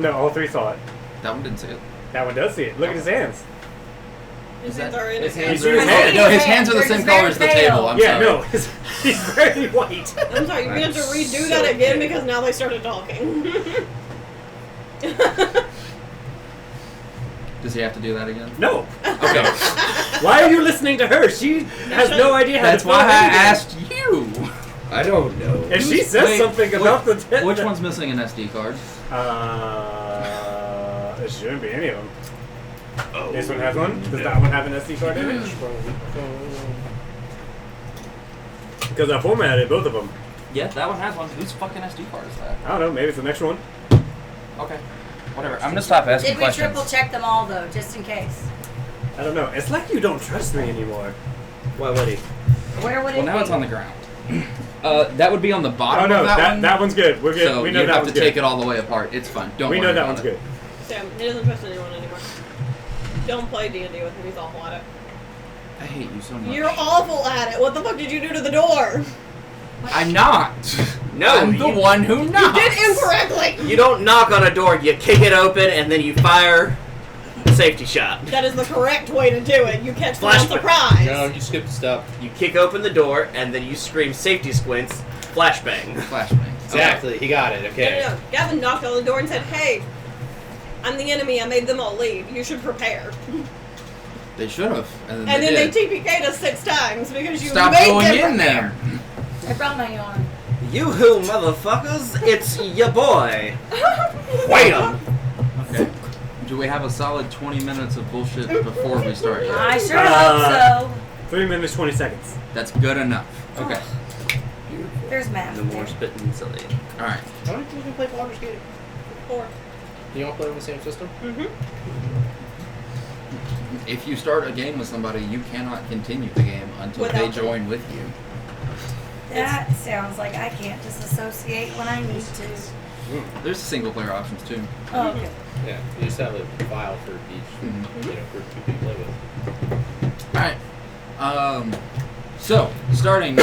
No, all three saw it. That one didn't see it. That one does see it. Look at his hands. His hands are in his hands hands. are in his hands. No, his hands are the same color as the table. I'm sorry. No, he's very white. I'm sorry, you're going to have to redo that again because now they started talking. Does he have to do that again? No. Okay. Why are you listening to her? She has no idea how That's to why spell I anything. asked you. I don't know. And she says something about the... Which one's missing an SD card? It shouldn't be any of them. Oh, This one has one? Does that one have an SD card in it? Because I formatted both of them. Yeah, that one has one. Whose fucking SD card is that? I don't know, maybe it's the next one. Okay. Whatever. I'm gonna stop asking Did we questions. triple check them all though, just in case? I don't know. It's like you don't trust me anymore. Why would he? Where would it Well, now be? it's on the ground. That would be on the bottom Oh no, of that one. that one's good. We're good. So we know you that have one's to good. take it all the way apart. It's fine. Don't we worry know that about one's it. good. Sam, he doesn't trust anyone anymore. Don't play D&D with him, he's awful at it. I hate you so much. You're awful at it. What the fuck did you do to the door? I'm not. No, I'm the one who knocks. You did incorrectly. You don't knock on a door, you kick it open, and then you fire a safety shot. That is the correct way to do it. You catch them on Flashback. surprise. No, you skipped a step. You kick open the door, and then you scream safety squints, flashbang. Flashbang. Exactly, he got it, okay. No. Gavin knocked on the door and said, "Hey, I'm the enemy. I made them all leave. You should prepare." They should have. And And they then did. they TPK'd us 6 times because you Stop made going them in prepare. there. I brought my yarn. You who motherfuckers, it's your boy. Wait 'em. Okay. Do we have a solid 20 minutes of bullshit before we start yet? I sure hope so. 3 minutes, 20 seconds. That's good enough. Okay. There's math. No more spitting silly. All right. Why don't you play Baldur's Gate? 4. You all play on the same system? Mm-hmm. If you start a game with somebody, you cannot continue the game until Without they them. join with you. That sounds like I can't disassociate when I need to. There's single player options too. Oh, okay. Yeah, you just have a file for each group you can play with. Alright. So, starting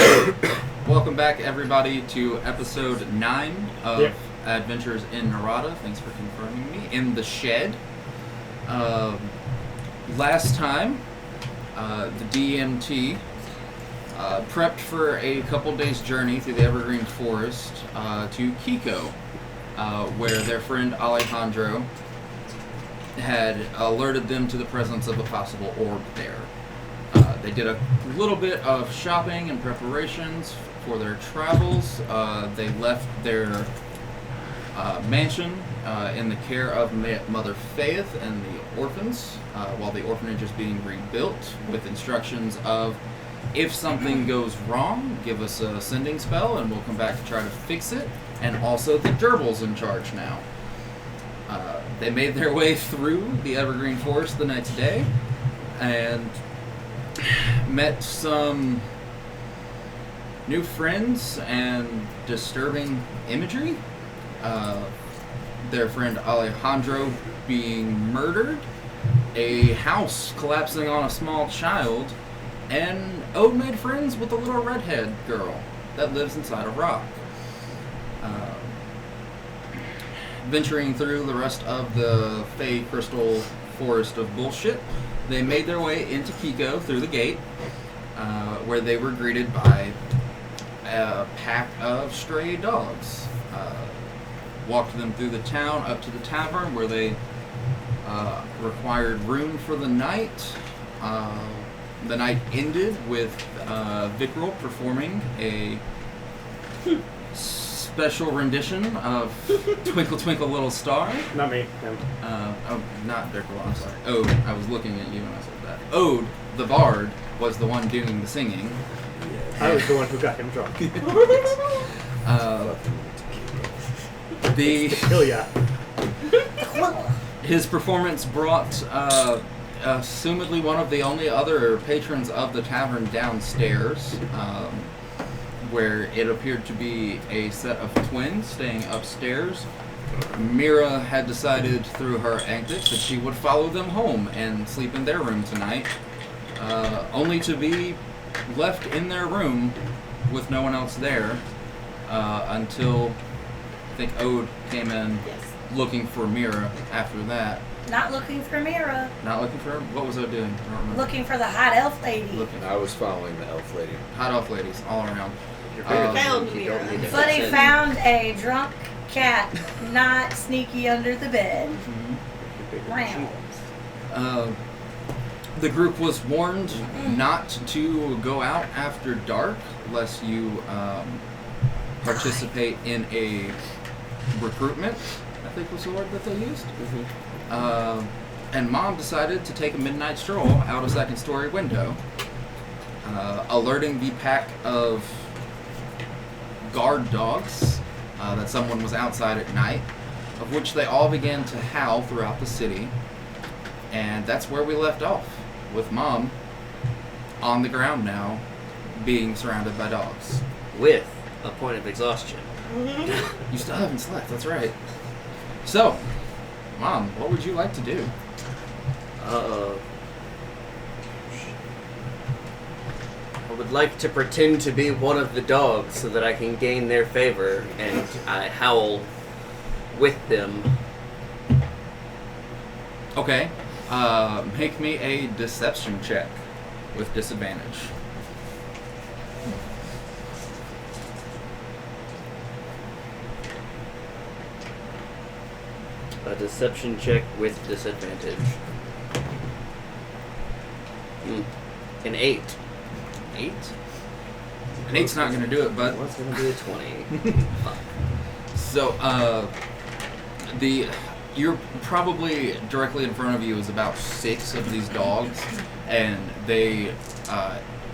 welcome back everybody to episode 9 of Adventures in Norada. Thanks for confirming me. In the Shed. Last time, the DMT prepped for a couple days journey through the Evergreen Forest to Kiko, where their friend Alejandro had alerted them to the presence of a possible orb there. They did a little bit of shopping and preparations for their travels. They left their mansion in the care of Mother Faith and the orphans, while the orphanage is being rebuilt, with instructions of, if something goes wrong, give us a sending spell and we'll come back to try to fix it. And also the gerbil's in charge now. They made their way through the Evergreen Forest the next day and met some new friends and disturbing imagery. Their friend Alejandro being murdered, a house collapsing on a small child, and Ode made friends with a little redhead girl that lives inside a rock. Venturing through the rest of the Fey Crystal Forest of bullshit, they made their way into Kiko through the gate, where they were greeted by a pack of stray dogs. Walked them through the town up to the tavern, where they required room for the night. The night ended with Vicril performing a special rendition of Twinkle Twinkle Little Star. Not me. Him. Oh, not Vicril, I'm sorry. Ode, I was looking at you when I said that. Ode, the bard, was the one doing the singing. I was the one who got him drunk. Kill ya. His performance brought assumedly one of the only other patrons of the tavern downstairs, where it appeared to be a set of twins staying upstairs. Mira had decided through her antics that she would follow them home and sleep in their room tonight, only to be left in their room with no one else there until I think Ode came in looking for Mira after that. Not looking for Mira. Not looking for her? What was I doing? I don't remember. Looking for the hot elf lady. Looking. I was following the elf lady. Hot elf ladies all around. You're Found you don't Mira. need to But he fix it. found a drunk cat not sneaky under the bed. Round. The group was warned not to go out after dark lest you participate in a recruitment, I think was the word that they used. And Mom decided to take a midnight stroll out a second story window, alerting the pack of guard dogs that someone was outside at night, of which they all began to howl throughout the city. And that's where we left off, with Mom on the ground now, being surrounded by dogs. With a point of exhaustion. You still haven't slept, that's right. So, Mom, what would you like to do? I would like to pretend to be one of the dogs so that I can gain their favor, and I howl with them. Okay, make me a deception check with disadvantage. A deception check with disadvantage. An 8. 8? An 8's not going to do it, bud. What's going to be a 20? Fuck. So, you're probably directly in front of you is about 6 of these dogs, and they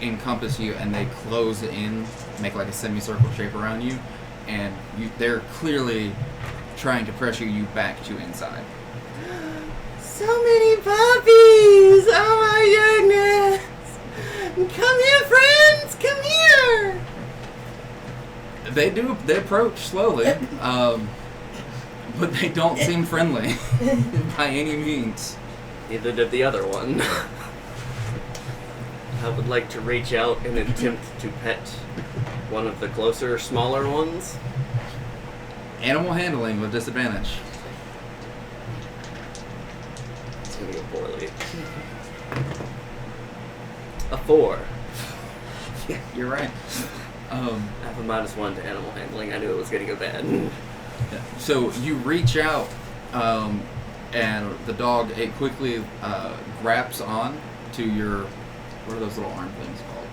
encompass you and they close in, make like a semicircle shape around you, and they're clearly trying to pressure you back to inside. So many puppies! Oh my goodness! Come here, friends! Come here! They approach slowly, but they don't seem friendly by any means. Neither did the other one. I would like to reach out and attempt to pet one of the closer, smaller ones. Animal handling with disadvantage. It's gonna go poorly. A 4. Yeah, you're right. I have a -1 to animal handling. I knew it was gonna go bad. So you reach out, and the dog, it quickly grabs on to your, what are those little arm things called?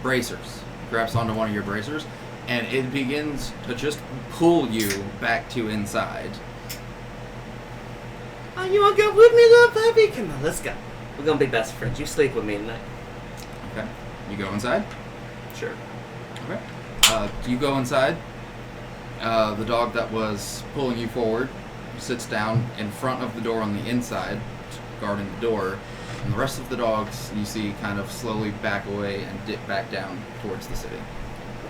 Bracers. Grabs onto one of your bracers, and it begins to just pull you back to inside. Oh, you wanna go with me, little puppy? Come on, let's go. We're gonna be best friends. You sleep with me tonight. Okay. You go inside? Sure. Okay. You go inside. The dog that was pulling you forward sits down in front of the door on the inside, guarding the door, and the rest of the dogs you see kind of slowly back away and dip back down towards the city.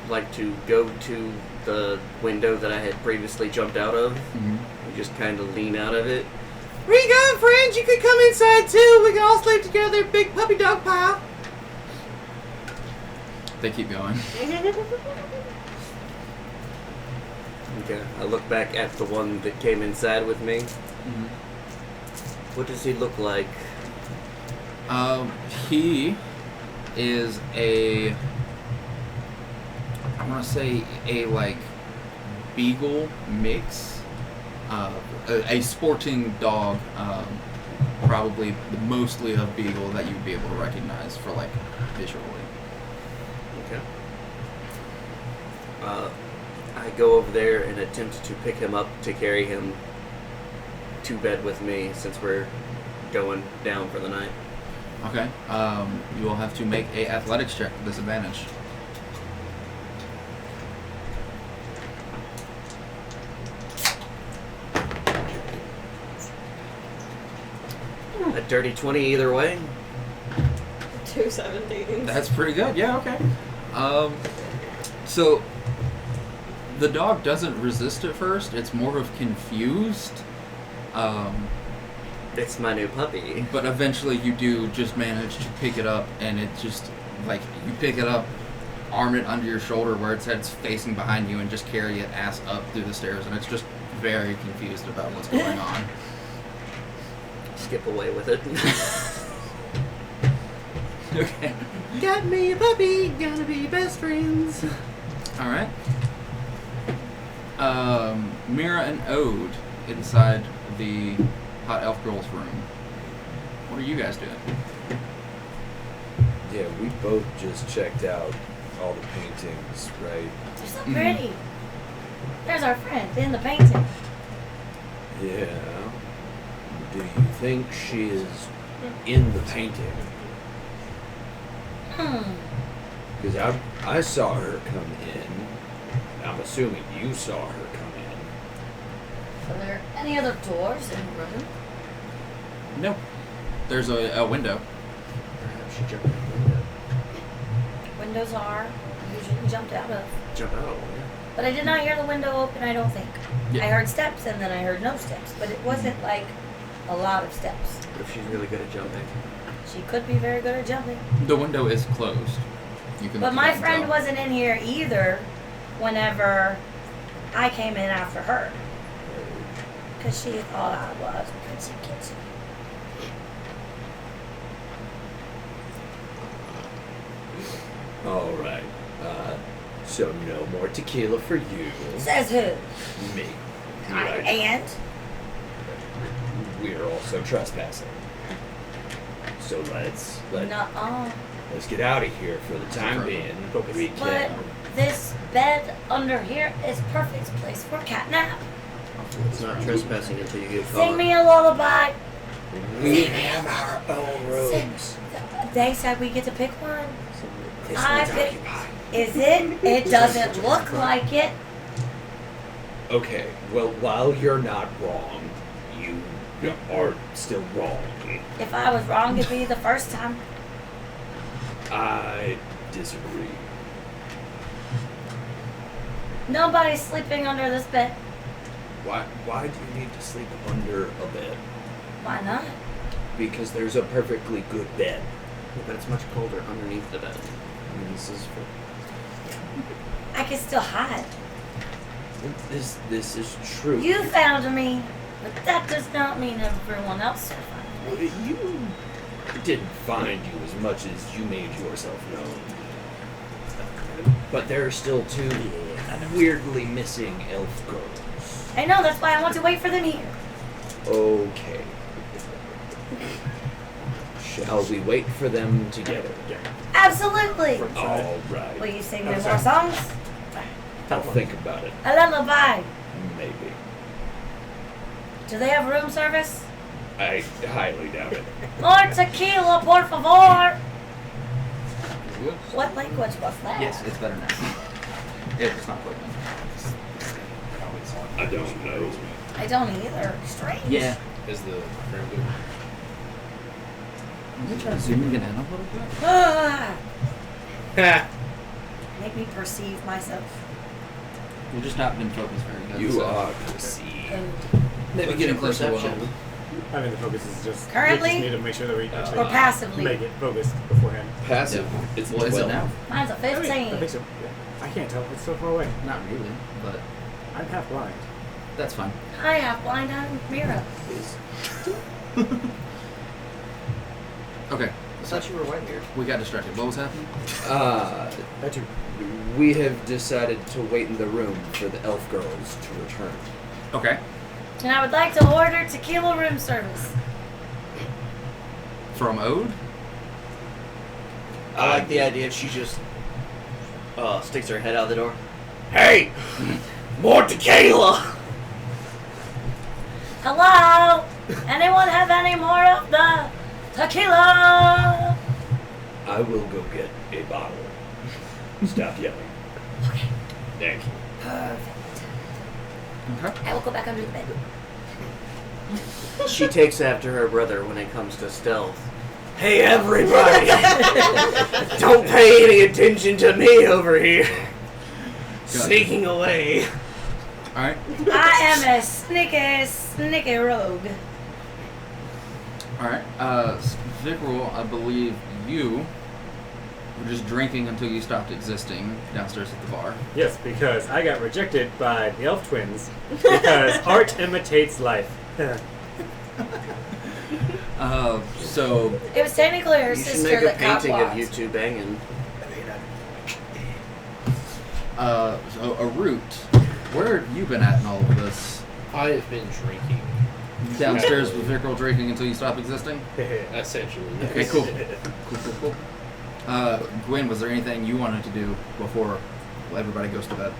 I'd like to go to the window that I had previously jumped out of and just kind of lean out of it. Where you going, friends? You could come inside too. We can all sleep together, big puppy dog pile. They keep going. Okay, I look back at the one that came inside with me. What does he look like? He is I want to say a like beagle mix, a sporting dog, probably mostly a beagle that you'd be able to recognize for like visually. Okay. I go over there and attempt to pick him up to carry him to bed with me since we're going down for the night. Okay. You will have to make a athletics check with disadvantage. A dirty 20 either way. 217. That's pretty good. Yeah. Okay. So the dog doesn't resist at first. It's more of confused. It's my new puppy. But eventually you do just manage to pick it up, and it just, like, you pick it up, arm it under your shoulder where its head's facing behind you, and just carry it ass up through the stairs, and it's just very confused about what's going on. Skip away with it. Okay. Got me a puppy, gonna be best friends. All right. Mira and Ode inside the hot elf girl's room. What are you guys doing? Yeah, we both just checked out all the paintings, right? They're so pretty. There's our friend in the painting. Yeah. Do you think she is in the painting? Because I saw her come in. I'm assuming you saw her come in. Are there any other doors in the room? No. There's a window. Perhaps she jumped out the window. Windows are usually jumped out of. Jump out of the window. But I did not hear the window open, I don't think. Yeah. I heard steps and then I heard no steps. But it wasn't like a lot of steps. What if she's really good at jumping? She could be very good at jumping. The window is closed. You can But look my out and friend tell. wasn't in here either whenever I came in after her. Because she thought I was Prince Kitsy. All right. So no more tequila for you. Says who? Me. I Right. and? We're also trespassing. So let's Nuh-uh. get out of here for the time being. We But can. this bed under here is perfect place for catnap. It's not trespassing until you get caught. Sing me a lullaby. We have our own Sing. rooms. They said we get to pick one. This I one's pick- occupied. Is it? It doesn't look like it. Okay, well, while you're not wrong, you are still wrong. If I was wrong, it'd be the first time. I disagree. Nobody's sleeping under this bed. Why do you need to sleep under a bed? Why not? Because there's a perfectly good bed. But it's much colder underneath the bed. I mean, this is I can still hide. this is true. You found me, but that does not mean everyone else will find me. You didn't find you as much as you made yourself known. But there are still two weirdly missing elf girls. I know, that's why I want to wait for them here. Okay. Shall we wait for them together? Absolutely. All right. Will you sing me more songs? I'll think about it. A lullaby. Maybe. Do they have room service? I highly doubt it. More tequila, por favor. What language was that? Yes, it's better now. It's not quite. I don't know. I don't either. Strange. Yeah. Is the current blue? I'm gonna try zooming it in a little bit. Ah, make me perceive myself. We've just not been focused very good. You so. are perceived. Good. Maybe getting closer will Perception. help. I mean, the focus is just. Currently? We just need to make sure that we actually Or passively. make it focused beforehand. Passive. It's What is it 12. now? Mine's a I think 15. so. Yeah. I can't tell. It's so far away. Not really, but I'm half blind. that's fine. I have blind eye Mira. Okay, I thought you were white haired. we got distracted. What was happening? That too. We have decided to wait in the room for the elf girls to return. Okay. And I would like to order tequila room service. From Ode? I like the idea if she just sticks her head out the door. Hey! More tequila! Hello? Anyone have any more of the tequila? I will go get a bottle. Stop yelling. Okay. Thank you. Perfect. Okay. I will go back under the bed. She takes after her brother when it comes to stealth. Hey everybody! Don't pay any attention to me over here. Sneaking away. Alright. I am a sneaky rogue. Alright. Vicril, I believe you were just drinking until you stopped existing downstairs at the bar. Yes, because I got rejected by the elf twins because art imitates life. So It was technically her You should sister make a that got painting of blocked. you two banging. so a root. Where have you been at in all of this? I have been drinking, Downstairs with Vicril drinking until you stop existing? essentially. Okay, cool. Cool. Gwen, was there anything you wanted to do before everybody goes to bed?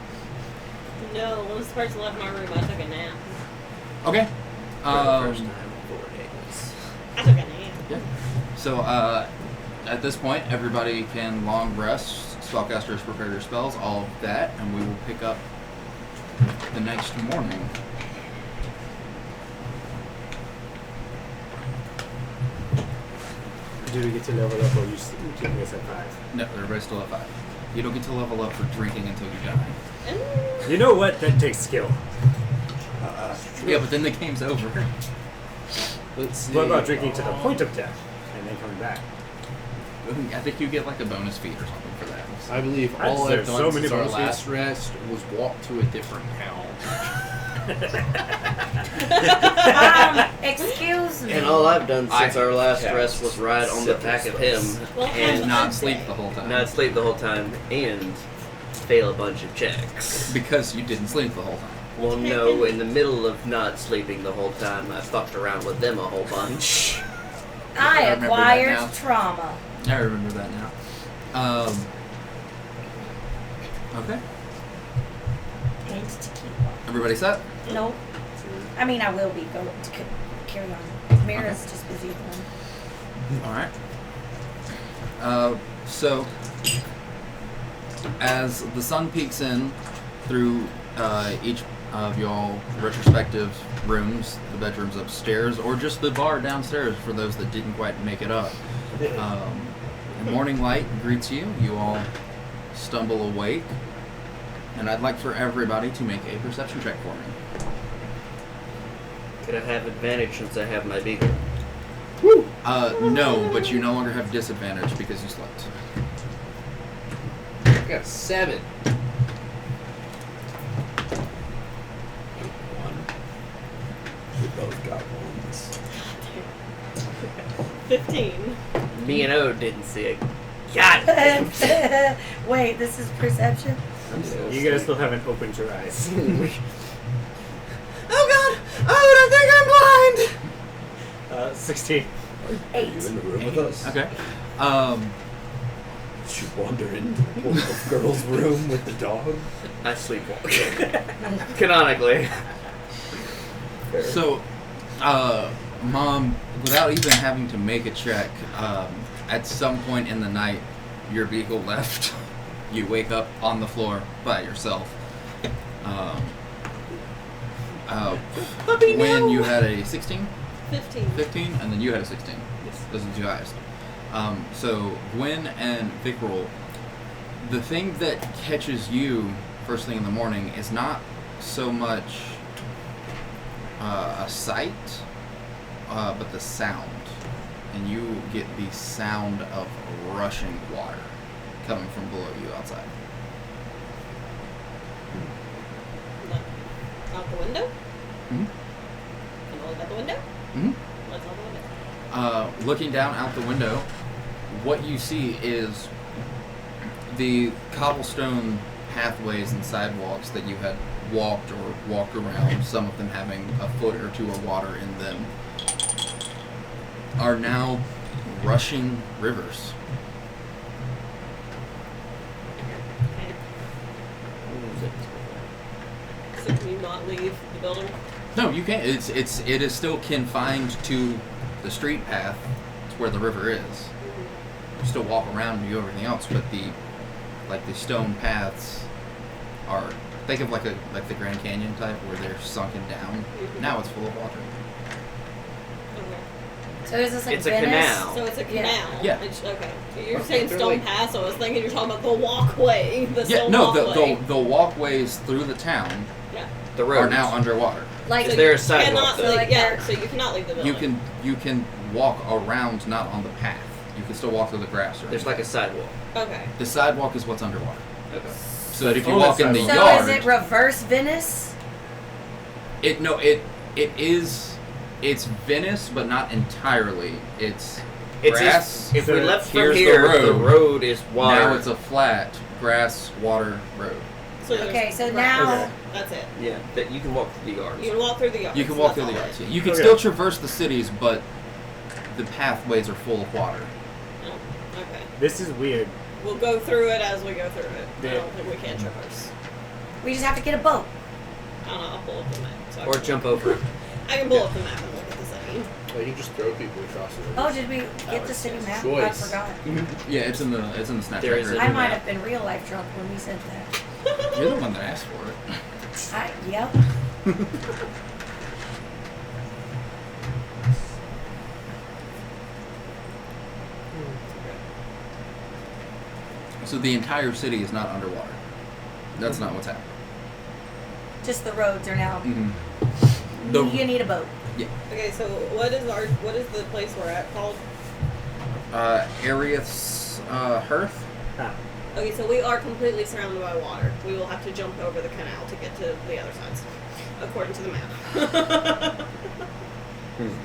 No, when this person left my room, I took a nap. Okay. For the first time in 4 days. I took a nap. Yeah. So, at this point, everybody can long rest. Spellcasters prepare your spells, all of that, and we will pick up the next morning. Do we get to level up or you keeping us at 5? No, everybody's still at 5. You don't get to level up for drinking until you die. You know what? That takes skill. Yeah, but then the game's over. Let's see. What about drinking to the point of death and then coming back? I think you get like a bonus feat or something for that. I believe That's- all I've there's done so many since our bonus last feats. rest was walk to a different town. Excuse me. And all I've done I since our last have rest was ride on the back of him Well, and Not sleep the whole time. not sleep the whole time and fail a bunch of checks. Because you didn't sleep the whole time. Well, no, in the middle of not sleeping the whole time, I fucked around with them a whole bunch. I I remember that acquired now. trauma. I remember that now. Okay. Hate to keep Everybody set? up. Nope. I mean, I will be. Go to carry on. Mira's just busy with one. Alright. So, as the sun peeks in through each of y'all retrospective rooms, the bedrooms upstairs, or just the bar downstairs for those that didn't quite make it up, the morning light greets you. You all stumble awake, and I'd like for everybody to make a perception check for me. Could I have advantage since I have my beaker? No, but you no longer have disadvantage because you slept. I got 7. 1. We both got ones. 15. Me and O didn't see it. God damn. Wait, this is perception? I'm so You guys still haven't opened your eyes. Oh god! Oh, I think I'm blind! 16. Are you in the room with us? Okay. Did you wander into the wolf girl's room with the dog? I sleepwalk. Canonically. So, Mom, without even having to make a check, at some point in the night, your vehicle left. You wake up on the floor by yourself. Puppy, When no. you had a 16, 15. 15, and then you had a 16. Yes. Those are the two highest. So, Gwen and Vicril, the thing that catches you first thing in the morning is not so much a sight, but the sound. And you get the sound of rushing water coming from below you outside. Look out the window? Mm-hmm. Can I look out the window? Mm-hmm. What's out the window? Looking down out the window, what you see is the cobblestone pathways and sidewalks that you had walked around, some of them having a foot or two of water in them, are now rushing rivers. Okay. So can you not leave the building? No, you can't. It is still confined to the street path to where the river is. You still walk around and do everything else, but the stone paths are, think of like the Grand Canyon type where they're sunken down. Now it's full of water. Okay. So is this like It's a Venice? canal. So it's a Yeah. canal. Yeah. Okay. You're Okay, saying they're Stone like- Pass, so I was thinking you're talking about the walkway. The Yeah, stone no, walkway. the walkways through the town Yeah. The road. are now underwater. Like Is So there you a sidewalk, cannot though? leave- Like yeah, there- so you cannot leave the building. You can walk around, not on the path. You can still walk through the grass. Or There's like a sidewalk. Okay. the sidewalk is what's underwater. Okay. So that if you Oh, walk in the that's So yard, is it reverse Venice? it's Venice, but not entirely. It's It's grass. if we left from here's here, the road. is water. Now it's a flat grass water road. So there's Okay, so grass. now Okay. That's it. yeah, that you can walk through the yards. You can walk through the yards. You can walk that's through the all yards. it Yeah. is. You can Okay. still traverse the cities, but the pathways are full of water. Oh, okay. This is weird. We'll go through it as we go through it. I Yeah. don't think we can traverse. we just have to get a boat. I don't know. I'll pull up the map. So I Or can- jump over it. I can pull up the map and look at the city. Well, you can just throw people across the river. Oh, did we get the city map? I choice. forgot. Yeah, it's in the Snapchat There is group. a- I might have been real life drunk when we sent that. You're the one that asked for it. Yep. So the entire city is not underwater. That's not what's happening. Just the roads are now. Mm-hmm. You need a boat. Okay, so what is the place we're at called? Arius Hearth. Ah, Okay, so we are completely surrounded by water. We will have to jump over the canal to get to the other sides, according to the map.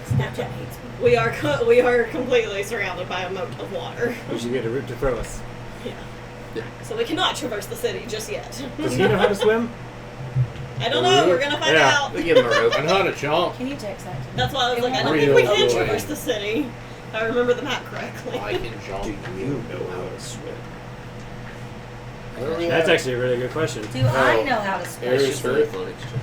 Snapchat hates me. we are completely surrounded by a moat of water. we should get a route to throw us. Yeah. Yeah. So we cannot traverse the city just yet. Does he know how to swim? I don't know. We're gonna find Yeah. out. We give him a rope. I know how to jump. Can you text that to me? That's why I was like, I don't Real think we can good. traverse the city. If I remember the map correctly. I can jump. Do you know how to swim? Where are we That's at? actually a really good question. Do I know how to swim? Aries It's just an Hearth? athletics check.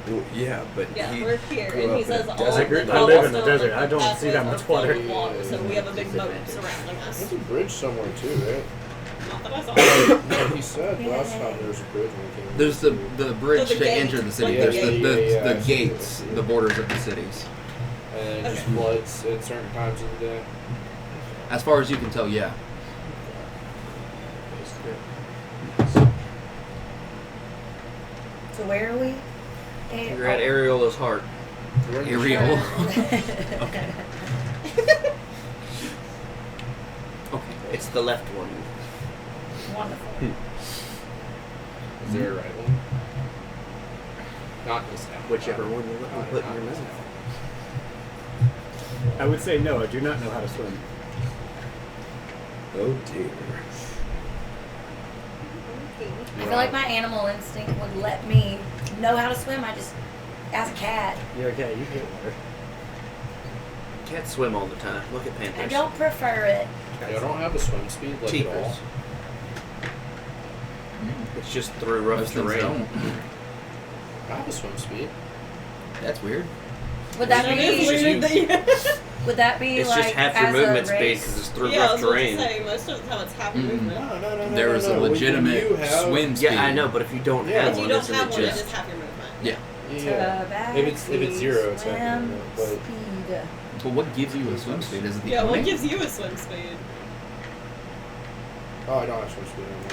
Well, yeah, but Yeah, he we're here, grew and he up in says a all desert. the I live in the cobblestone desert. I don't see that pathways much are full water. of water, so we have a big moat surrounding us. There's a bridge somewhere too, right? Not that I saw. No, he said last time there was a bridge when we came. There's the bridge Oh, the to gate. enter the city. Like There's the the gate. gates, Yeah. the borders of the cities. And it just Okay. floods at certain times of the day. As far as you can tell, yeah. So where are we? You're at Ariola's heart. We're in the Ariel. Okay. Okay. It's the left one. Wonderful. Is there a right one? Not this half. Whichever one you let me put in your mouth. I would say no. I do not know how to swim. Oh dear. I feel like my animal instinct would let me know how to swim. I just, as a cat, You're okay. You hate water. Cats swim all the time. Look at panthers. I don't prefer it. I don't have a swim speed like at all. Tigers. It's just through rough Most things terrain. don't. I have a swim speed. That's weird. Would that That be? is weird that you- Would that be It's like just half your as movement a speed race? because it's through Yeah, I rough was about to terrain. say, most of the time it's half your Mm. movement. No. There is a When legitimate you have- swim speed. Yeah, I know, but if you don't Yeah. have If you one, don't isn't have it one, it just is half your movement. Yeah. Yeah. If it's zero, it's not gonna swim work, but- speed. But what gives you a swim speed? Is it the Yeah, what owning? gives you a swim speed? Oh, I don't have swim speed anymore.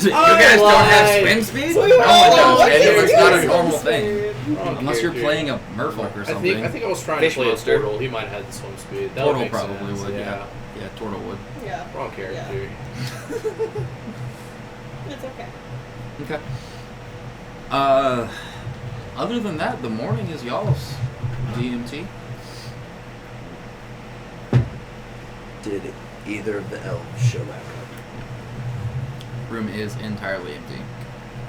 You guys don't have lied. swim speed? So we No were one all does. like, And "What it's gives not you a a normal swim thing. speed?" Unless you're playing a merfolk or something. I think I was trying Fish to play monster. a Turtle. He might have had the swim speed. That Turtle would make probably sense. would, yeah. Yeah, Turtle would. Yeah, Wrong character. it's okay. Okay. Other than that, the morning is y'all's DMT. Did either of the elves show back up? Room is entirely empty.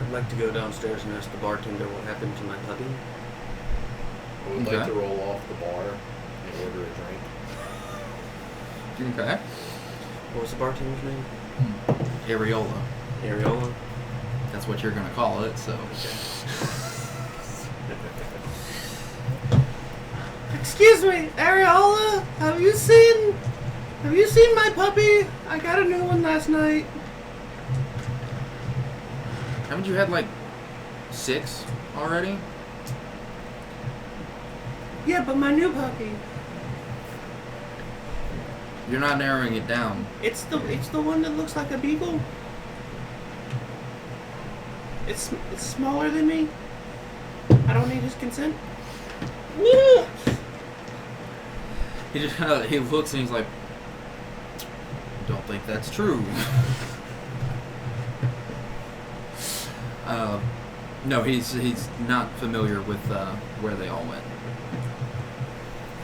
I'd like to go downstairs and ask the bartender what happened to my puppy. I would Okay. like to roll off the bar and order a drink. Okay. What was the bartender's name? Areola. Ariola. That's what you're gonna call it, so. Excuse me, Ariola. Have you seen my puppy? I got a new one last night. Haven't you had like 6 already? Yeah, but my new puppy. You're not narrowing it down. It's the one that looks like a beagle. It's smaller than me. I don't need his consent. He just he looks and he's like, don't think that's true. No, he's not familiar with where they all went.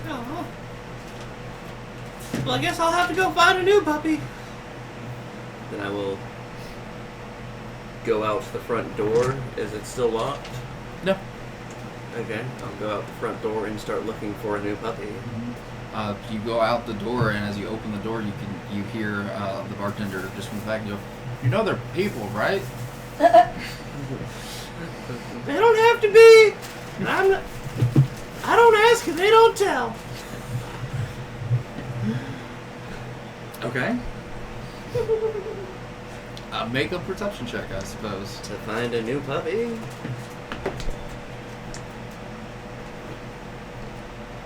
Oh. Well, I guess I'll have to go find a new puppy. Then I will go out the front door. Is it still locked? No. Okay, I'll go out the front door and start looking for a new puppy. You go out the door, and as you open the door, you hear the bartender just from the back go, "You know they're people, right?" They don't have to be. I don't ask and they don't tell. Okay. Make a perception check, I suppose. To find a new puppy.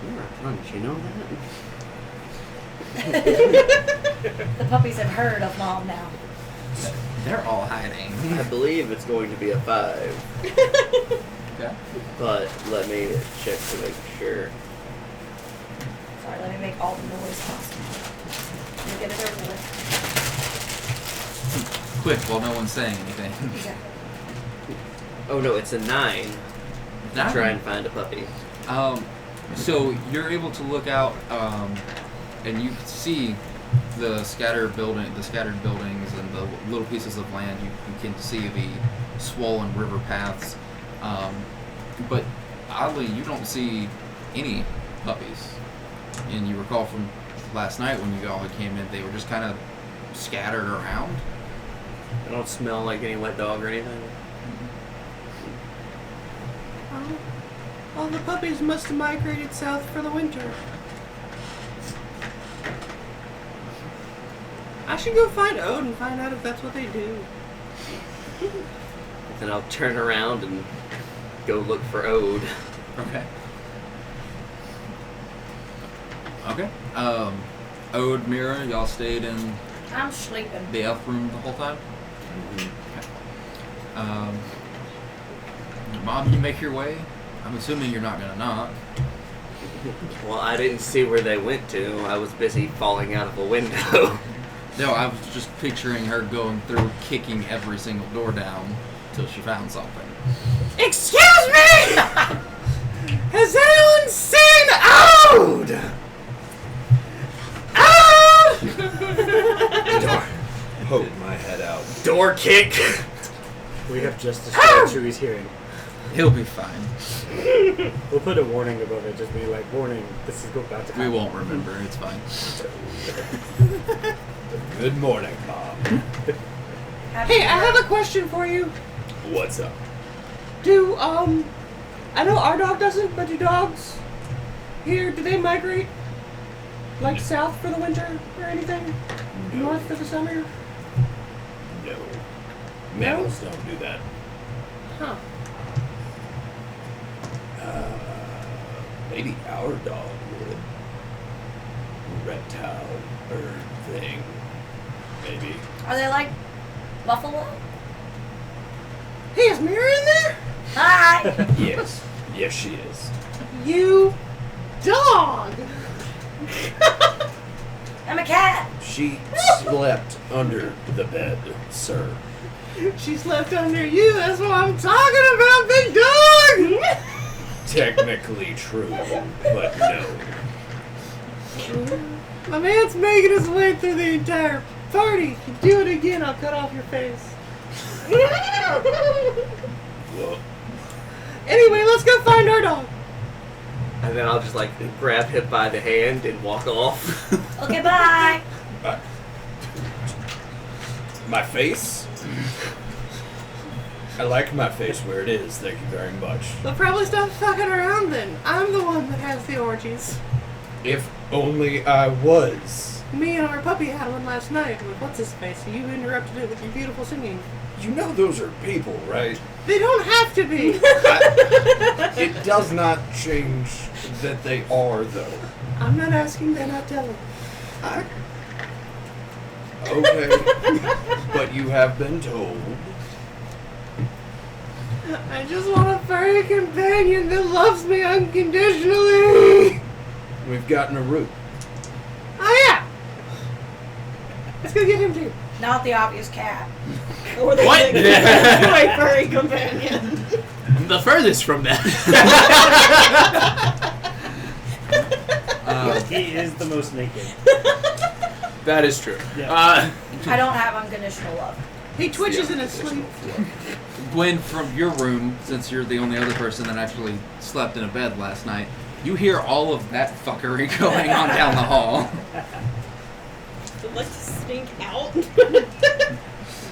You're a crunch, you know that? The puppies have heard of Mom now. They're all hiding. I believe it's going to be a 5. Okay. But let me check to make sure. Sorry, let me make all the noise possible. Let me get it over with. Quick, while no one's saying anything. Exactly. Oh no, it's a 9. Nine? Try and find a puppy. So you're able to look out, and you can see the scattered buildings and the little pieces of land. You can see the swollen river paths, but oddly, you don't see any puppies. And you recall from last night when you all came in, they were just kind of scattered around. I don't smell like any wet dog or anything. All the puppies must have migrated south for the winter. I should go find Ode and find out if that's what they do. Then I'll turn around and go look for Ode. Okay. Okay. Ode, Mira, y'all stayed in I'm sleeping. the elf room the whole time? Okay. Mom, you make your way? I'm assuming you're not gonna knock. Well, I didn't see where they went to. I was busy falling out of a window. No, I was just picturing her going through, kicking every single door down till she found something. Excuse me! Has anyone seen Ode? Ode! Door. Poke my head out. Door kick. We have just destroyed Chewie's hearing. He'll be fine. We'll put a warning above it, just be like, warning, this is about to happen. We won't remember. It's fine. Good morning, Mom. Hey, I have a question for you. What's up? Do, I know our dog doesn't, but do dogs here, do they migrate? Like south for the winter or anything? No. North for the summer? No. Mammals don't do that. Huh. Maybe our dog would. Reptile, bird thing. Maybe. Are they like buffalo? Hey, is Mira in there? Hi! Yes. Yes, she is. You dog! I'm a cat. She slept under the bed, sir. She slept under you, that's what I'm talking about, big dog! Technically true, but no. My man's making his way through the entire party. If you do it again, I'll cut off your face. Well, Anyway, let's go find our dog. And then I'll just like grab him by the hand and walk off. Okay, bye. my face? I like my face where it is, thank you very much. But probably stop fucking around then. I'm the one that has the orgies. If only I was. Me and our puppy had one last night with what's his face. You interrupted it with your beautiful singing. You know those are people, right? They don't have to be. It does not change that they are, though. I'm not asking, they're not telling. Okay. But you have been told. I just want a furry companion that loves me unconditionally. We've gotten a route. Oh yeah. It's go get him too. Not the obvious cat. Or the What? my furry companion. The furthest from that. He is the most naked. That is true. Yeah. I don't have unconditional love. He twitches in his sleep. Gwen, from your room, since you're the only other person that actually slept in a bed last night, you hear all of that fuckery going on down the hall. I'd like to sneak out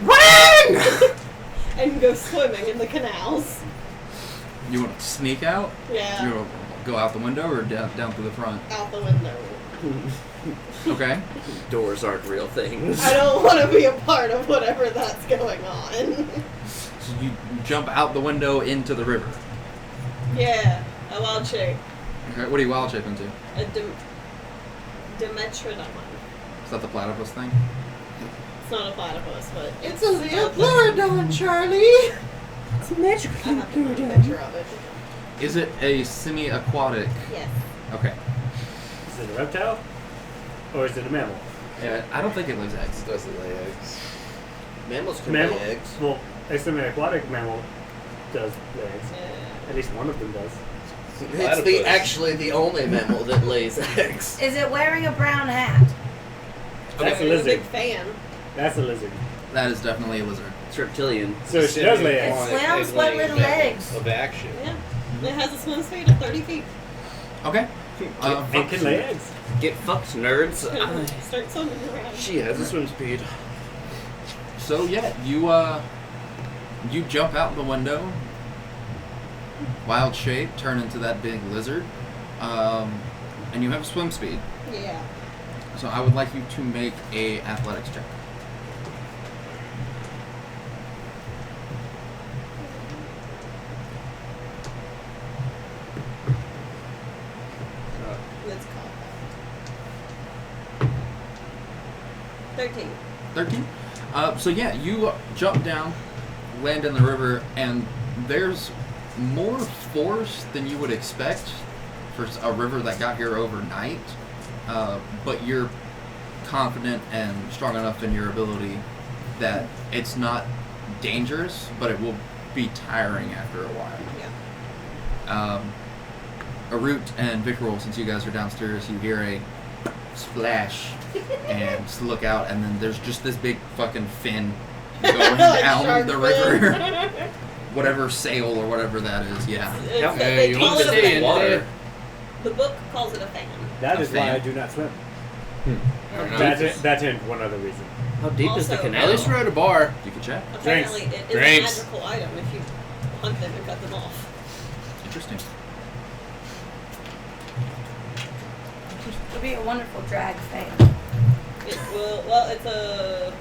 Run! and go swimming in the canals. You want to sneak out? Yeah. You want to go out the window or down through the front? Out the window. Okay. Doors aren't real things. I don't want to be a part of whatever that's going on. So you jump out the window into the river. Yeah, a wild shape. Okay. What are you wild shape into? A Demetrodon. Is that the platypus thing? It's not a platypus, but It's a Leopolodon, Charlie. I have to put a picture of it. Is it a semi-aquatic? Yes. Okay. Is it a reptile? Or is it a mammal? Yeah, I don't think it lays eggs. Does it lay eggs? Mammals can Mammal? lay eggs. Well, a semi-aquatic mammal does lay eggs. Yeah. At least one of them does. It's actually the only mammal that lays eggs. Is it wearing a brown hat? That's a I'm a lizard. big fan. That's a lizard. That is definitely a lizard. It's reptilian. So she does lay It eggs. swims with little legs. Of action. Yeah. It has a swim speed of 30 feet. Okay. It can lay eggs. Get fucked, nerds. Start swimming around. She has a swim speed. So yeah, you jump out the window, wild shape, turn into that big lizard, and you have swim speed. Yeah. So I would like you to make a athletics check. Let's call it. 13. 13. So yeah, you jump down, land in the river, and there's more force than you would expect for a river that got here overnight. But you're confident and strong enough in your ability that it's not dangerous, but it will be tiring after a while. Yeah. Arut and Vicril, since you guys are downstairs, you hear a splash and just look out, and then there's just this big fucking fin going down Shark the fin. river. Whatever sail or whatever that is, yeah. It's, Hey, they you call want it to a stay in fan. there? The book calls it a fan. That A is why fan. I do not swim. Okay. That's and one other reason. How deep is the Also- canal? At least we're at a bar. You can check. Apparently, it is Drinks. a magical item if you hunt them and cut them off. Interesting. It would be a wonderful drag fan. It will. Well, it's a.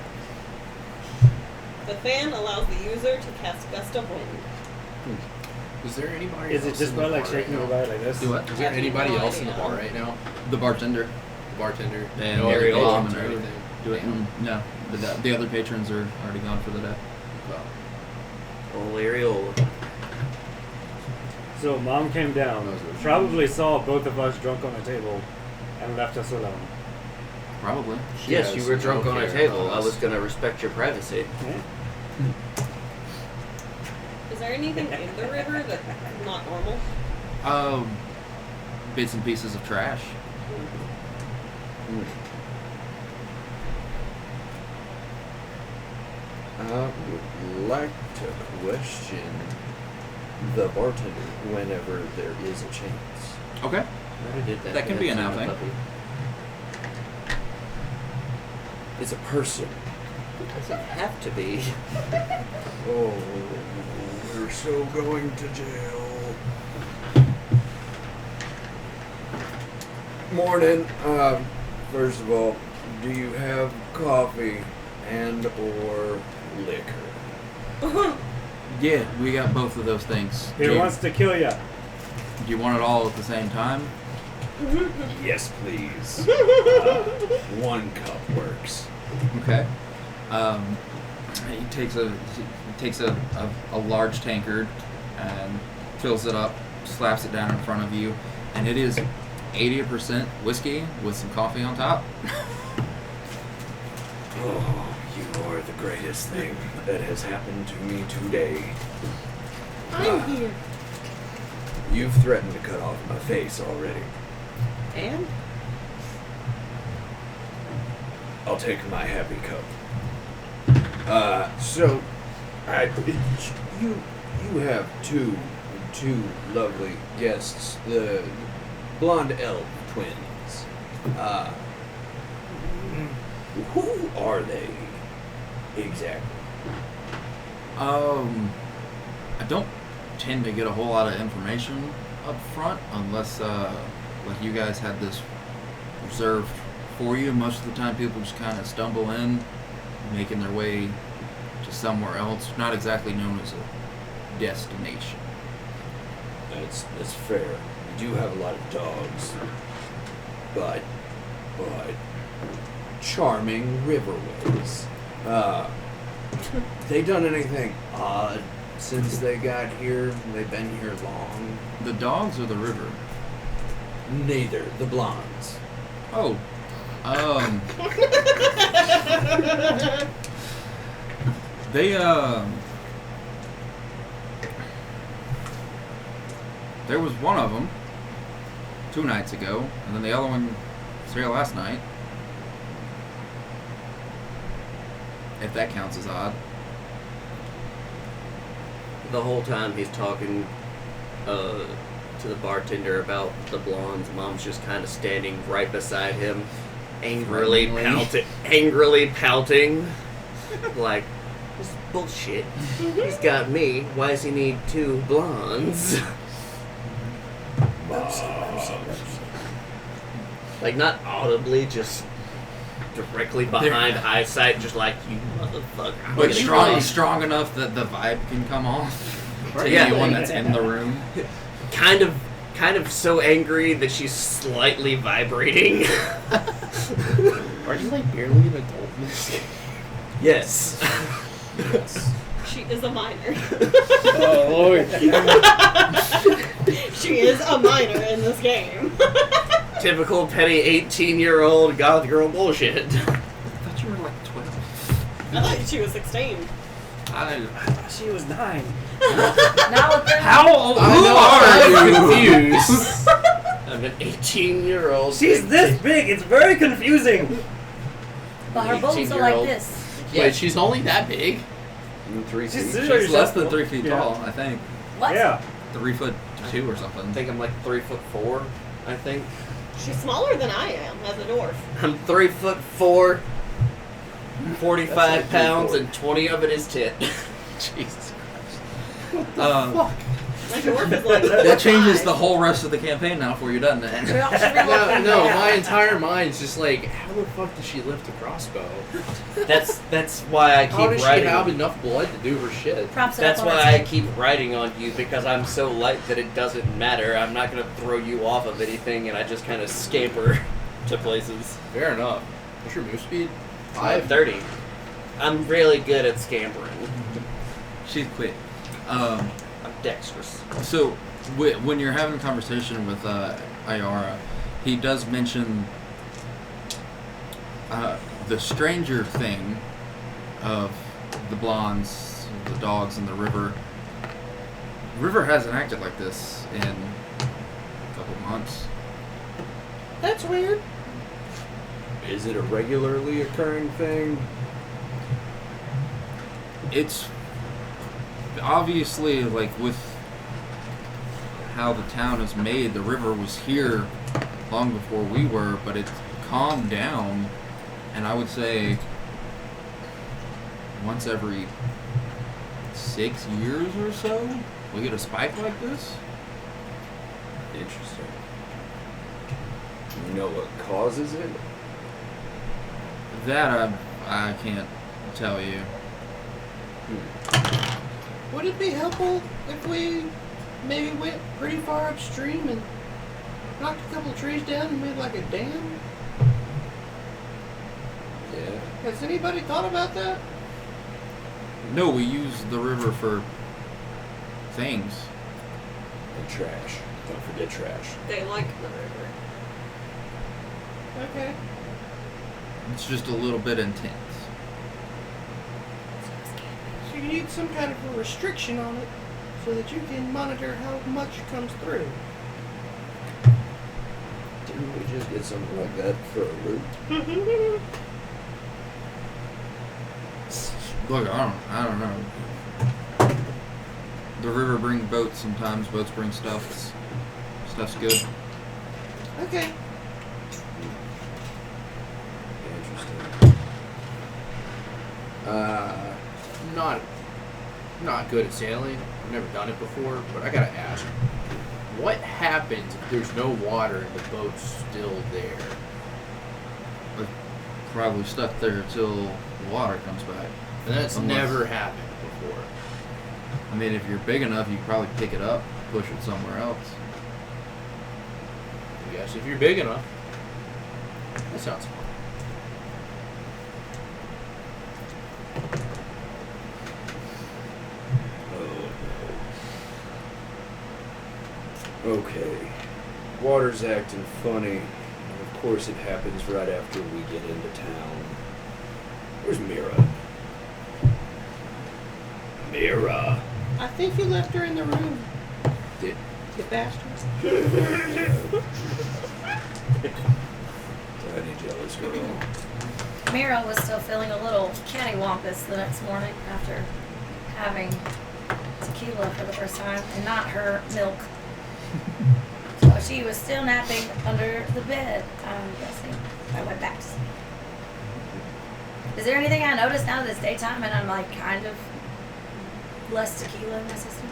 The fan allows the user to cast gust of wind. Is there anybody Is it else just in by the like bar shaking right it now? about like this? Do what? Is there I have anybody no else in the idea. bar right now? The bartender. The bartender? And No other Ariel. patrons or anything? Do it. No, the other patrons are already gone for the day. Oh, Ariel. So mom came down, probably saw both of us drunk on a table, and left us alone. Probably. She Yes, has you were drunk no on a care table. about I us. was gonna respect your privacy. Yeah. Is there anything in the river that's not normal? Bits and pieces of trash. I would like to question the bartender whenever there is a chance. Okay. I did that. That can be an That's out thing. puppy. It's a person. It doesn't have to be. Oh, we're so going to jail. Morning. First of all, do you have coffee and or liquor? Yeah, we got both of those things. He wants to kill ya. Do you want it all at the same time? Yes, please. One cup works. Okay. He takes a large tankard and fills it up, slaps it down in front of you, and it is 80% whiskey with some coffee on top. Oh, you are the greatest thing that has happened to me today. I'm here. You've threatened to cut off my face already. And? I'll take my happy cup. So, you have two lovely guests, the blonde elf twins. Who are they exactly? I don't tend to get a whole lot of information up front unless like you guys had this reserved for you. Most of the time people just kind of stumble in, making their way to somewhere else, not exactly known as a destination. That's fair. We do have a lot of dogs, but charming riverways. They done anything odd since they got here? They've been here long? The dogs or the river? Neither. The blondes. Oh, they there was one of them 2 nights ago, and then the other one was here last night. If that counts as odd. The whole time he's talking to the bartender about the blondes, Mom's just kind of standing right beside him, angrily pouting. Like, this is bullshit. He's got me. Why does he need 2 blondes? Like, not audibly, just directly behind eyesight, just like, you motherfucker. But strong enough that the vibe can come off to Yeah. anyone that's in the room. Kind of so angry that she's slightly vibrating. Are you like barely an adult in this game? Yes. She is a minor. Oh Lord. She is a minor in this game. Typical petty 18-year-old goth girl bullshit. I thought you were like 12. I thought she was 16. She was 9. Now with How old I know, are you? confused. I'm an 18-year-old. She's this big. It's very confusing. But her bones are like 18-year-old. this. Wait, she's only that big? 3 She's- feet. She's less than 3 feet tall, I think. What? Yeah. 3'2" or I something. think I'm like 3'4", I think. She's smaller than I am as a dwarf. I'm 3'4", 45 That's like pounds, 3'4". and 20 of it is tit. Jesus Christ. My dwarf is like That changes 5. the whole rest of the campaign now for you, doesn't it? No, my entire mind's just like, how the fuck does she lift a crossbow? That's why I keep How does she writing. have enough blood to do her shit? Props it That's up on why her I tape. keep writing on you, because I'm so light that it doesn't matter. I'm not gonna throw you off of anything, and I just kind of scamper to places. Fair enough. What's your move speed? 5:30. I'm really good at scampering. She's quick. I'm dexterous. So, when you're having a conversation with Ayara, he does mention the stranger thing of the blondes, the dogs, and the river. River hasn't acted like this in a couple months. That's weird. Is it a regularly occurring thing? It's obviously, like, with how the town is made, the river was here long before we were, but it's calmed down, and I would say once every 6 years or so we get a spike like this. Interesting. You know what causes it? That I can't tell you. Would it be helpful if we maybe went pretty far upstream and knocked a couple of trees down and made like a dam? Yeah. Has anybody thought about that? No, we use the river for things. And trash. Don't forget trash. They like the river. Okay. It's just a little bit intense. So you need some kind of a restriction on it so that you can monitor how much comes through. Didn't we just get something like that for a route? Look, I don't know. The river brings boats sometimes. Boats bring stuff. Stuff's good. Okay. Interesting. Not good at sailing. I've never done it before, but I gotta ask, what happens if there's no water and the boat's still there? Probably stuck there till the water comes back. And that's Unless- never happened before. I mean, if you're big enough, you can probably pick it up, push it somewhere else. Yes, if you're big enough. That sounds fun. Okay. Water's acting funny. And of course it happens right after we get into town. Where's Mira? Mira. I think you left her in the room. Did You bastard. tiny jealous girl. Mira was still feeling a little cattywampus the next morning after having tequila for the first time and not her milk. So she was still napping under the bed, I'm guessing. I went back to sleep. Is there anything I noticed now that it's daytime and I'm like kind of less tequila in my system?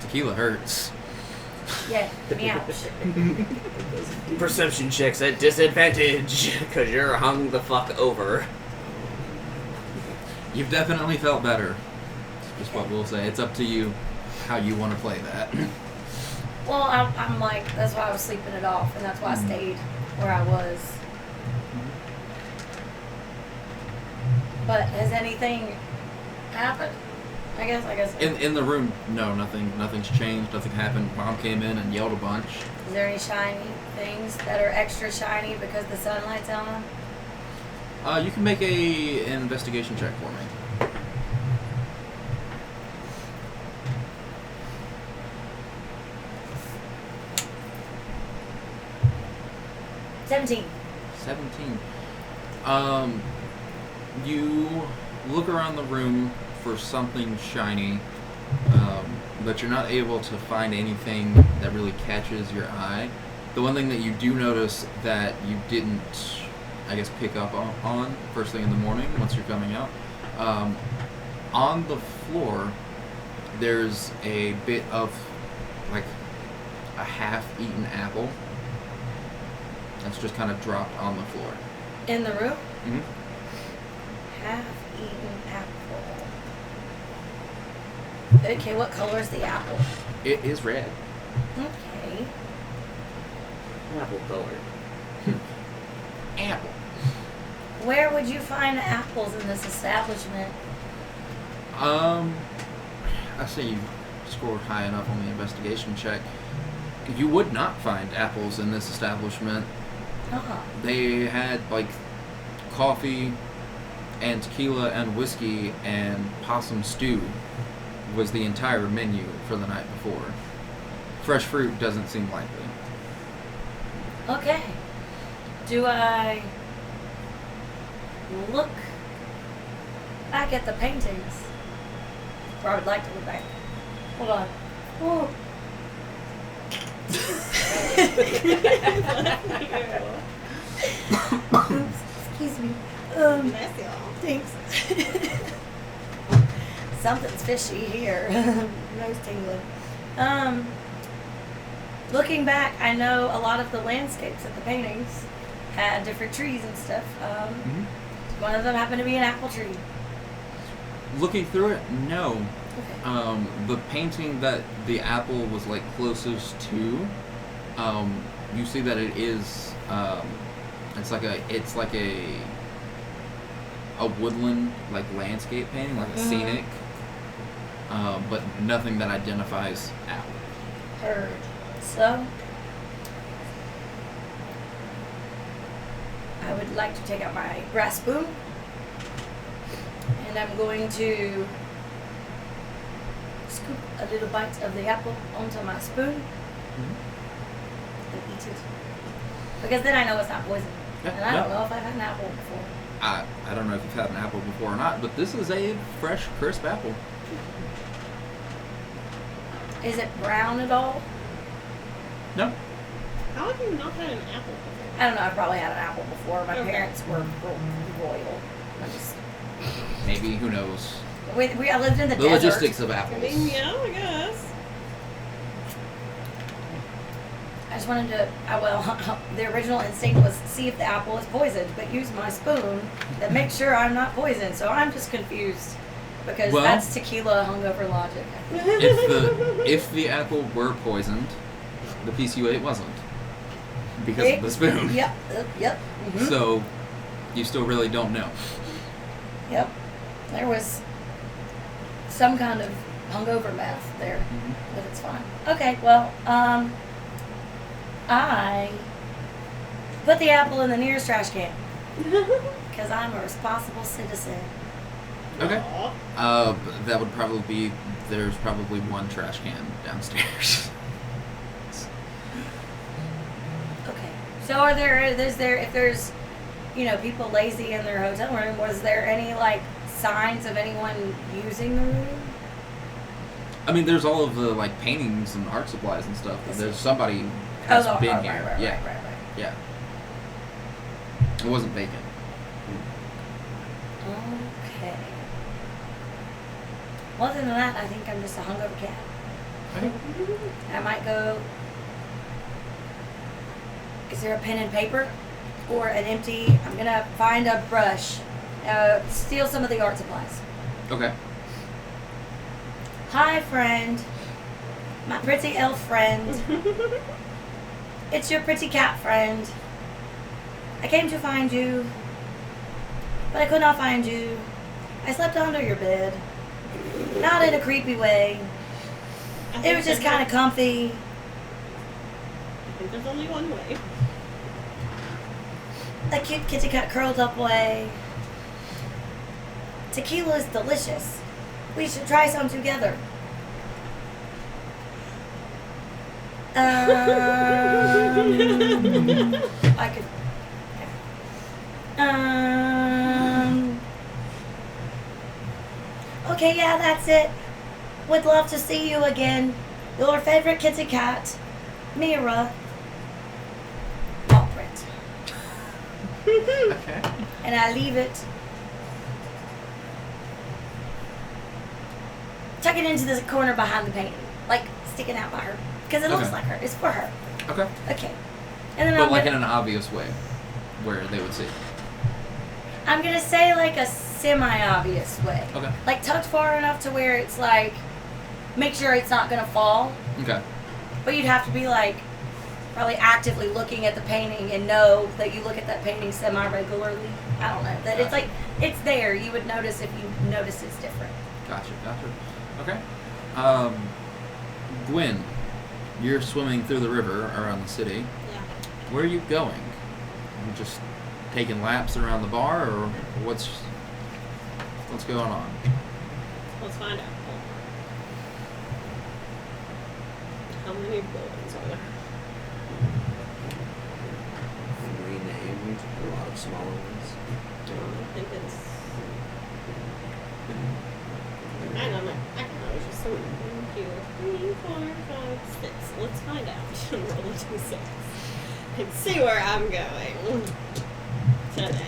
Tequila hurts. Yeah, meow. Perception checks at disadvantage because you're hung the fuck over. You've definitely felt better. Is what we'll say. It's up to you how you want to play that. Well, I'm like, that's why I was sleeping it off, and that's why I stayed where I was. But has anything happened? I guess. In the room, no, nothing's changed. Nothing happened. Mom came in and yelled a bunch. Is there any shiny things that are extra shiny because the sunlight's on them? You can make an investigation check for me. $17. 17. You look around the room for something shiny, but you're not able to find anything that really catches your eye. The one thing that you do notice that you didn't, I guess, pick up on first thing in the morning once you're coming out, on the floor, there's a bit of, like, a half-eaten apple that's just kind of dropped on the floor. In the room? Mm-hmm. Half-eaten apple. Okay, what color is the apple? It is red. Okay. Apple color. Apple. Where would you find apples in this establishment? I say you scored high enough on the investigation check. You would not find apples in this establishment. Uh-huh. They had, like, coffee and tequila and whiskey and possum stew was the entire menu for the night before. Fresh fruit doesn't seem likely. Okay. Do I look back at the paintings? Or I would like to look back. Hold on. Oh. Oops, excuse me. Bless y'all. Thanks. Something's fishy here. Nose tingling. Looking back, I know a lot of the landscapes of the paintings had different trees and stuff. One of them happened to be an apple tree. Looking through it, no. Okay. The painting that the apple was, like, closest to, you see that it is, it's like a woodland, like, landscape painting, like a scenic, but nothing that identifies apple. Heard. So, I would like to take out my brass spoon and I'm going to scoop a little bite of the apple onto my spoon and eat it. Because then I know it's not poison. Yeah, And I no. don't know if I've had an apple before. I don't know if you've had an apple before or not, but this is a fresh, crisp apple. Is it brown at all? No. How have you not had an apple before? I don't know. I've probably had an apple before. My Okay. parents were royal. I just Maybe, who knows? I lived in the The desert. logistics of I apples. mean, yeah, I guess. I just wanted to. The original instinct was see if the apple is poisoned, but use my spoon to make sure I'm not poisoned. So I'm just confused because Well- that's tequila hungover logic. If the apple were poisoned, the piece you ate wasn't. Because of the spoon. Yep. Yep. Mhm. So, you still really don't know. Yep. There was some kind of hungover math there, but it's fine. Okay, well, I put the apple in the nearest trash can because I'm a responsible citizen. Okay. Aw. That would probably be, there's probably one trash can downstairs. Okay. So if there's, people lazy in their hotel room, was there any, signs of anyone using the room? I mean, there's all of the, paintings and art supplies and stuff. Yes. There's somebody has been right, here. Right, yeah. right. Yeah. It wasn't vacant. Okay. Well, other than that, I think I'm just a hungover cat. I might go. Is there a pen and paper? Or an empty. I'm gonna find a brush. Steal some of the art supplies. Okay. Hi, friend. My pretty elf friend. It's your pretty cat friend. I came to find you, but I could not find you. I slept under your bed. Not in a creepy way. It was just kind of comfy. I think there's only one way. A cute kitty cat curled up way. Tequila is delicious. We should try some together. I could. Okay, yeah, that's it. Would love to see you again. Your favorite kitty cat, Mira. Paw print. Okay. And I leave it. Tuck it into the corner behind the painting, sticking out by her, because it looks Okay. like her. It's for her. Okay. Okay. And then But in an obvious way, where they would see. I'm gonna say a semi-obvious way, Okay. tucked far enough to where it's make sure it's not gonna fall, Okay. but you'd have to be probably actively looking at the painting and know that you look at that painting semi-regularly. I don't know that it's Gotcha. it's there. You would notice if you notice it's different. Gotcha. Okay. Gwen, you're swimming through the river around the city. Yeah. Where are you going? You just taking laps around the bar, or what's going on? Let's find out. How many buildings are there? Renamed a lot of smaller ones. I think it's. I don't know. I don't know. It's just so 1, 2, 3, 4, 5, 6. Let's find out. Roll a 2, 6. And see where I'm going today.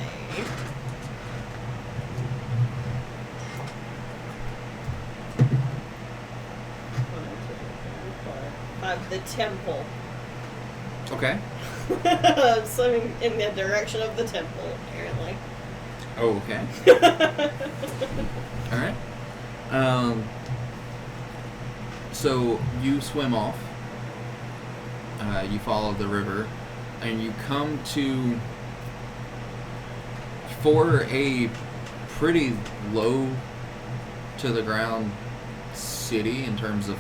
5. The temple. Okay. I'm swimming in the direction of the temple, apparently. Oh, okay. All right. So you swim off. You follow the river, and you come for a pretty low to the ground city in terms of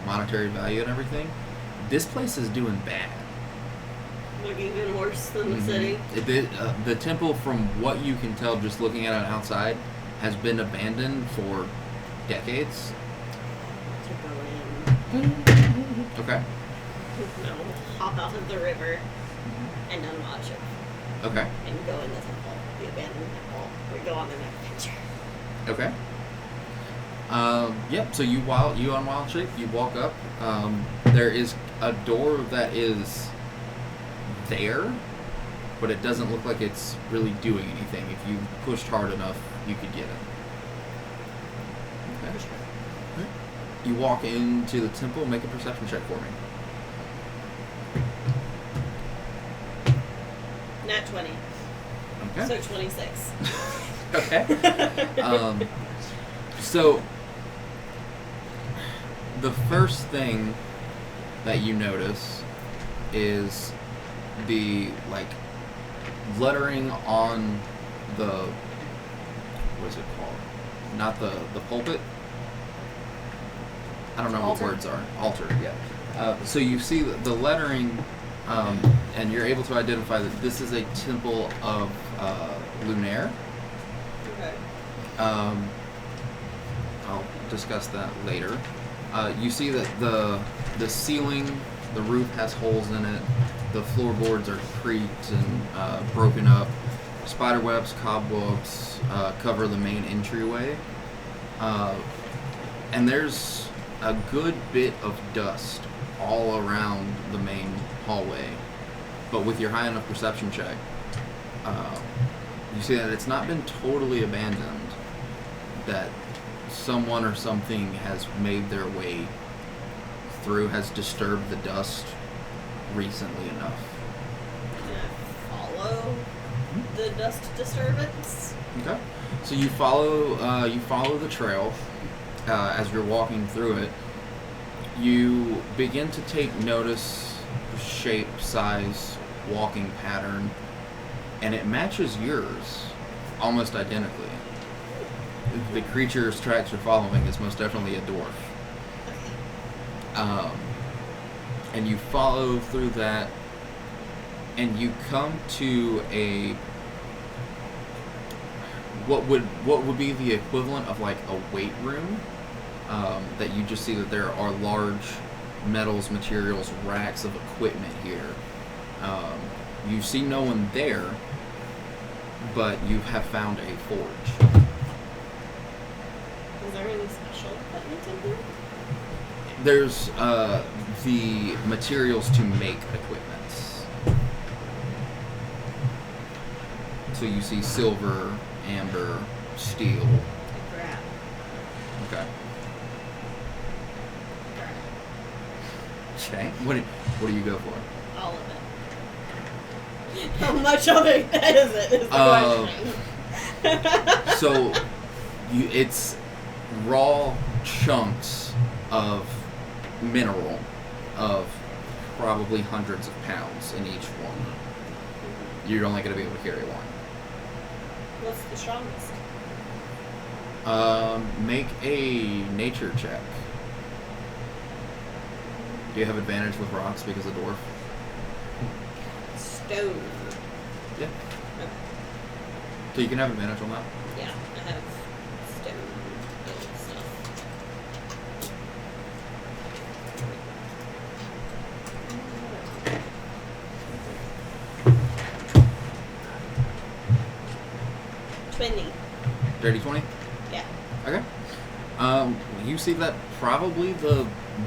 monetary value and everything. This place is doing bad. Even worse than the Mhm. city. The temple, from what you can tell just looking at it outside, has been abandoned for decades. To go in. Okay. No, hop out of the river and unwatch it. Okay. And go in the temple, the abandoned temple. We go on an adventure. Okay. Yep. So you on Wild Shape, you walk up. There is a door that is there, but it doesn't look like it's really doing anything. If you pushed hard enough, you could get it. Okay. You walk into the temple. Make a perception check for me. Nat 20. Okay. So 26. Okay. So the first thing that you notice is the lettering on the, what is it called? Not the pulpit. I don't know Altar. what words are. Altar. Yeah. So you see the lettering, and you're able to identify that this is a temple of Lunaire. Okay. I'll discuss that later. You see that the ceiling, the roof has holes in it. The floorboards are creaked and broken up. Spiderwebs, cobwebs cover the main entryway. And there's a good bit of dust all around the main hallway. But with your high enough perception check, you see that it's not been totally abandoned, that someone or something has made their way through, has disturbed the dust recently enough. Can I follow the dust disturbance? Okay. So you follow the trail as you're walking through it. You begin to take notice, shape, size, walking pattern, and it matches yours almost identically. The creature's tracks you're following is most definitely a dwarf. And you follow through that, and you come to a what would be the equivalent of like a weight room. That you just see that there are large metals, materials, racks of equipment here. You see no one there, but you have found a forge. Is there any special equipment in here? There's the materials to make equipment. So you see silver, amber, steel. Grab. Okay. Grab. Okay. What do you go for? All of it. How much of it is it? Is the question. So it's raw chunks of mineral of probably hundreds of pounds in each one. You're only going to be able to carry one. What's the strongest? Make a nature check. Do you have advantage with rocks because of dwarf? Stone. Yeah. Okay. So you can have advantage on that. Yeah, I have stone stuff. Dirty 20? Yeah. Okay. You see that probably the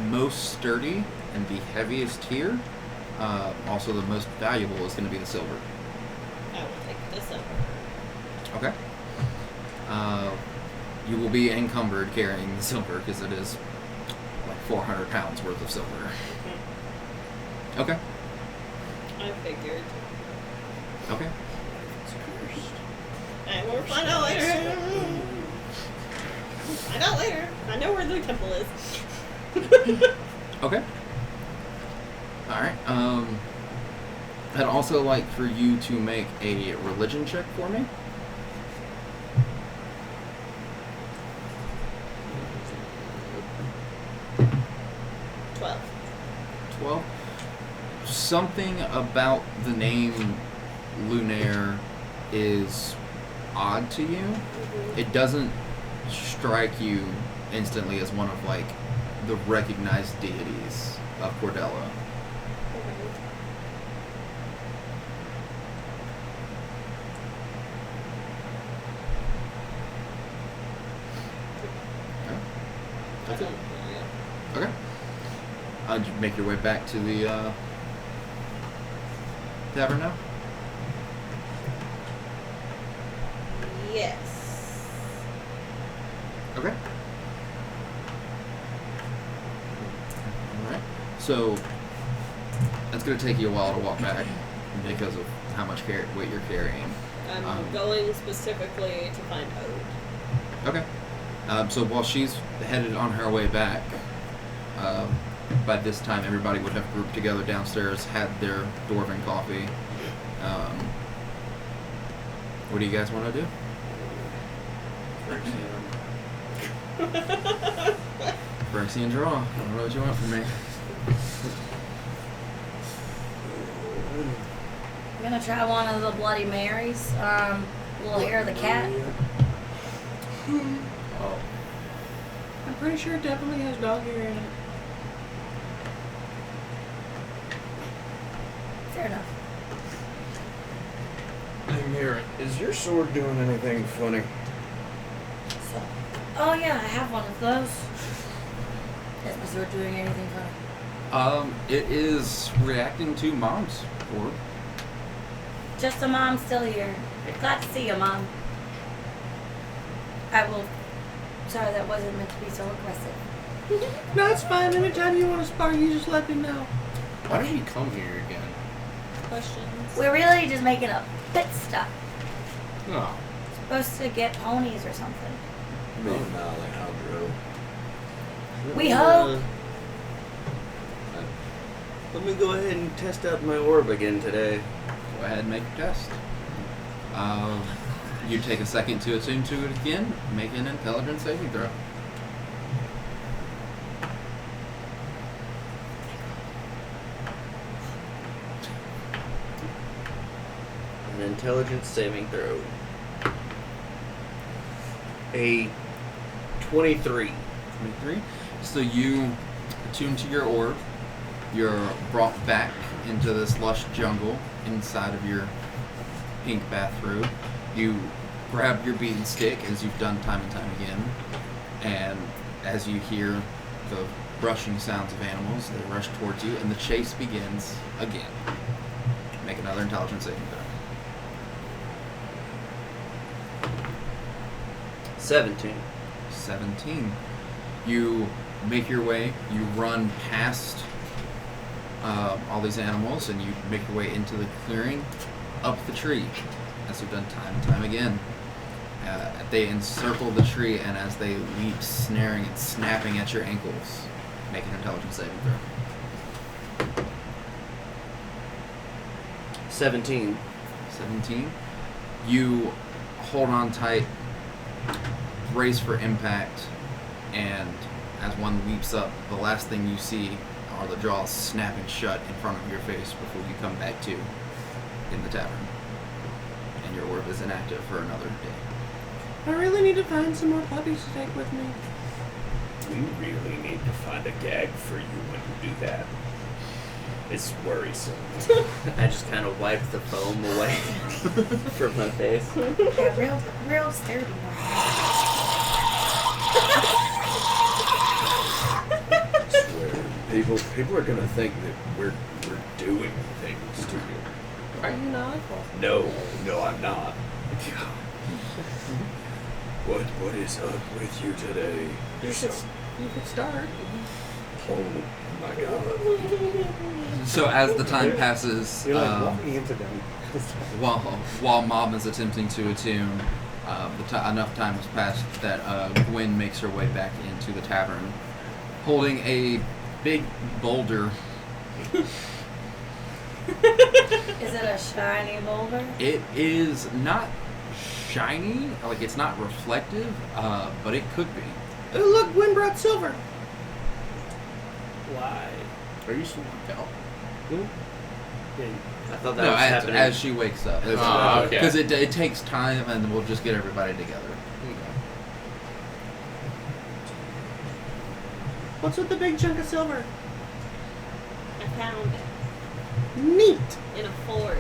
most sturdy and the heaviest here, also the most valuable, is going to be the silver. I will take the silver. Okay. You will be encumbered carrying the silver because it is like 400 pounds worth of silver. Okay. I figured. Okay. And we'll find out later. Find out later. I know where the temple is. Okay. Alright. I'd also like for you to make a religion check for me. $12. 12. Something about the name Lunaire is odd to you. It doesn't strike you instantly as one of like the recognized deities of Cordella. That's it. Okay. Did you make your way back to the tavern now? Yes. Okay. Alright. So, it's going to take you a while to walk back because of how much weight you're carrying. I'm going specifically to find Ode. Okay. So while she's headed on her way back, by this time everybody would have grouped together downstairs, had their dwarven coffee. What do you guys want to do? Phyrexian draw. I don't know what you want from me. I'm gonna try one of the Bloody Marys. Little hair of the cat. Oh. I'm pretty sure it definitely has dog hair in it. Fair enough. Hey, Mira, is your sword doing anything funny? So, oh yeah, I have one of those. Is my sword doing anything funny? It is reacting to Mom's orb. Just the mom still here. Glad to see you, Mom. I will. Sorry, that wasn't meant to be so aggressive. No, it's fine. Anytime you want to spar, you just let me know. Why did we come here again? Questions? We're really just making a pit stop. Oh. Supposed to get ponies or something. Maybe not Alejandro. We hope. Let me go ahead and test out my orb again today. Go ahead and make your test. You take a second to attune to it again. Make an intelligence saving throw. An intelligence saving throw. A 23. 23. So you attune to your orb. You're brought back into this lush jungle inside of your pink bathrobe. You grab your beaten stick, as you've done time and time again, and as you hear the brushing sounds of animals, they rush towards you, and the chase begins again. Make another intelligence saving throw. 17. 17. You make your way, you run past all these animals, and you make your way into the clearing, up the tree, as you've done time and time again. They encircle the tree, and as they leap, snaring and snapping at your ankles, make an intelligence saving throw. 17. 17. You hold on tight, brace for impact, and as one leaps up, the last thing you see are the jaws snapping shut in front of your face before you come back to in the tavern. And your orb is inactive for another day. I really need to find some more puppies to take with me. We really need to find a gag for you when you do that. It's worrisome. I just kind of wiped the foam away from my face. Yeah, real sturdy one. I swear, people are gonna think that we're doing things to you. Are you not? No, I'm not. What is up with you today? You could start. Oh my god. So as the time passes, You're like walking into them. while Mom is attempting to attune, enough time has passed that Gwen makes her way back into the tavern, holding a big boulder. Is it a shiny boulder? It is not shiny, like it's not reflective, but it could be. Oh, look, Gwen brought silver. Why? Are you swamped out? Yeah, I thought that No, was happening. as she wakes up. Oh, okay. Because it takes time, and we'll just get everybody together. What's with the big chunk of silver? I found it Neat. in a forge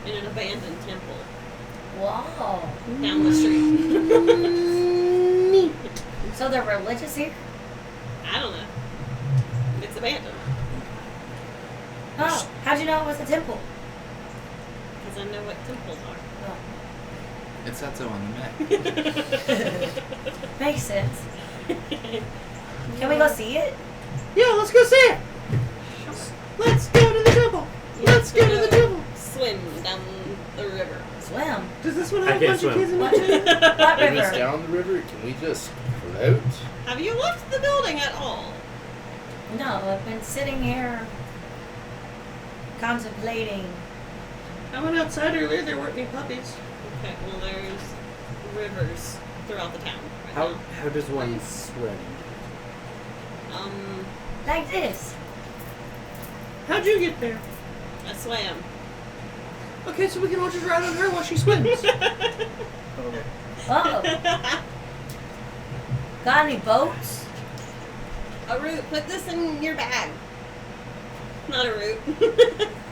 in an abandoned temple Wow. down the street. Neat. So they're religious here? I don't know. It's abandoned Oh, how'd you know it was a temple? because I know what temples are. Oh, It said so on the map. makes sense. Can we go see it? Yeah, let's go see it. Let's go to the temple. Let's go to the temple. Swim down the river. Swim. Does this one I have a can't bunch of kids in What? it too? What If it's river? down the river, can we just float? Have you left the building at all? No, I've been sitting here contemplating. I went outside earlier. There weren't any puppies. Okay, well there's rivers throughout the town. Right How does one swim? now. Like this. How'd you get there? I swam. Okay, so we can all just ride on her while she swims. Oh. Got any boats? A root. Put this in your bag. Not a root.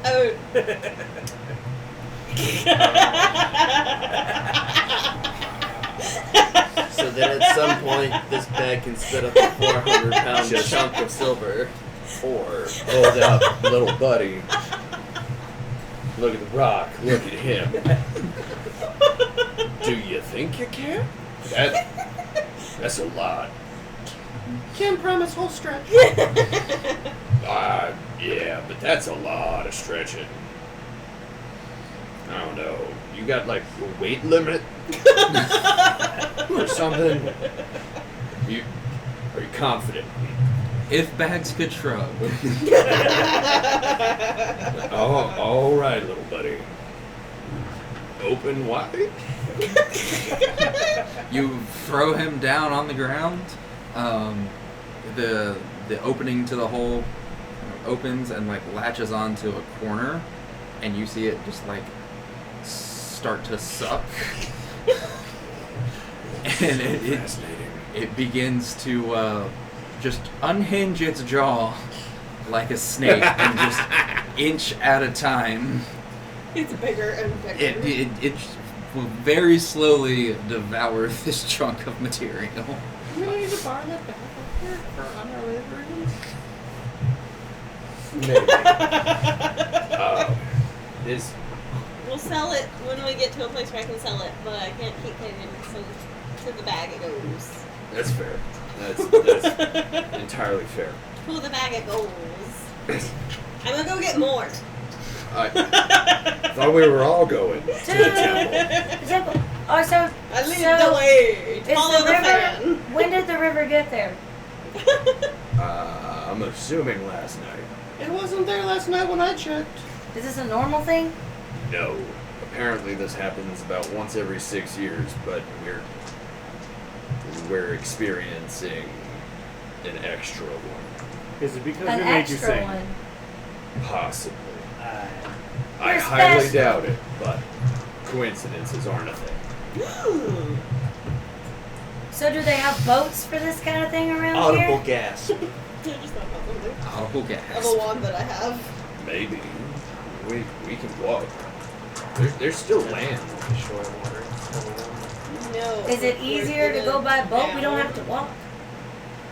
Oh. So then at some point, this bag can spit up a 400-pound chunk of silver. Or hold up, little buddy. Look at the rock. Look at him. Do you think you can? That's a lot. Can't promise whole stretch. Yeah, but that's a lot of stretching. I don't know. You got like a weight limit or something? Are you confident? If bags could shrug. Oh, all right, little buddy. Open wide. You throw him down on the ground. The opening to the hole opens and like latches onto a corner, and you see it just like start to suck, and Fascinating. it begins to just unhinge its jaw like a snake and just inch at a time. It's bigger and bigger. It will very slowly devour this chunk of material. We don't need to borrow that bag up here for on our way Maybe. Is We'll sell it when we get to a place where I can sell it, but I can't keep putting it to the bag it goes. that's fair. That's entirely fair. To the bag it goes. I'm gonna go get more. I thought we were all going to the temple. The temple. Oh, so I lead so the way. is Follow the the river? fan. When did the river get there? I'm assuming last night. It wasn't there last night when I checked. Is this a normal thing? No. Apparently this happens about once every 6 years, but we're experiencing an extra one. Is it because An it made you extra sing? one. Possibly. Uh, I You're highly special. doubt it, but coincidences aren't a thing. So do they have boats for this kind of thing around Audible here? gas. I just thought about something. Oh, gas. Of a wand that I have. Maybe. We can walk. There's still land. Shore water. No. Is it easier to go by boat? We don't have to to. walk.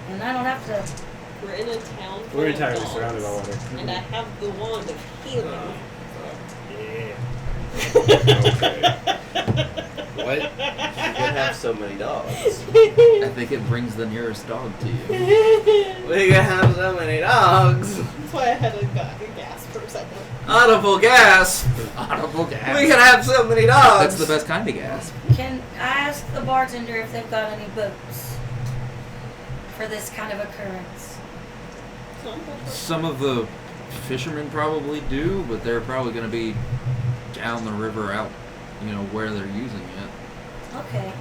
And I don't have to. We're in a town. full we're of entirely dogs, surrounded by water. And I have the wand of healing. Yeah. Okay. What? You can have so many dogs. I think it brings the nearest dog to you. We can have so many dogs. That's why I had a gasp for a second. Audible gas. Audible gas. We can have so many dogs. That's the best kind of gas. Can I ask the bartender if they've got any boats for this kind of occurrence? Some of the fishermen probably do, but they're probably going to be down the river out, where they're using it. Okay.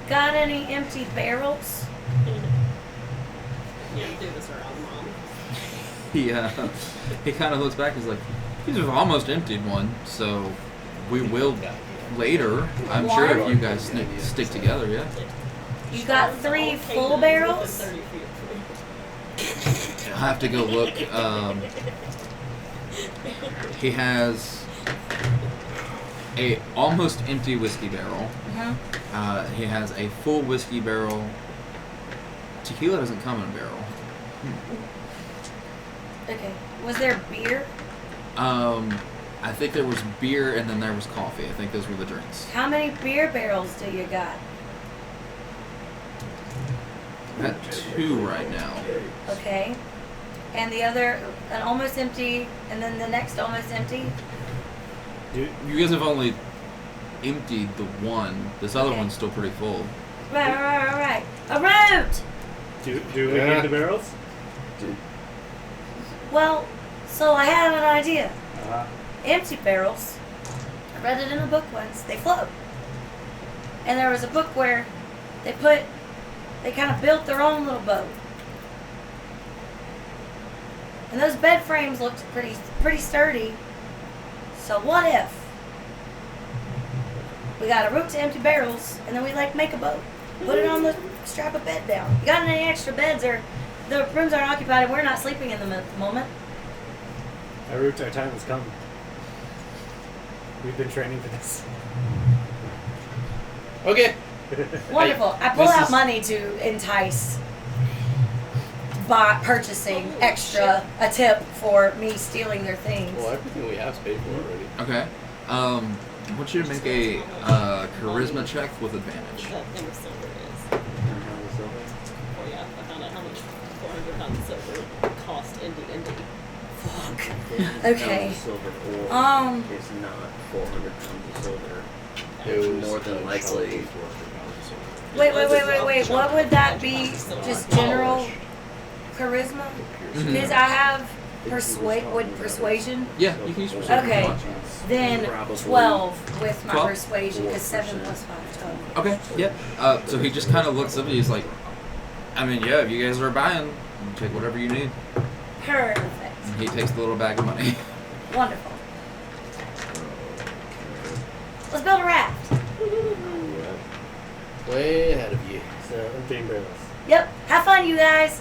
Got any empty barrels? Yeah, do this around, Mom. He kind of looks back and is like, You've almost emptied one, so we will later. I'm sure if you guys stick together, yeah. You got 3 full barrels? I'll have to go look. He has a almost empty whiskey barrel. He has a full whiskey barrel. Tequila doesn't come in a barrel. Okay. Was there beer? I think there was beer and then there was coffee. I think those were the drinks. How many beer barrels do you got? I'm at 2 right now. Okay. And the other, an almost empty, and then the next almost empty? You guys have only emptied the one. This other Okay. one's still pretty full. Right. A route! Do we need the barrels? Well, so I had an idea. Uh-huh. Empty barrels, I read it in a book once, they float. And there was a book where they kind of built their own little boat. And those bed frames looked pretty sturdy. So what if we got a route to empty barrels and then we make a boat, put it on the strap a bed down. You got any extra beds or the rooms aren't occupied and we're not sleeping in them at the moment? Our time has come. We've been training for this. Okay. Wonderful. I pull this out is- money to entice purchasing a tip for me stealing their things. Well, everything we have paid for already. Okay. I want you to make a charisma check with advantage. That thing of silver is. Oh yeah, I found out how much 400 pounds of silver cost in D&D. Fuck. Okay. Silver ore is not 400 pounds of silver. It It's was more than likely. Wait. What would that be? Just general charisma? Because I have persuasion. Yeah, you can use persuasion. if you Okay. want. Then 12 with my 12? persuasion, because 7 plus 5, 12. Okay, yep. So he just kind of looks up and he's like, I mean, yeah, if you guys are buying, take whatever you need. Perfect. And he takes the little bag of money. Wonderful. Let's build a raft. Way ahead of you. So, emptying barrels. Yep. Have fun, you guys.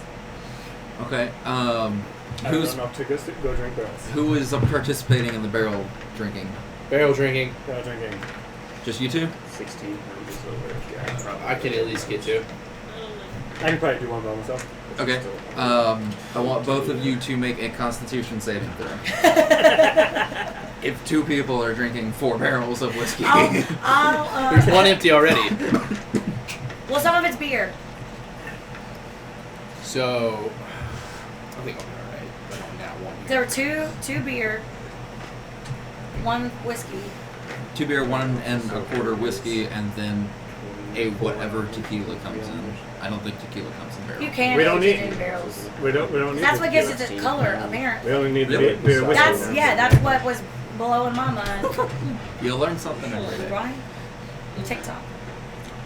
Okay, I who's run up to go drink barrels. who is participating in the barrel drinking? Barrel drinking. Barrel drinking. Just you two? 16 pounds of silver. Yeah, probably. I can at least get 2. I don't know. I can probably do one by myself. Okay. I want both of you to make a Constitution saving throw. If 2 people are drinking 4 barrels of whiskey. There's one empty already. Well, some of it's beer. So, I think I'll be alright. But on that one. There were two beer, 1 whiskey. 2 beer, 1 1/4 whiskey, and then a whatever tequila comes in. I don't think tequila comes in barrel. You can We don't age it need- in barrels. We don't need That's the what gives it tequila. the color, We apparently. only need the Yep. beer whiskey. That's what was blowing my mind. You'll learn something every day. Right? TikTok.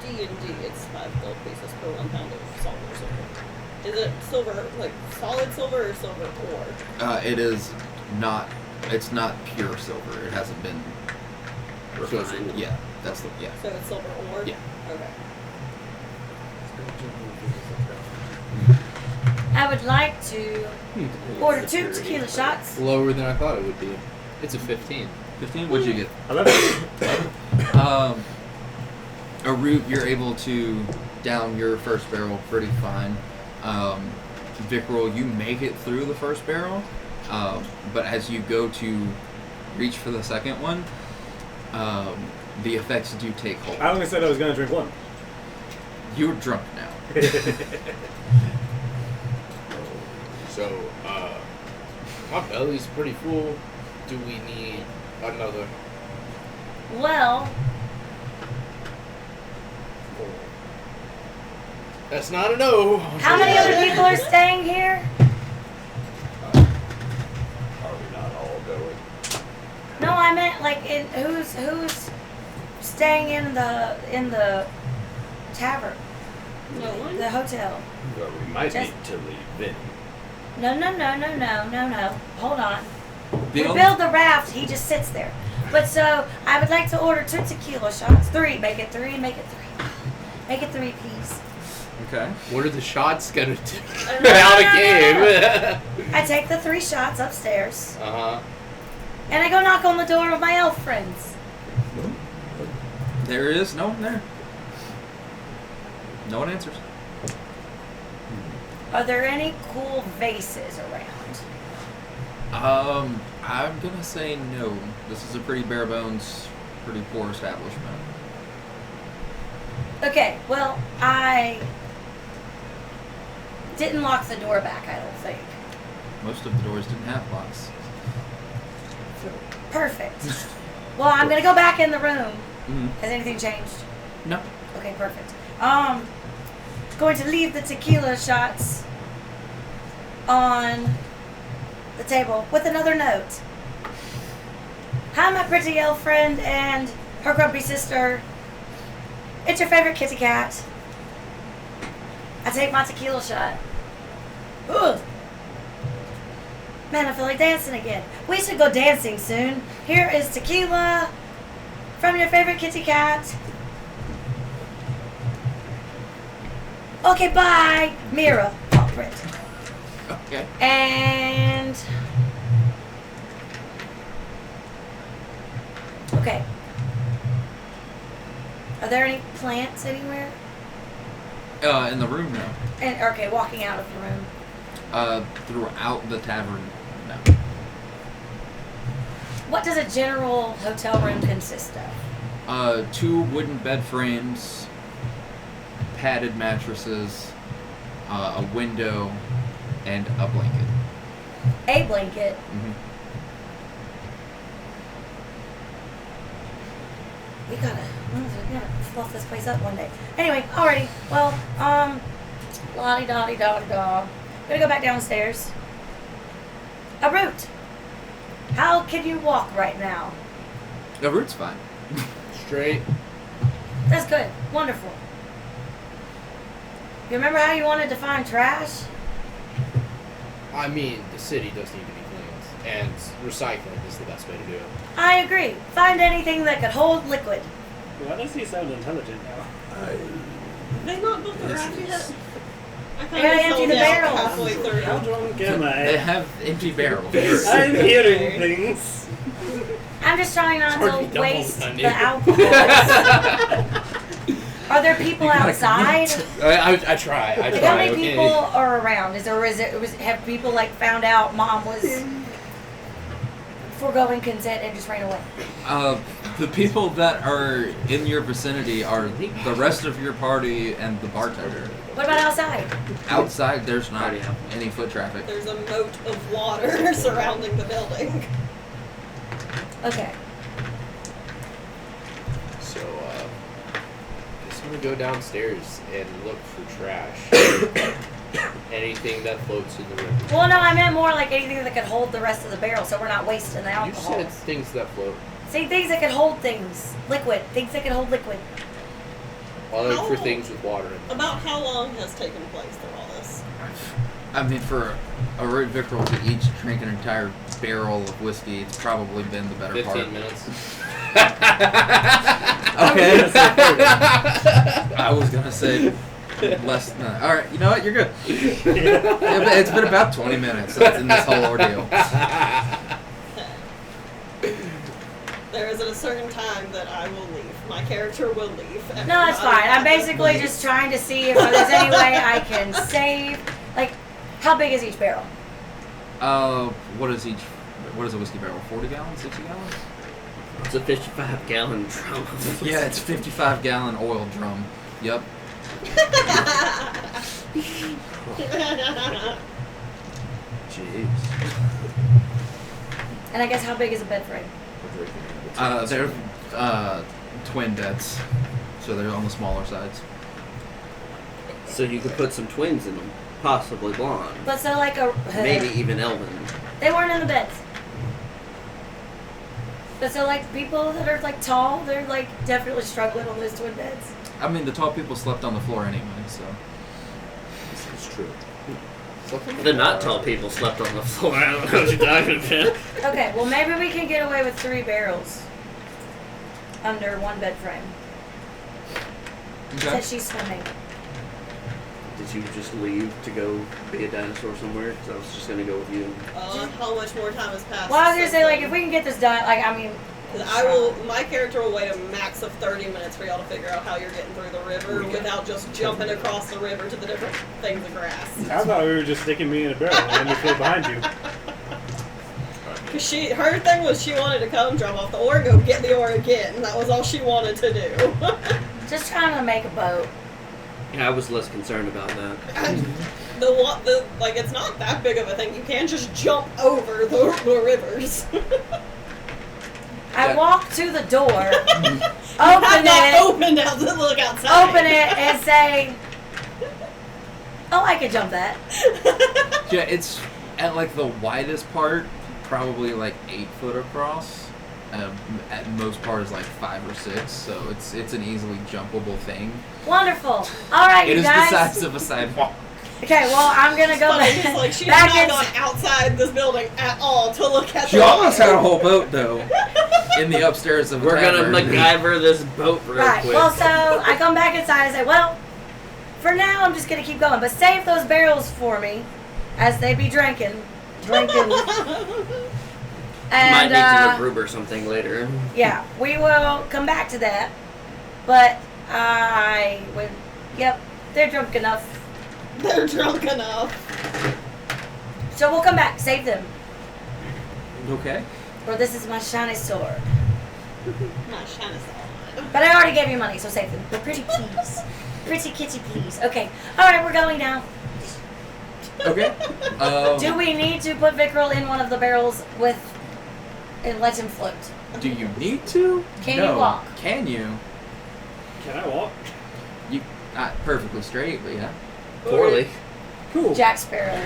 D&D, it's 5 gold pieces per 1 pound of salt or silver. Is it silver, like solid silver or silver ore? It is not. It's not pure silver. It hasn't been So it's refined. Yeah, that's the yeah. So it's silver ore? Yeah. Okay. I would like to order 2 tequila shots. Lower than I thought it would be. It's a 15. 15. What'd you get? 11. A root. You're able to down your first barrel pretty fine. Vicril, you make it through the first barrel, but as you go to reach for the second one, the effects do take hold. I only said I was going to drink 1. You're drunk now. So, my belly's pretty full. Do we need another? Well, That's not a no. how many other people are staying here? Are we not all going? No, I meant who's staying in the tavern, No one? the hotel. Well, we might Just- need to leave Vinny. No. Hold on. We build the raft, he just sits there. But so, I would like to order 2 tequila shots. 3, make it 3, make it 3. Make it 3, please. Okay. What are the shots gonna do? No, Out of no, game. I take the 3 shots upstairs, Uh-huh. and I go knock on the door of my elf friends. There is no one there. No one answers. Are there any cool vases around? I'm gonna say no. This is a pretty bare bones, pretty poor establishment. Okay, well, I didn't lock the door back, I don't think. Most of the doors didn't have locks. Perfect. Well, I'm gonna go back in the room. Mm-hmm. Has anything changed? No. Okay, perfect. Going to leave the tequila shots on the table with another note. Hi, my pretty elf friend and her grumpy sister. It's your favorite kitty cat. I take my tequila shot. Ugh. Man, I feel like dancing again. We should go dancing soon. Here is tequila from your favorite kitty cat. Okay, bye. Mira. Oh, print. Okay. And... Okay. Are there any plants anywhere? In the room, no. And okay, walking out of the room. Throughout the tavern, no. What does a general hotel room consist of? 2 wooden bed frames, padded mattresses, a window, and a blanket. A blanket. Mm-hmm. We gotta fluff this place up one day. Anyway, alrighty. Well, la-di-da-di-da-di-da. Gonna go back downstairs. A root. How can you walk right now? The route's fine. Straight. That's good. Wonderful. You remember how you wanted to find trash? I mean, the city does need to be cleaned, and recycling is the best way to do it. I agree. Find anything that could hold liquid. Why does he sound intelligent now? They not built the raft yet? I They gotta empty the barrels. halfway through. How drunk am They I? have empty barrels. I'm hearing things. I'm just trying not It's hard to to be dumb all waste the time, the dude. alcohol. Are there people You gotta outside? I try. Like, how many people are around? Have people like found out mom was foregoing consent and just ran away? The people that are in your vicinity are the rest of your party and the bartender. What about outside? Outside, there's not Party out. any foot traffic. There's a moat of water surrounding the building. Okay. So, just gonna go downstairs and look for trash. Anything that floats in the river. Well, no, I meant more like anything that could hold the rest of the barrel, so we're not wasting the You alcohol. said things that float. See, things that could hold things, liquid, things that could hold liquid. I'll look for How- things with water in them. About how long has taken place through all this? I mean, for a root Vicril to each drink an entire barrel of whiskey, it's probably been the better 15 part. minutes. Okay. I was gonna say less than that. Alright, you know what? You're good. Yeah, it's been about 20 minutes in this whole ordeal. There is at a certain time that I will leave. My character will leave. No, that's fine. I'm basically just trying to see if there's any way I can save. Like, how big is each barrel? What is a whiskey barrel? 40 gallons? 60 gallons? It's a 55-gallon drum. Yeah, it's 55-gallon oil drum. Yep. Jeez. And I guess how big is a bed frame? They're twin beds, so they're on the smaller sides. So you could put some twins in them, possibly blonde, But so like a maybe even elven. They weren't in the beds. But so like people that are like tall, they're like definitely struggling on those twin beds. I mean, the tall people slept on the floor anyway, so. This is true. The not tall people slept on the floor. I don't know what you're talking about. Okay, well maybe we can get away with 3 barrels under 1 bed frame. Okay. Said she's swimming. Did you just leave to go be a dinosaur somewhere? Because I was just gonna go with you. How much more time has passed? Well, I was gonna since say, like, then? if we can get this done, like, I mean... 'Cause my character will wait a max of 30 minutes for y'all to figure out how you're getting through the river without just jumping across the river to the different things of grass. I thought we were just sticking me in a barrel and let me float behind you. Cause her thing was she wanted to come, drop off the oar, and go get the oar again. That was all she wanted to do. Just trying to make a boat. Yeah, I was less concerned about that. It's not that big of a thing. You can just jump over the rivers. I walk to the door, open Look outside. open it, and say, "Oh, I could jump that." Yeah, it's at like the widest part, probably like 8 foot across. At most part is like 5 or 6, so it's an easily jumpable thing. Wonderful. All right, It you is guys. the size of a sidewalk. Okay, well, I'm gonna go back. It's like she back has in- not gone outside this building at all to look at She the almost water. had a whole boat though, in the upstairs of. We're gonna tavern. MacGyver this boat real Right. quick. Well, so I come back inside and say, "Well, for now, I'm just gonna keep going, but save those barrels for me, as they be drinking." Might And need to MacGruber or something later. yeah, we will come back to that. But I would. Yep, they're drunk enough. They're drunk enough. So we'll come back, save them. Okay. For this is my shiny sword. Not shiny sword. But I already gave you money, so save them. But pretty please. Pretty kitty please. Okay. Alright, we're going now. Okay. Do we need to put Vicril in one of the barrels and let him float? Do you need to? Can No. you walk? Can you? Can I walk? You not perfectly straight, but yeah. Poorly. Cool. Jack Sparrow.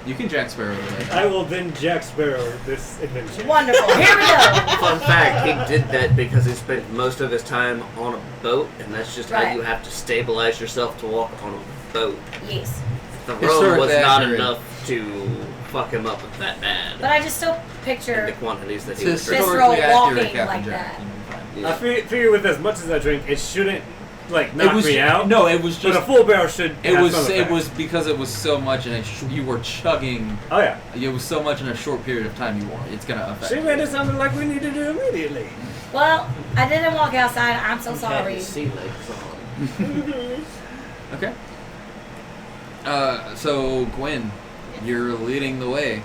You can Jack Sparrow it. I will then Jack Sparrow this adventure. Wonderful. Here we go. Fun fact, he did that because he spent most of his time on a boat, and that's just Right. how you have to stabilize yourself to walk on a boat. Yes. The road Historically was not accurate. enough to fuck him up that bad. But I just still in picture the quantities that he It's was drinking. Visceral historically accurate, walking Captain like Jack. that. You'll be fine. Yeah. I figure with as much as I drink, it shouldn't knock was me out. No, it was But just. a full barrel should. It have was some it effect. was because it was so much, and you were chugging. Oh yeah. It was so much in a short period of time. You were. It's gonna affect. She made it sound like we need to do immediately. Well, I didn't walk outside. I'm so sorry. Sea legs on. Okay. So Gwen, you're leading the way.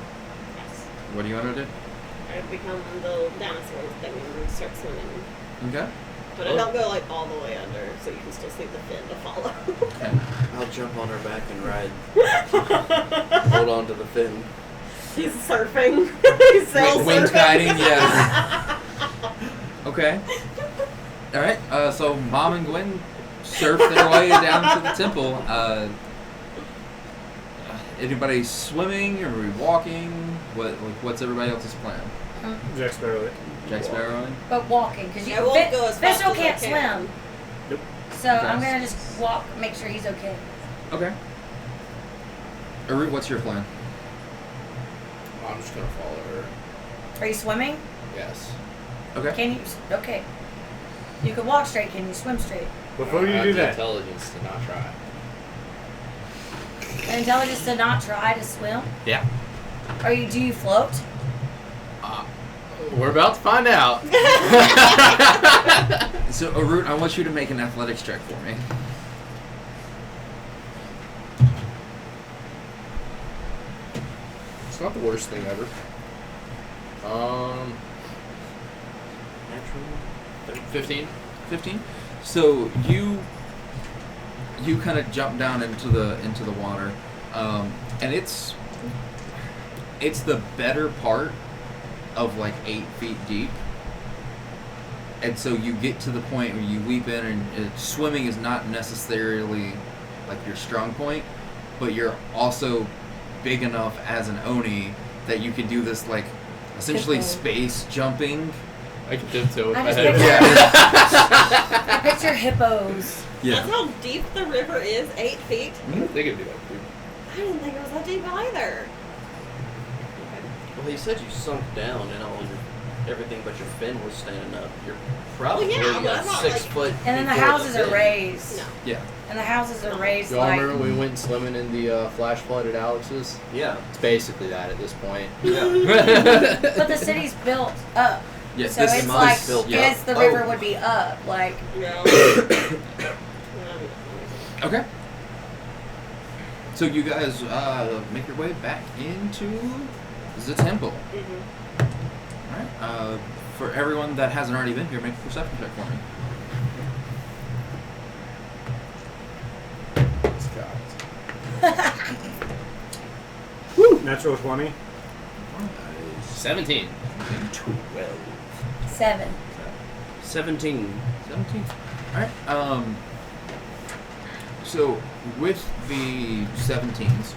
What do you want to do? I become the dinosaur thing and start swimming. Okay. But I don't go like all the way under, so you can still see the fin to follow. Okay. I'll jump on her back and ride. Hold on to the fin. He's surfing. He's sail Wind surfing. kiting, yes. Okay. All right. So Mom and Gwen surf their way down to the temple. Anybody swimming or are we walking? What's everybody else's plan? Jack Sparrow it. Jack Sparrowing? But walking, because you I won't go as fast Visceral as I can't can. swim. Nope. So I'm gonna just walk, make sure he's okay. Okay. Arut, what's your plan? I'm just gonna follow her. Are you swimming? Yes. Okay. Can you? Okay. You can walk straight. Can you swim straight? Before I you have do the that, intelligence to not try. Intelligence to not try to swim? Yeah. Do you float? We're about to find out. So Arut, I want you to make an athletics check for me. It's not the worst thing ever. Natural. 15. 15. So you kind of jump down into the water, and it's the better part of like 8 feet deep, and so you get to the point where you leap in, and swimming is not necessarily like your strong point, but you're also big enough as an Oni that you can do this like essentially Hippo. space jumping. I can tiptoe with I my just head. I picture hippos. Yeah. That's how deep the river is, 8 feet. I think it'd be like I didn't think it was that deep either. Well, he said you sunk down and everything but your fin was standing up. You're probably Well, yeah, but I'm a not, 6 like- foot. And then the before houses are fin. raised. No. Yeah. And the houses are raised Y'all like. remember when we went swimming in the flash flooded Alex's? Yeah. It's basically that at this point. Yeah. But the city's built up. Yeah, So this it's is like, built yes, up. the river Oh. would be up. Like, No. Okay. So you guys make your way back into the temple. Alright. For everyone that hasn't already been here, make a perception check for me. Woo! Natural 20. 17. 12. 7. 17. 17. Alright. So with the 17s,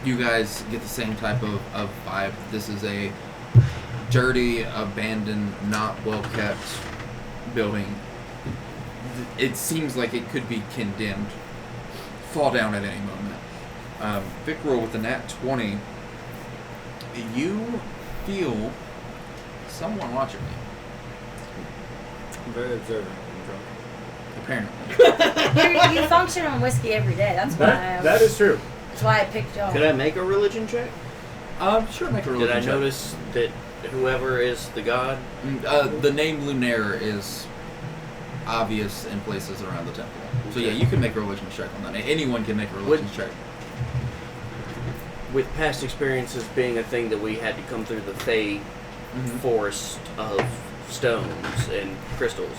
you guys get the same type of vibe. This is a dirty, abandoned, not well kept building. It seems like it could be condemned, fall down at any moment. Vicril with the nat 20, you feel someone watching you. I'm very observant. I'm drunk. Apparently. You function on whiskey every day. That's why. That is true. That's why I picked y'all. Could I make a religion check? Sure, make a religion Did I check. notice that whoever is the god? The name Lunaire is obvious in places around the temple. So yeah, you can make a religion check on that. Anyone can make a religion check. With past experiences being a thing that we had to come through the Fey forest of stones and crystals,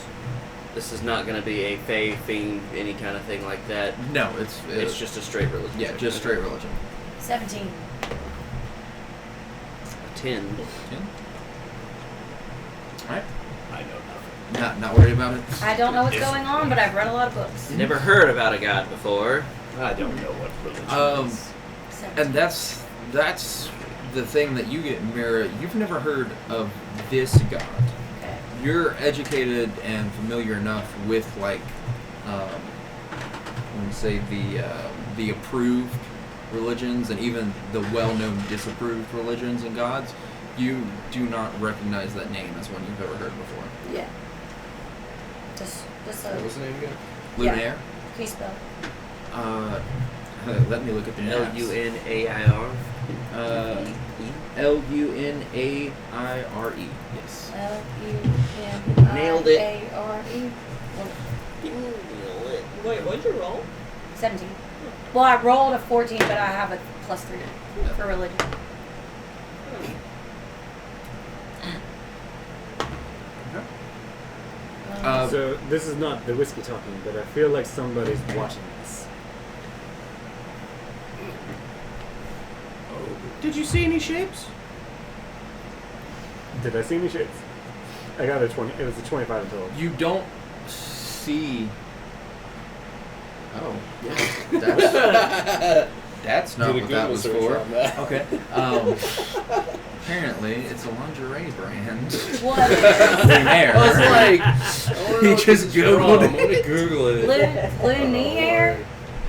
this is not going to be a Fey themed any kind of thing like that. No, It's just a straight religion. yeah, check. just straight religion. 17. 10. 10. All right. I know nothing. Not worried about it. I don't know what's going on, but I've read a lot of books. Never heard about a god before. I don't know what religion is. 17. And that's the thing that you get, Mira. You've never heard of this god. Okay. You're educated and familiar enough with like, say the approved religions and even the well-known disapproved religions and gods. You do not recognize that name as one you've ever heard before. Yeah. Just What was the name again? Yeah. Lunaire. Can you spell? Let me look at the maps. Lunair. Lunaire. Yes. Nailed it. Lunaire. Wait, what'd you roll? 17. Well, I rolled a 14, but I have a +3 for religion. So this is not the whiskey talking, but I feel like somebody's watching us. Did you see any shapes? Did I see any shapes? I got a 20. It was a 25 in total. You don't see. Oh, yeah. That's not what that was for. Okay. Apparently, it's a lingerie brand. What? Lunaire. I was like, He just Googled I'm it. gonna Google it. Lunaire?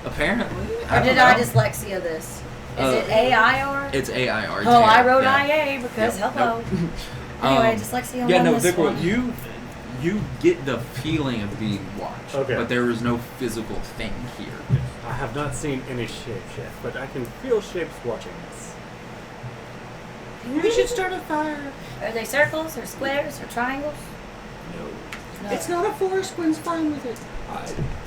Apparently. Or did don't I know. dyslexia this? Is Uh, it AIR? It's AIR. Oh, I wrote yeah. IA because Yep. hello. Nope. Anyway, dyslexia Yeah, on no, this Vicril, one. you get the feeling of being watched, Okay. but there is no physical thing here. I have not seen any shapes yet, but I can feel shapes watching us. We should start a fire. Are they circles or squares or triangles? No. No. It's not a forest. Gwen's fine with it.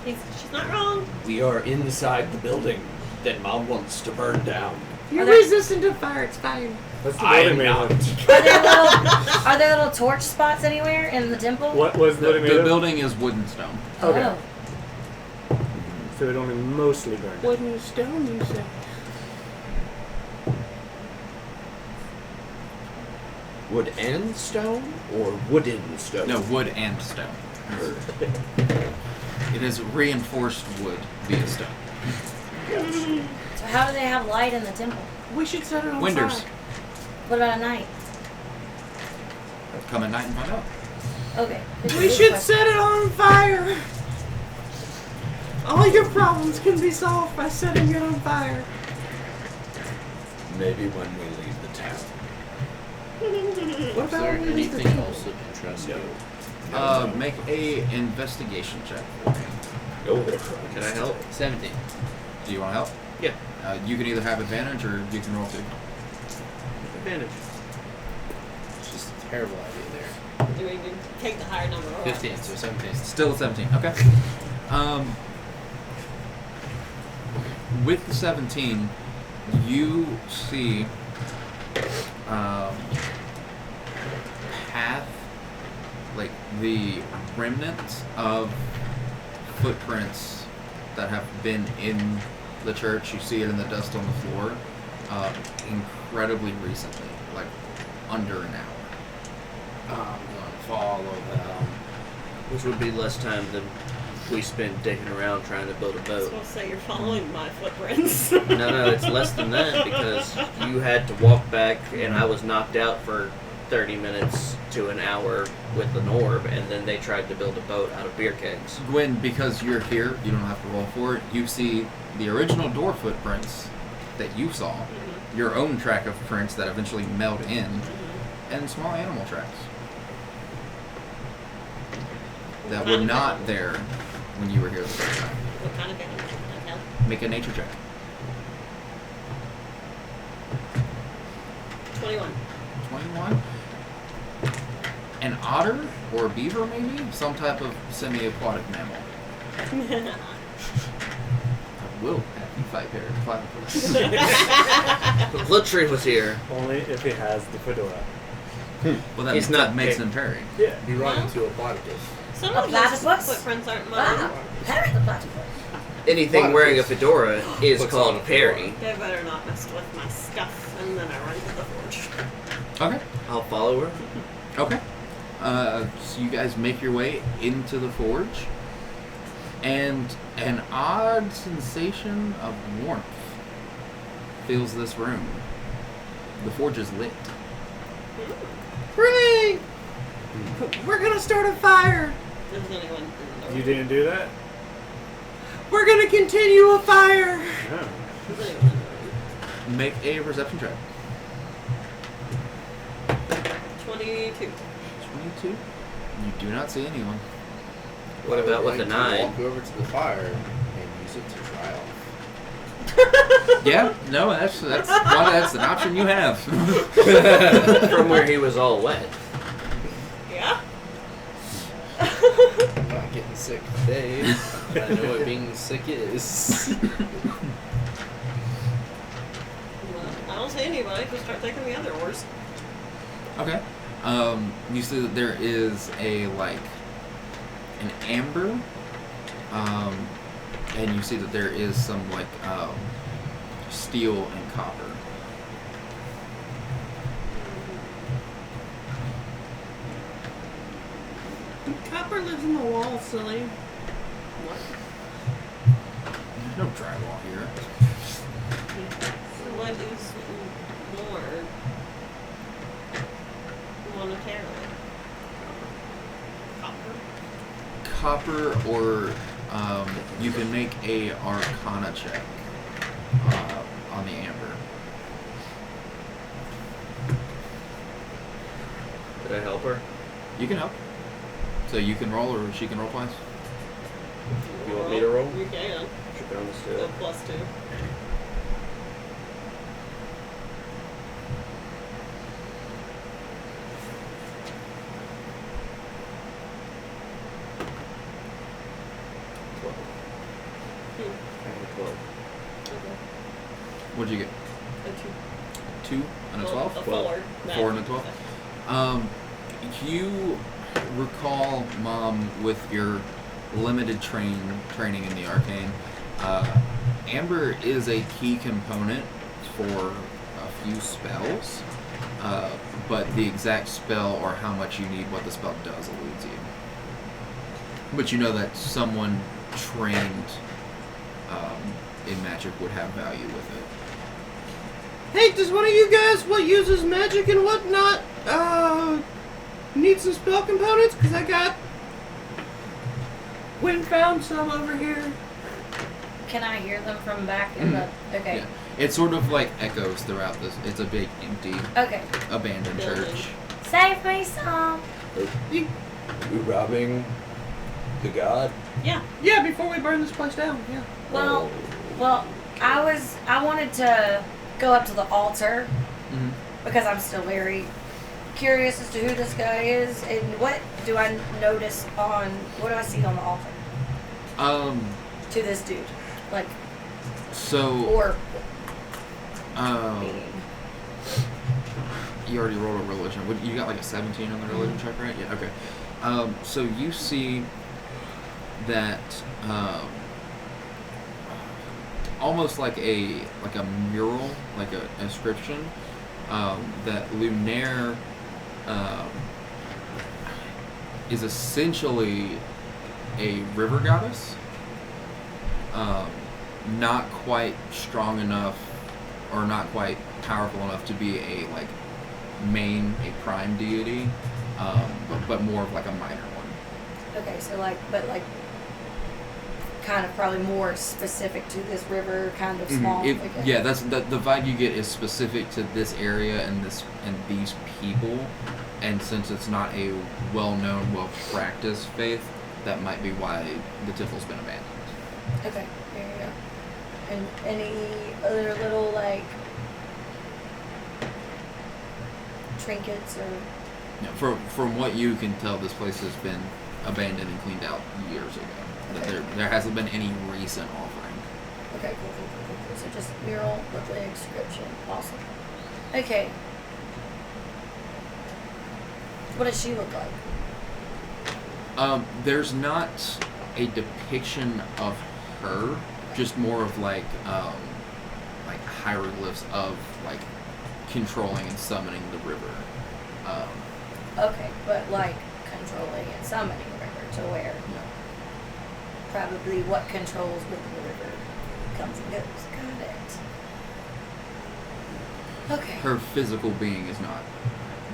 She's not wrong. We are inside the building that Mom wants to burn down. You're Are there- resistant to fire. It's fine. What's the I am building made not. of? Are there little torch spots anywhere in the temple? What was the The, building made of? building is wood and stone. Okay. Oh. So it only mostly burned. Wooden stone, you say? Wood and stone? Or wooden stone? No, wood and stone. It is reinforced wood via stone. So how do they have light in the temple? We should set it on Winders. fire. What about at night? Come at night and find out. Okay. We should set it on fire. All your problems can be solved by setting it on fire. Maybe when we leave the town. What Is there anything else that interests you? Make a investigation check for me. Oh, Can I help? 17. Do you want to help? Yeah. You can either have advantage or you can roll 2. Advantage. It's just a terrible idea there. Do we take the higher number? Or 15, so 17. Still a 17. Okay. With the 17, you see path, like the remnants of footprints that have been in the church. You see it in the dust on the floor incredibly recently, like under an hour. I'm going to follow them. Which would be less time than we spent digging around trying to build a I was boat. supposed to say you're following my footprints. No, it's less than that because you had to walk back and I was knocked out for 30 minutes to an hour with the Norb, and then they tried to build a boat out of beer kegs. Gwen, because you're here, you don't have to roll for it. You see the original door footprints that you saw, your own track of prints that eventually meld in, and small animal tracks that were not there when you were here the first time. What kind of animal? Like hell? Make a nature check. 21. 21. An otter or a beaver, maybe? Some type of semi-aquatic mammal. I will have you fight platypus. If Luttree was here, Only if he has the fedora. Well, that He's not makes big. him parry. Yeah. You run into a platypus. Some A of those platypus? footprints aren't mine. Wow. Parry the platypus. anything wearing a fedora is Puts called on a a parry. They better not mess with my stuff, and then I run to the forge. Okay. I'll follow her. Okay. So you guys make your way into the forge, and an odd sensation of warmth fills this room. The forge is lit. Hooray! We're gonna start a fire! Is anyone in the You didn't do that? We're gonna continue a fire! No. Is anyone in the room? Make a perception check. 22. 22. You do not see anyone. What about with Like a to 9? Walk over to the fire and use it to dry off. Yeah, no, that's an option you have. From where he was all wet. Yeah? I'm not getting sick today. I know what being sick is. Well, I don't see anybody. Just start taking the other oars. Okay. You see that there is an amber, and you see that there is some steel and copper. Copper lives in the wall, silly. What? There's no drywall here. So what is more monetarily? Copper? Copper, or you can make a Arcana check on the amber. Did I help her? You can help. So you can roll, or she can roll twice. You want me to roll? You can. Should be on this Go +2. Okay. What'd you get? A 2 and a 12? A 4. 4 and a 12? You recall, Mom, with your limited training in the arcane, amber is a key component for a few spells, but the exact spell or how much you need, what the spell does, eludes you. But you know that someone trained in magic would have value with it. Hey, does one of you guys what uses magic and whatnot need some spell components? Cause I got Gwen found some over here. can I hear them from back in the? Okay. Yeah. It sort of like echoes throughout this. It's a big, empty, Okay. abandoned Building. church. Save me some. We robbing the god? Yeah. Yeah, before we burn this place down. Yeah. Well, I wanted to go up to the altar Mm-hmm. because I'm still very curious as to who this guy is and what do I notice what do I see on the altar to this dude, like So, or you already rolled a religion. You got like a 17 on the religion check, right? Yeah. Okay. So you see that almost like a mural, like a inscription that Lunaire is essentially a river goddess. Not quite strong enough or not quite powerful enough to be a prime deity, but more of like a minor one. okay, so but kind of probably more specific to this river, kind of small. Okay. Yeah, that's the vibe you get is specific to this area and these people, and since it's not a well-known, well-practiced faith, that might be why the temple's been abandoned. Okay, there you go. And any other little trinkets or? Yeah, from what you can tell, this place has been abandoned and cleaned out years ago. That Okay. there hasn't been any recent offering. Okay, cool. So just mural with the inscription. Awesome. Okay. What does she look like? There's not a depiction of her, just more of like hieroglyphs of like controlling and summoning the river. Okay, but controlling and summoning the river to where probably what controls with the river comes and goes. Got it. Okay. Her physical being is not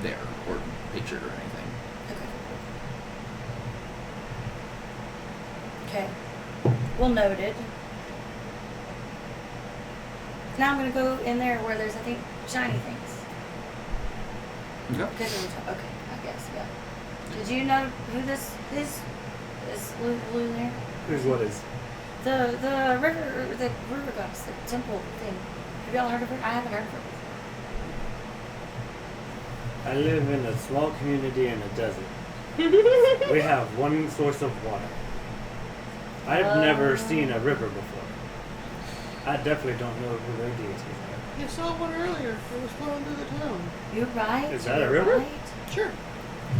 there or pictured or anything. Okay. Well noted. Now I'm gonna go in there where there's, I think, shiny things. Okay. Because okay, I guess, yeah. Did you know who this is? Is Lou there? Who's what is? The river goddess, the temple thing. Have y'all heard of her? I haven't heard of her before. I live in a small community in a desert. We have one source of water. I've never seen a river before. I definitely don't know who their deities are. You saw one earlier. It was flowing through the town. You're right. Is that a you're river? right. Sure.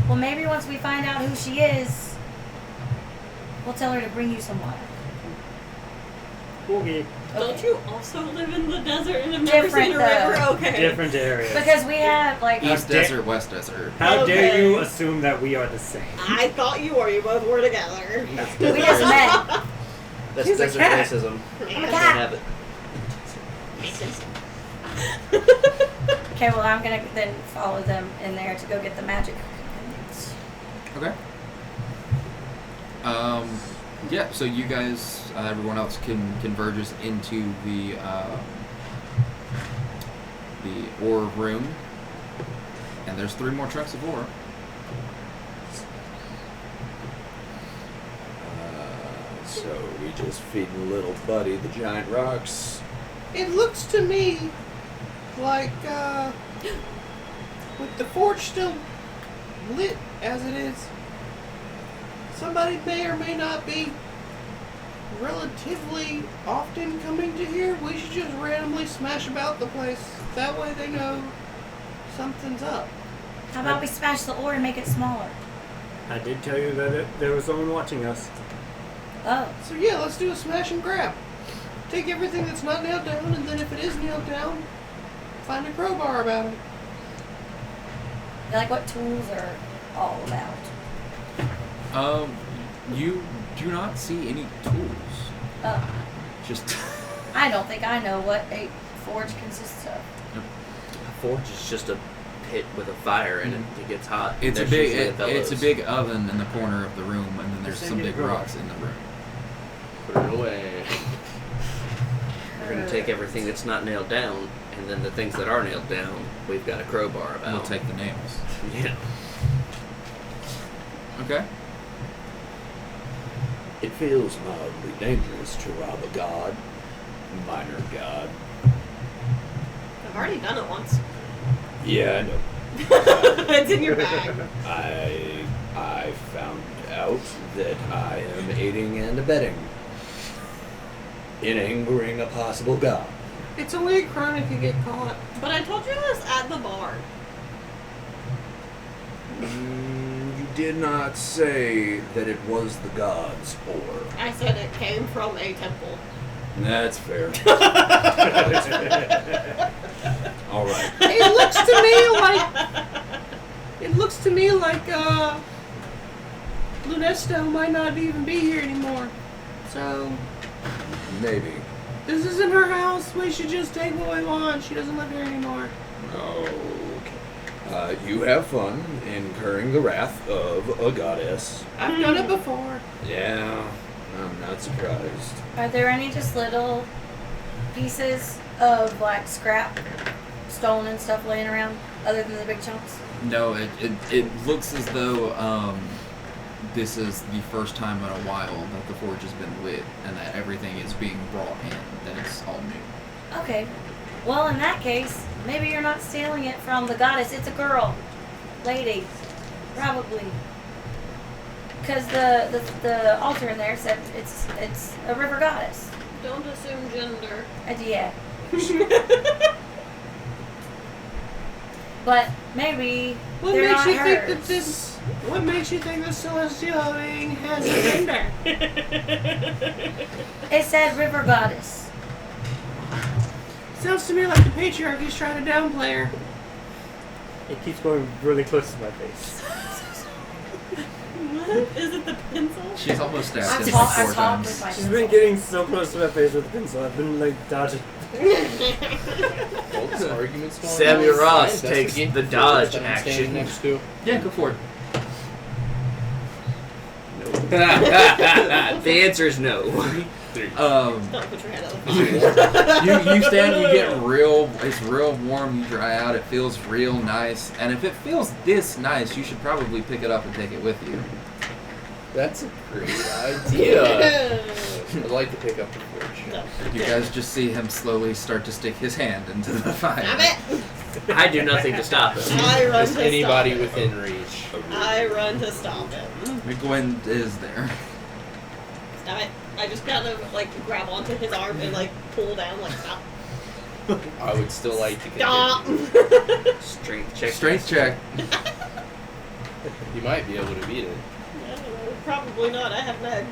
Well, maybe once we find out who she is, we'll tell her to bring you some water. Okay. Don't you also live in the desert and have never Different, seen a river? though. Okay. Different areas. Because we have East dare- Desert, West Desert. How dare Okay. you assume that we are the same? I thought you were. You both were together. we just met. That's She's a desert cat. racism. I'm a Can't cat. have it. Okay, well I'm gonna then follow them in there to go get the magic components. Okay. Yeah, so you guys, everyone else converges into the ore room, and there's 3 more trucks of ore. So we just feeding little buddy the giant rocks. It looks to me like, with the forge still lit as it is, somebody may or may not be relatively often coming to here. We should just randomly smash about the place. That way they know something's up. How about we smash the ore and make it smaller? I did tell you that there was someone watching us. Oh. So yeah, let's do a smash and grab. Take everything that's not nailed down, and then if it is nailed down, find a crowbar about it. Like what tools are all about? You do not see any tools. Oh. Just I don't think I know what a forge consists of. A forge is just a pit with a fire in it. It gets hot. it's a There's big usually it's a bellows. big oven in the corner of the room, and then there's Just some take it big to the rocks in the room. Put it away. We're gonna take everything that's not nailed down, and then the things that are nailed down, we've got a crowbar about. We'll take the nails. Yeah. Okay. It feels mildly dangerous to rob a god, minor god. I've already done it once. Yeah, I know. It's in your bag. I found out that I am aiding and abetting in angering a possible god. It's only a crime if you get caught. But I told you this at the bar. You did not say that it was the gods, or. I said it came from a temple. That's fair. All right. It looks to me like Lunesto might not even be here anymore. So Maybe. this isn't her house. We should just take what we want. She doesn't live here anymore. Okay. You have fun incurring the wrath of a goddess. I've done it before. Yeah, I'm not surprised. Are there any just little pieces of like scrap, stone and stuff laying around other than the big chunks? No, it looks as though this is the first time in a while that the forge has been lit and that everything is being brought in, that it's all new. Okay. Well, in that case, maybe you're not stealing it from the goddess. It's a girl. Lady. Probably. Because the altar in there said it's a river goddess. Don't assume gender. Yeah. But maybe What they're makes not you hers. think that this? What makes you think this celestial being has a gender? It said river goddess. Sounds to me like the patriarchy's trying to downplay her. It keeps going really close to my face. What? Is it the pencil? She's almost I stabbed him talked 4 with times. my She's been getting so close to my face with the pencil. I've been like dodging. All this argument's going Samuel on. Ross That's takes game the for dodge that I'm standing action. next to. Yeah, go for it. The answer is no. Don't put your head out the fire. You stand, you get it's real warm, you dry out, it feels real nice, and if it feels this nice, you should probably pick it up and take it with you. That's a great idea. I'd like to pick up the forge. No. You guys just see him slowly start to stick his hand into the fire. Stop it! I do nothing to stop him. I run Just to anybody stop within reach. I run to stop him. Gwen is there. Stop it. I just kind of like grab onto his arm and like pull down, like stop. I would still like to Stop! continue. Strength check. Strength check. You might be able to beat it. No, probably not. I have neg.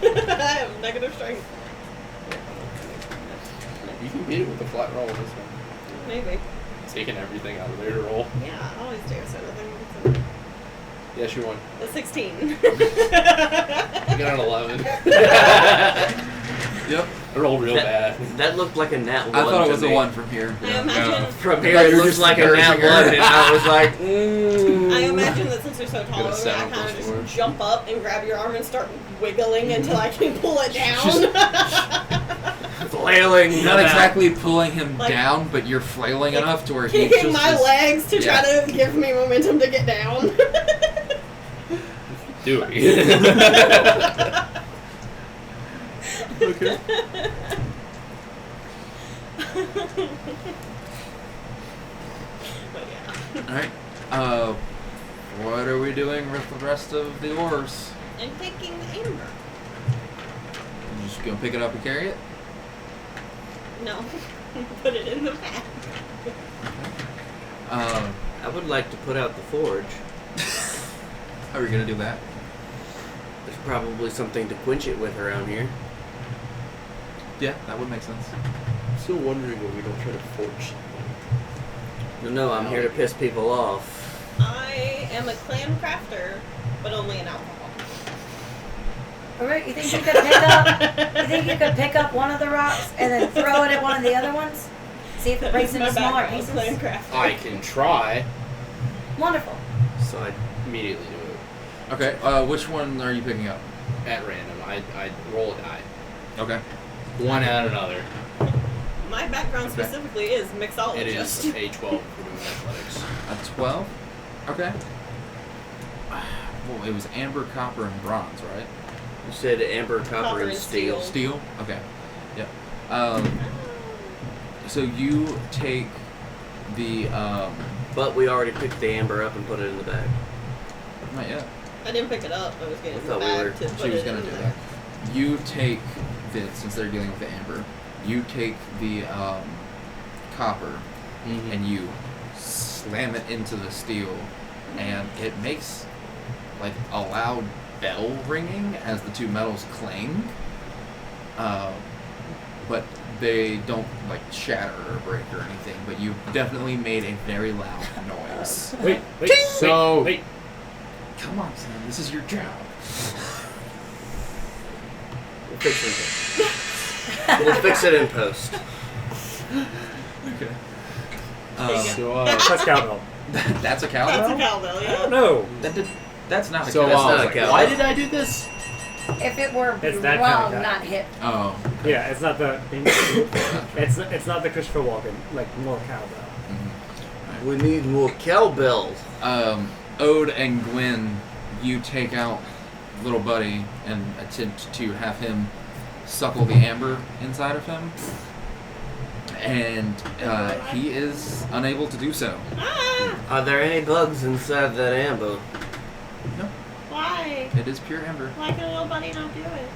I have negative strength. You can beat it with a flat roll this one. Maybe. Taking everything out of there to roll. Yeah, I always do. So nothing. Yes, you won. The 16. You got an 11. Yep. I rolled real bad. That looked like a nat 1. I thought it to was a me. 1 from here. I imagine. From I here, thought it you were looks just like a nat 1, encouraging her. and I was like, mm. I imagine that since you're so tall, Got a I 7 kind of plus just 4. jump up and grab your arm and start wiggling until I can pull it down. Flailing. Not exactly pulling him Like- down, but you're flailing enough to where he's Kicking just my as- legs to yeah. try to give me momentum to get down. Do it. Okay. But yeah. Alright. What are we doing with the rest of the ores? I'm taking the amber. You just gonna pick it up and carry it? No. Put it in the bag. I would like to put out the forge. How are we gonna do that? There's probably something to quench it with around here. Yeah, that would make sense. I'm still wondering why we don't try to forge something. No, I'm here to piss people off. I am a clam crafter, but only in alcohol. Alright, you think you could pick up? You think you could pick up one of the rocks and then throw it at one of the other ones? See if it breaks into My smaller background is clam pieces. crafter. I can try. Wonderful. So I Immediately do Okay, which one are you picking up? it. At random. I roll a die. Okay. One out another. My background Okay. specifically is mixologist. It is a 12 for doing athletics. A 12? Okay. Well, it was amber, copper, and bronze, right? You said amber, copper, and steel. Steel? Okay. Yep. So you take the, But we already picked the amber up and put it in the bag. not yet. I didn't pick it up. I was getting I the thought we bag were- to put She was it gonna in do there. that. You take since they're dealing with the amber, you take the copper and you slam it into the steel, and it makes like a loud bell ringing as the two metals clang. But they don't like shatter or break or anything. But you definitely made a very loud noise. Wait. So- wait. Come on, Sam. This is your job. We'll fix it. We'll fix it in post. Okay. So, That's cowbell. That's a That's cowbell. a cowbell, yeah. No. That's not a so cowbell. That's not a cowbell. why did I do this? If it were It's that drum, kind of guy. not hip. Oh. Yeah, it's not the. it's not the Christopher Walken. Like more cowbell. We need more cowbell. Ode and Gwen, you take out little buddy and attempt to have him suckle the amber inside of him, and he is unable to do so. Ah! Are there any bugs inside that amber? No, Why? it is pure amber. Why can little buddy not do it?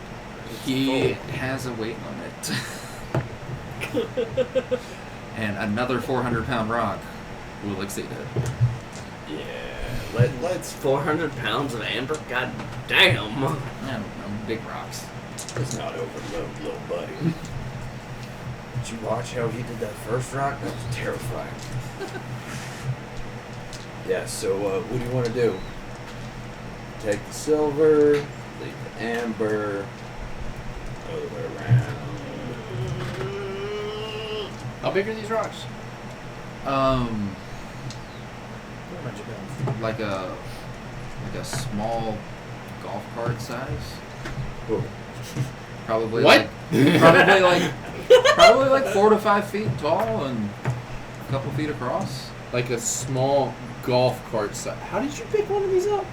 He has a weight limit, and another 400-pound rock will exceed it. Yeah, let's 400 pounds of amber? God damn. I don't know, big rocks. Let's not overload little buddy. Did you watch how he did that first rock? That was terrifying. Yeah, so what do you want to do? Take the silver, leave the amber, other way around. How big are these rocks? Like a small golf cart size. Whoa. Probably What? Probably like 4 to 5 feet tall and a couple feet across. Like a small golf cart size. How did you pick one of these up?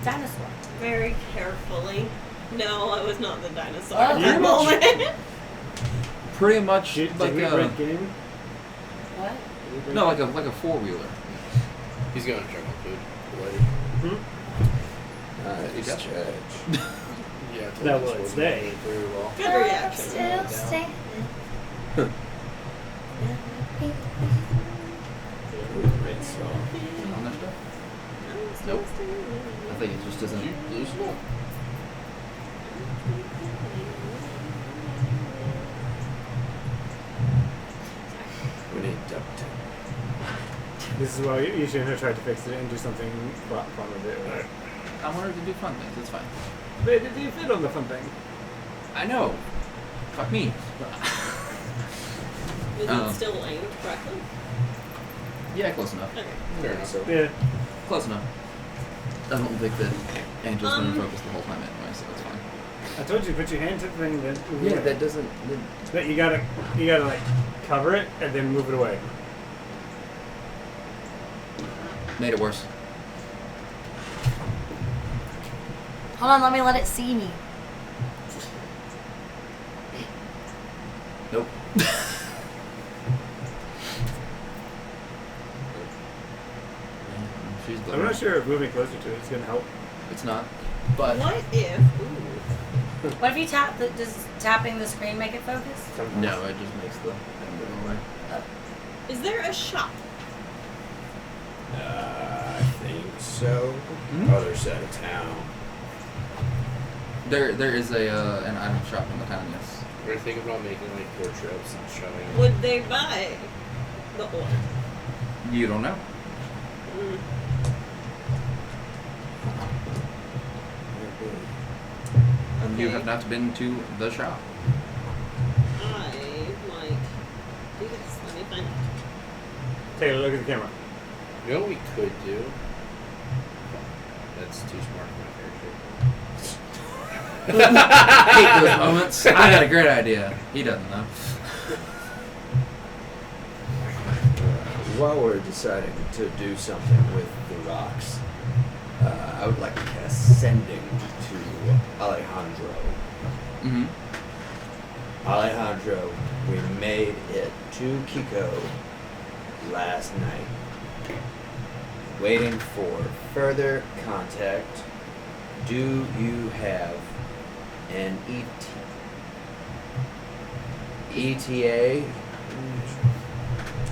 Dinosaur. Very carefully. No, I was not the dinosaur Oh, at that you- moment. Pretty much Did like we break game? What? no, like a 4-wheeler. He's going to jungle food later. Nice Gotcha. catch. Yeah, That would stay. very well. Good reaction. Still standing. Great song. On that stuff? Nope. I think it just doesn't. Did you lose one? We need duct tape. This is why you shouldn't have tried to fix it and do something fun with it. I wanted to do fun things. It's fine. But it didn't fit on the fun thing. I know. Fuck me. Is it still aimed correctly? Yeah, close enough. Okay. Fair enough. So, Yeah. Close enough. I don't think that Angel's been focused the whole time anyway, so it's fine. I told you, put your hand to the thing, then move it Yeah, away. that doesn't. But you gotta like cover it and then move it away. Made it worse. Hold on, let me let it see me. Nope. She's I'm not sure if moving closer to it is gonna help. It's not. But What if? Ooh. What if you tap the, does tapping the screen make it focus? no, it just makes the thing go away. Is there a shop? I think so. Hmm? Other side of town. There is a an item shop in the town. Yes. We're thinking about making like tour trips and showing. Would they buy the ore? You don't know. Mm. You Okay. have not been to the shop. I might do this. Let me find it. Taylor, look at the camera. You know what we could do? That's too smart for my character. hate those moments. I had a great idea. He doesn't know. While we're deciding to do something with the rocks, I would like to cast Sending to Alejandro. Mm-hmm. Alejandro, we made it to Kiko last night. Waiting for further contact. Do you have an ETA?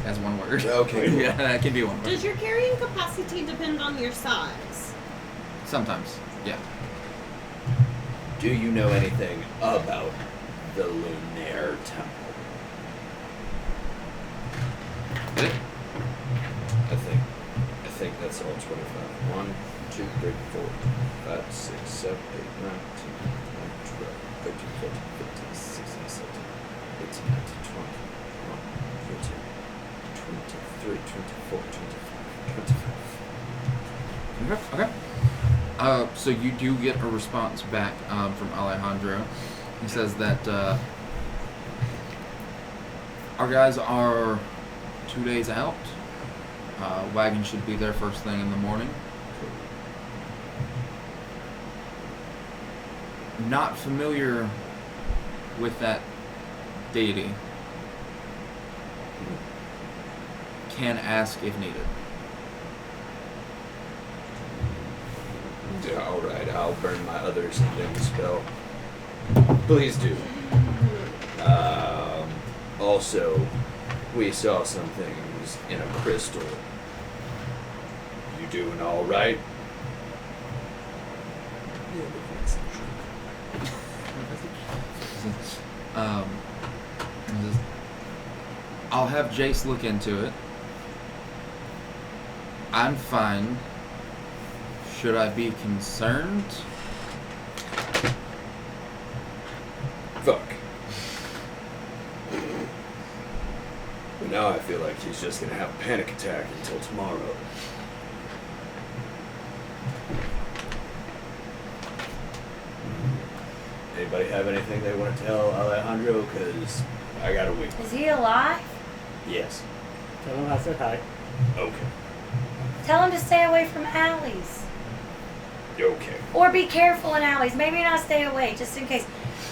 As one word. Okay, cool. Yeah, that can be one word. Does your carrying capacity depend on your size? Sometimes, yeah. Do you know anything about the Lunaire Temple? Did it? I think that's all 25. 1, 2, 3, 4, 5, 6, 7, 8, 9, 10, 11, 12, 13, 14, 15, 16, 17, 18, 19, 20, 21, 22, 23, 24, 25, 25. Okay. So you do get a response back from Alejandro. He says that our guys are 2 days out. Wagon should be there first thing in the morning. Not familiar with that deity. Can ask if needed. Alright, I'll burn my other Sending spell. Please do. Also, we saw some things in a crystal. You doing alright? I'll have Jace look into it. I'm fine. Should I be concerned? Fuck. But now I feel like he's just gonna have a panic attack until tomorrow. Anybody have anything they want to tell Alejandro? Because I gotta wait. Is he alive? Yes. Tell him I said hi. Okay. Tell him to stay away from alleys. Okay. Or be careful in alleys. Maybe not stay away, just in case.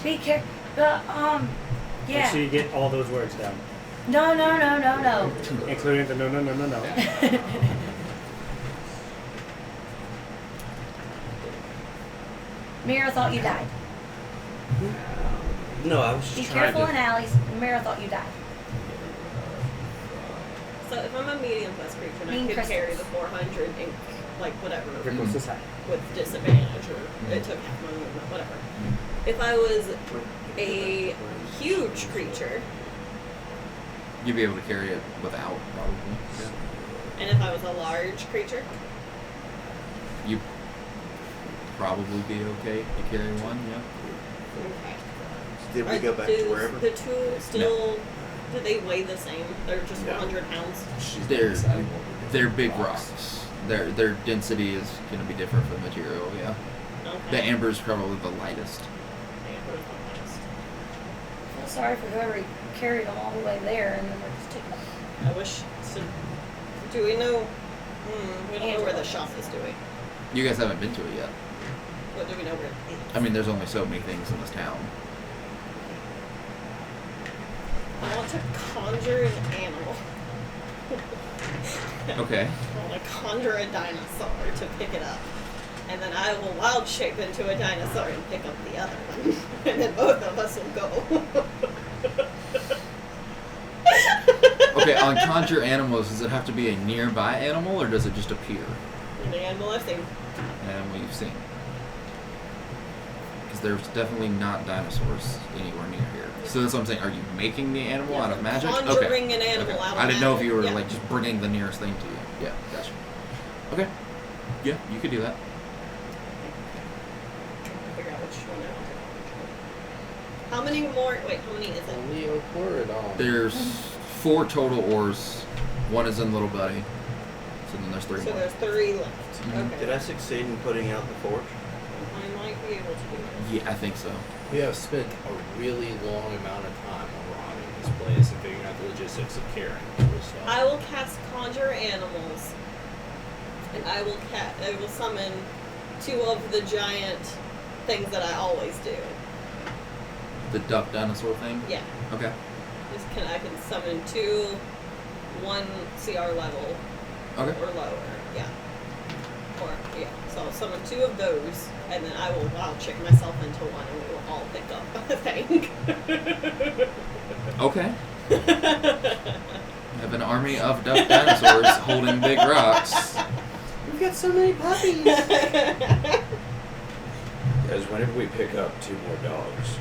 Be careful. Make Yeah. sure you get all those words down, No. including the no. Mira thought you died. No, I was Be just trying careful to. in alleys. Mira thought you died. So if I'm a medium-plus creature and Mean I could crystals. carry the 400 and like whatever Vicril says hi. with disadvantage, or it took half my movement, whatever. If I was a huge creature, You'd be able to carry it without, probably. and if I was a large creature, You probably be okay to carry one, yeah. okay. Did we go back to wherever? The two still, do they weigh the same? They're just No. 100 pounds. They're big rocks. Their density is going to be different for the material, yeah. Okay. The amber is probably the lightest. Amber's the lightest. I feel sorry for whoever carried them all the way there and then we're just taking them. I wish. So, do we know? We don't know where the shop is, do we? You guys haven't been to it yet. What do we know where it is? I mean, there's only so many things in this town. I want to conjure an animal. Okay. I want to conjure a dinosaur to pick it up. And then I will wild shape into a dinosaur and pick up the other one. And then both of us will go. Okay, on conjure animals, does it have to be a nearby animal or does it just appear? An animal I've seen. An animal you've seen. Because there's definitely not dinosaurs anywhere near here. So that's what I'm saying. Are you making the animal out of magic? Conjuring an animal out of I didn't know if magic, you were yeah. like just bringing the nearest thing to you. Yeah, gotcha. Okay. Yeah, you could do that. Figure out which one I want to conjure. How many more? Wait, how many is it? Leo Coridon. There's 4 total ores. 1 is in Little Buddy. So then there's 3 So more. there's 3 left. Mhm. Okay. Did I succeed in putting out the forge? I might be be able to do this. Yeah, I think so. We have spent a really long amount of time on robbing this place and figuring out the logistics of carrying all this stuff. I will cast Conjure Animals, and I will summon 2 of the giant things that I always do. The duck dinosaur thing? Yeah. Okay. I can summon 2, 1 CR level Okay. or lower. Yeah. Or yeah. So I'll summon 2 of those, and then I'll check myself into 1, and we will all pick up a thing. Okay. Have an army of duck dinosaurs holding big rocks. We've got so many puppies. Guys, whenever we pick up 2 more dogs,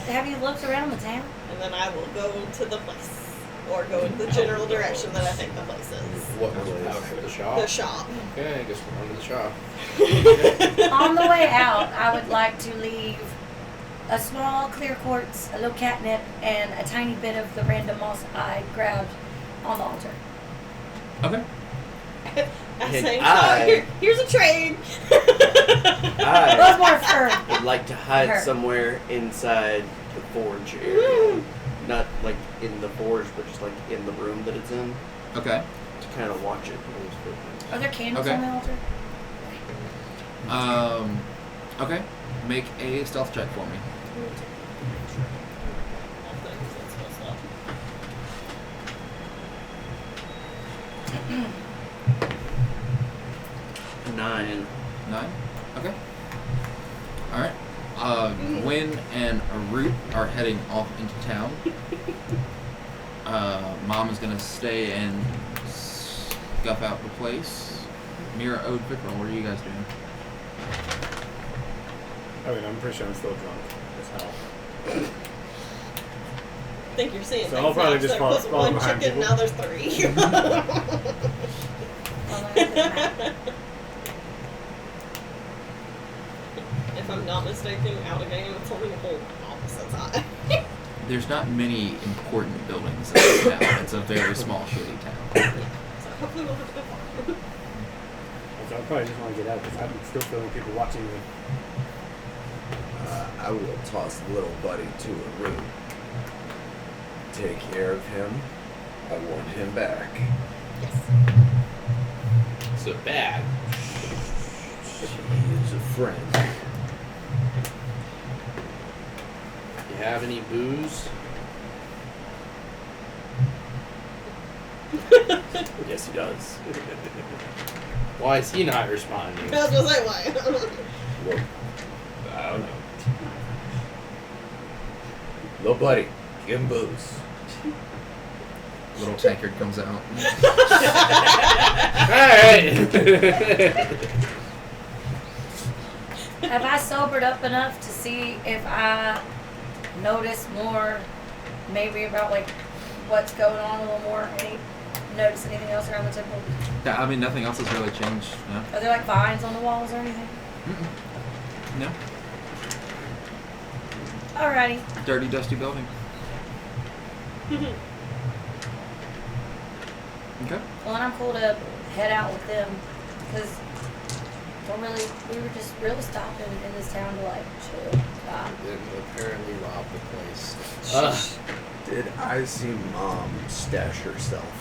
Have you looked around the town? And then I will go to the place. Or go in the general direction that I think the place is. What was it? The shop? The shop. Okay, I guess we're going to the shop. On the way out, I would like to leave a small clear quartz, a little catnip, and a tiny bit of the random moss I grabbed on the altar. Okay. I'm And saying, here's a trade. I Those more fur. would like to hide Her. somewhere inside the forge area. Not like in the forge, but just like in the room that it's in, Okay. to kind of watch it. Are there candles Okay. on the altar? Okay. Make a stealth check for me. Nine. 9? Okay. Alright. Gwen and Root are heading off into town. Mom is gonna stay and scuff out the place. Mira, Ode, Vicril, what are you guys doing? I mean, I'm pretty sure I'm still drunk as hell. I think you're seeing So things I'll probably now, just so there follow was 1 behind chicken, people. now there's 3. If I'm not mistaken, out of game, it's only a whole opposite side. There's not many important buildings in this town. It's a very small, shitty town. So hopefully we'll have a good fun. So I probably just want to get out because I'm still feeling people watching me. I will toss little buddy to a room. Take care of him. I want him back. Yes. So bad. He is a friend. You have any booze? Yes, he does. Why is he not responding? I was gonna say why. Well, I don't know. Little buddy, give him booze. Little tankard comes out. Alright! Have I sobered up enough to see if I notice more, maybe about like what's going on a little more? Notice anything else around the temple? Yeah, I mean, nothing else has really changed. No. Are there like vines on the walls or anything? No. Alrighty. Dirty, dusty building. Okay. Well, and I'm cool to head out with them because we were just really stopping in this town to like chill. Then apparently rob the place. Did I see Mom stash herself?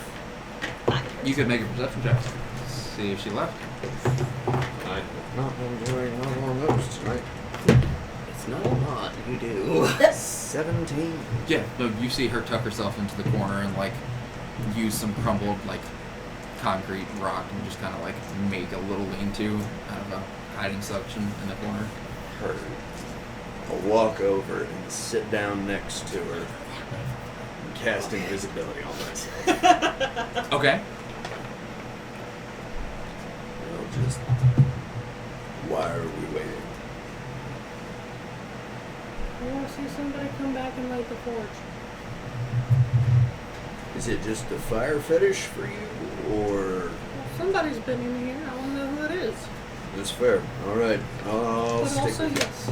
You could make a perception check. See if she left. I have not been doing one more of those tonight. It's not a lot you do. 17. Yeah, no, you see her tuck herself into the corner and like use some crumbled like concrete rock and just kind of like make a little lean-to out of a hiding section in the corner. Her. I'll walk over and sit down next to her and cast invisibility on myself. Okay. I'll just. Why are we waiting? I want to see somebody come back and light the forge. Is it just a fire fetish for you, or? Well, somebody's been in here. I want to know who it is. That's fair. All right, I'll But stick also, with yes.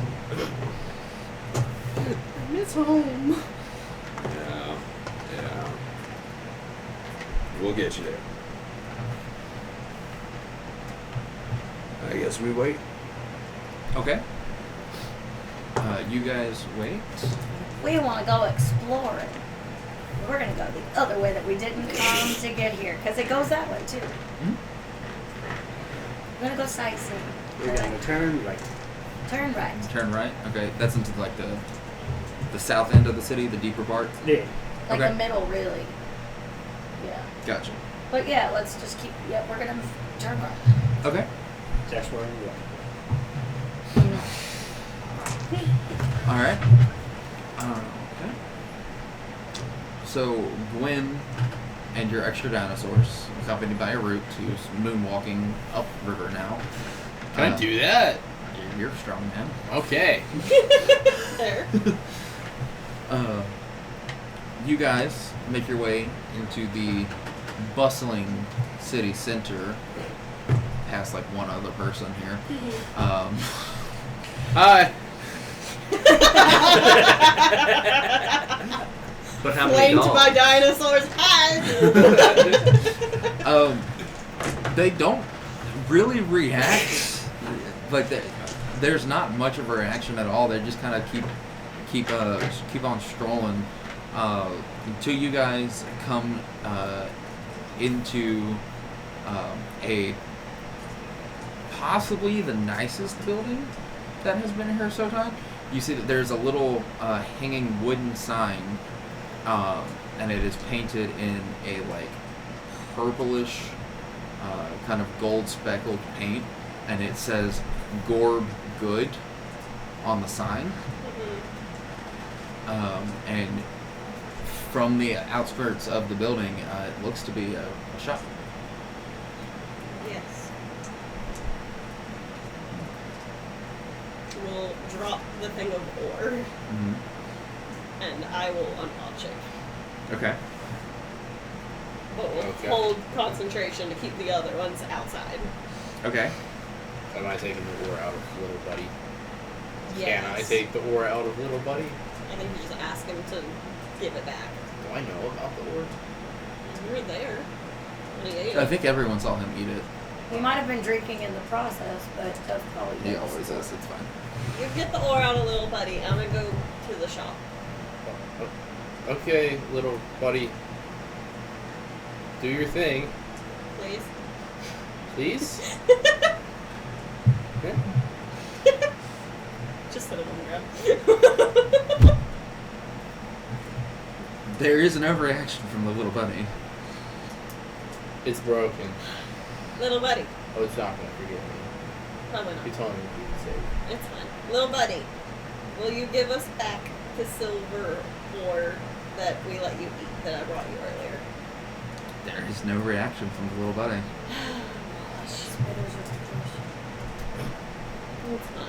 I miss home. it. Yeah. We'll get you there. I I guess we wait. Okay. You guys wait. We want to go exploring. We're going to go the other way that we didn't come to get here. Because it goes that way, too. We're going to go sightseeing. We're gonna turn right. Turn right. Turn right. Okay, that's into like the south end of the city, the deeper part. Yeah. Like Okay. the middle, really. Yeah. Gotcha. But yeah, let's just keep, we're going to turn right. Okay. That's where we go. All right. Okay. So Gwen and your extra dinosaurs, accompanied by a root, who's moonwalking upriver now. Can I do that? You're a strong man. Okay. There. You guys make your way into the bustling city center. Past like one other person here. Hi. But how many Flamed dogs? by dinosaurs. Hi. They don't really react. Like there's not much of a reaction at all. They just kind of keep on strolling until you guys come into a possibly the nicest building that has been here so far. You see that there's a little hanging wooden sign, and it is painted in a like purplish kind of gold speckled paint, and it says Gorb Good on the sign. And from the outskirts of the building, it looks to be a shop. Yes. We'll drop the thing of ore, and I will unwatch it. Okay. But we'll Okay. hold concentration to keep the other ones outside. Okay. Am I taking the ore out of little buddy? Yes. Can I take the ore out of little buddy? I think you just ask him to give it back. Do I know about the ore? You were there when he ate I it. think everyone saw him eat it. He might have been drinking in the process, but that's probably He good. always is. It's fine. You get the ore out of little buddy. I'm gonna go to the shop. Okay, little buddy. Do your thing, Please. please. Okay. Just sit it on the ground. There is an overreaction from the little bunny. It's broken. Little buddy. Oh, it's not gonna forget me. Probably He not. told me to be safe. It's fine. Little buddy, will you give us back the silver ore that we let you eat that I brought you earlier? There is no reaction from the little bunny. It's fine.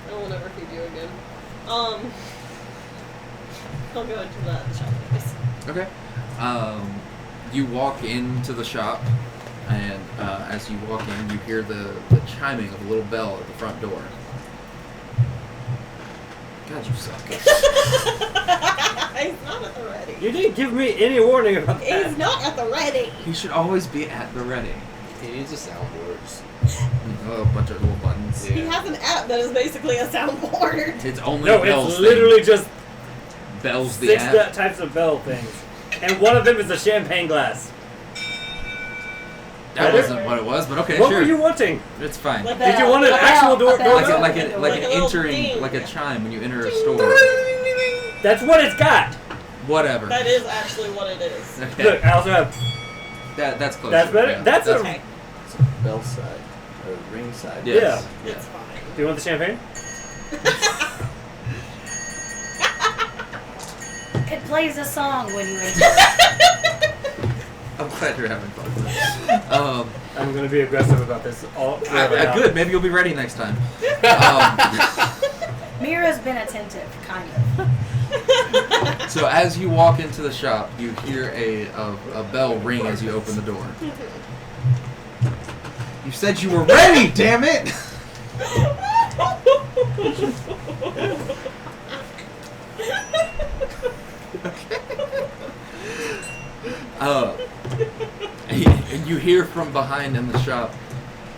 I will never feed you again. I'll go into the shop, please. Okay. You walk into the shop, and as you walk in, you hear the chiming of a little bell at the front door. God, you suck. He's not at the ready. You didn't give me any warning about that. He's not at the ready. He should always be at the ready. He needs a soundboard. A bunch of little buttons. Yeah. He has an app that is basically a soundboard. It's only No, bells. it's literally just thing. Bells the 6 app. types of bell things. And one of them is a champagne glass. That wasn't what it was, but okay, What sure. were you wanting? It's fine. Like Did you want an A bell, actual a door bell. Like doorbell? an Like a little entering, ding. like a chime when you enter a store. That's what it's got. Whatever. That is actually what it is. Okay. Look, I also have. That's close. That's better. Yeah. That's a. Okay, It's bell side or ring side. Yes. it's fine. Do you want the champagne? It plays a song when you enter. I'm glad you're having fun. I'm gonna be aggressive about this. All Good. Maybe you'll be ready next time. Mira's been attentive, kind of. So as you walk into the shop, you hear a bell ring as you open the door. You said you were ready, damn it! And you hear from behind in the shop,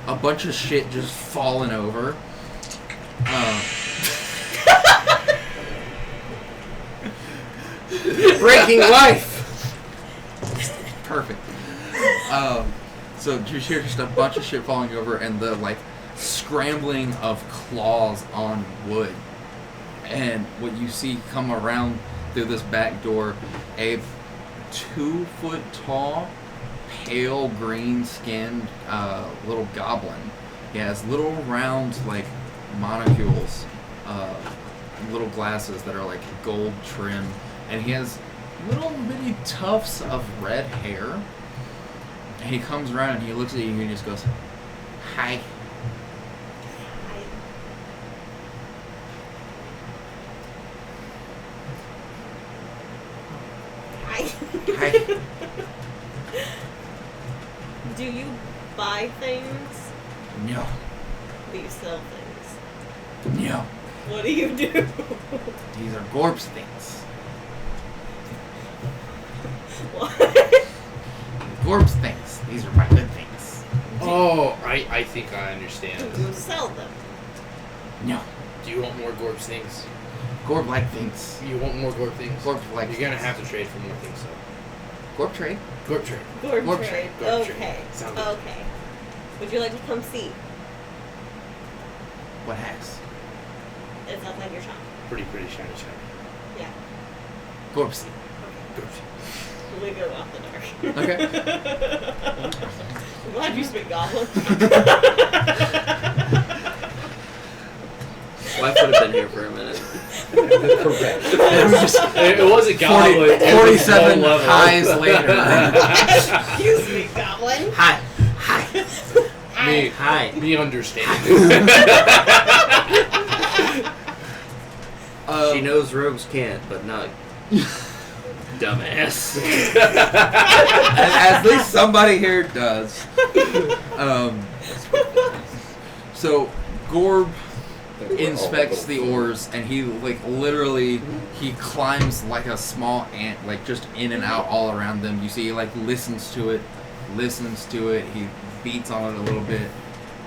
a bunch of shit just falling over. Breaking life. Perfect. So you hear just a bunch of shit falling over and the like scrambling of claws on wood. And what you see come around through this back door, a 2 foot tall, pale green skinned little goblin. He has little round like monocules, little glasses that are like gold trim, and he has little bitty tufts of red hair. And he comes around and he looks at you and he just goes, "Hi." Hi. Do you buy things? No. Do you sell things? No. What do you do? These are Gorb's things. What? Gorb's things. These are my good things. Oh, I think I understand. Do you sell them? No. Do you want more Gorb things? Gorb like things. You want more Gorb things? Gorb like You're gonna things. have to trade for more things, though. Gorb trade? Gorb trade. Gorb Gorb trade. trade. Gorb trade. Okay. Sound good. Okay. Would you like to come see? What has? It's outside your shop. Pretty shiny shiny. Yeah. Gorb's. Gorb. We go off the dark. Okay. I'm glad you speak goblin. Wife would have been here for a minute. Correct. It wasn't goblin. 47 highs later. You speak goblin. Hi. Me, Hi. me understand. She knows rogues can't, but not dumbass. At least somebody here does. So Gorb inspects the ores and he like literally he climbs like a small ant, like just in and out all around them. You see he like listens to it, he beats on it a little bit,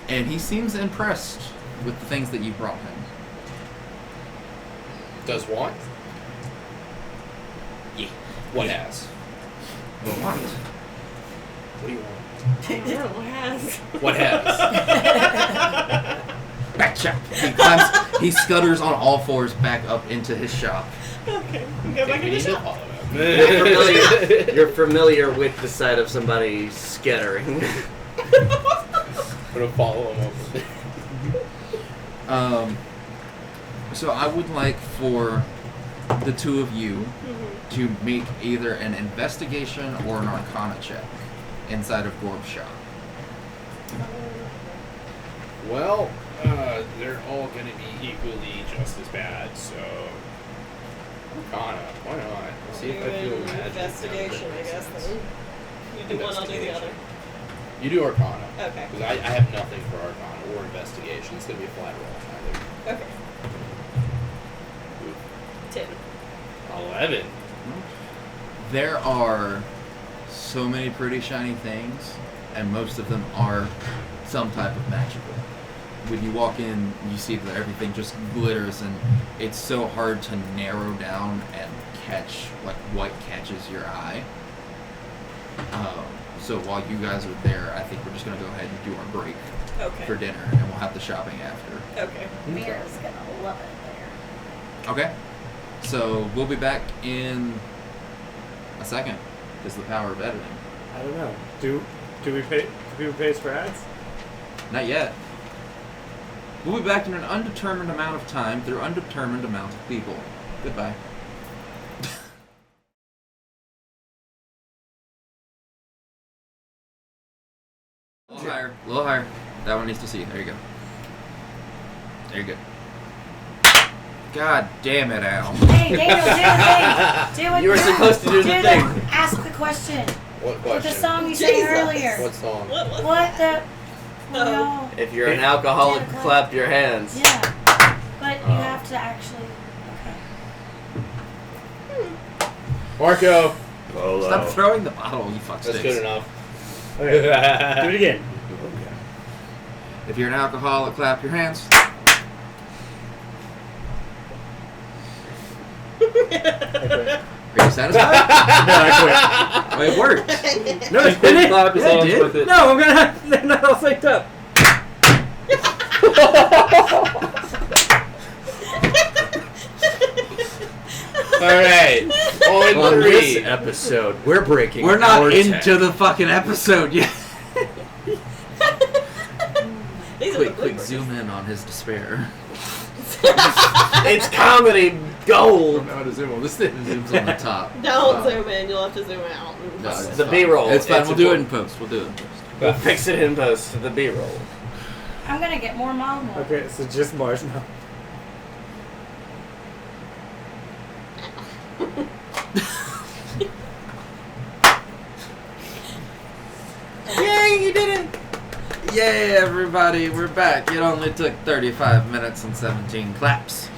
and he seems impressed with the things that you brought him. Does what? Yeah. What has? What? What do you want? No, what has? What has? Back check. He scutters on all fours back up into his shop. Okay. Go back in the shop. You're familiar with the sight of somebody skittering. I'm gonna follow him over. So I would like for the two of you to make either an investigation or an arcana check inside of Gorb's shop. Well, they're all gonna be equally just as bad, so Arcana, why not? Let's see if I feel magic. Investigation, I guess. Then you do one, I'll do the other. You do Arcana. Okay. Because I have nothing for Arcana or Investigation. It's gonna be a flat roll either. Okay. 10. 11. There are so many pretty shiny things, and most of them are some type of magical. When you walk in, you see that everything just glitters, and it's so hard to narrow down and catch like what catches your eye. So while you guys are there, I think we're just gonna go ahead and do our break Okay. for dinner, and we'll have the shopping after. Okay. Mira's gonna love it there. Okay. So we'll be back in a second. Is the power of editing? I don't know. Do we pay? Do people pay us for ads? Not yet. We'll be back in an undetermined amount of time through undetermined amount of people. Goodbye. A little higher. A little higher. That one needs to see. There you go. There you go. God damn it, Al. Hey, Daniel, do the thing. Do it. You were supposed to do the thing. Ask the question. What With question? the song you sang Jesus. earlier. What song? What the? No. No. If you're an alcoholic, Yeah. clap your hands. Yeah. But you have to actually. Okay. Marco! Stop throwing the bottle, you fuck That's sticks. good enough. Okay. Do it again. If you're an alcoholic, clap your hands. Are you satisfied? No, I Oh, it worked. quit. No, it's Quick finished. clap his Yeah, it lungs did. with it. No, I'm gonna have. They're not all synced up. Alright. On On this 3. episode, we're breaking. We're not our into 10. the fucking episode yet. These are Quick, the quick, bloopers. zoom in on his despair. It's comedy gold. How to zoom on this thing. Zooms on the top. Don't zoom in. You'll have to zoom out. No, it's The fine. B-roll. It's fine. It's We'll do it in important. post. We'll do it in post. We'll fix it in post. The B-roll. I'm gonna get more mom milk. Okay, so just Mars now. Yay, you did it! Yay, everybody, we're back. It only took 35 minutes and 17 claps.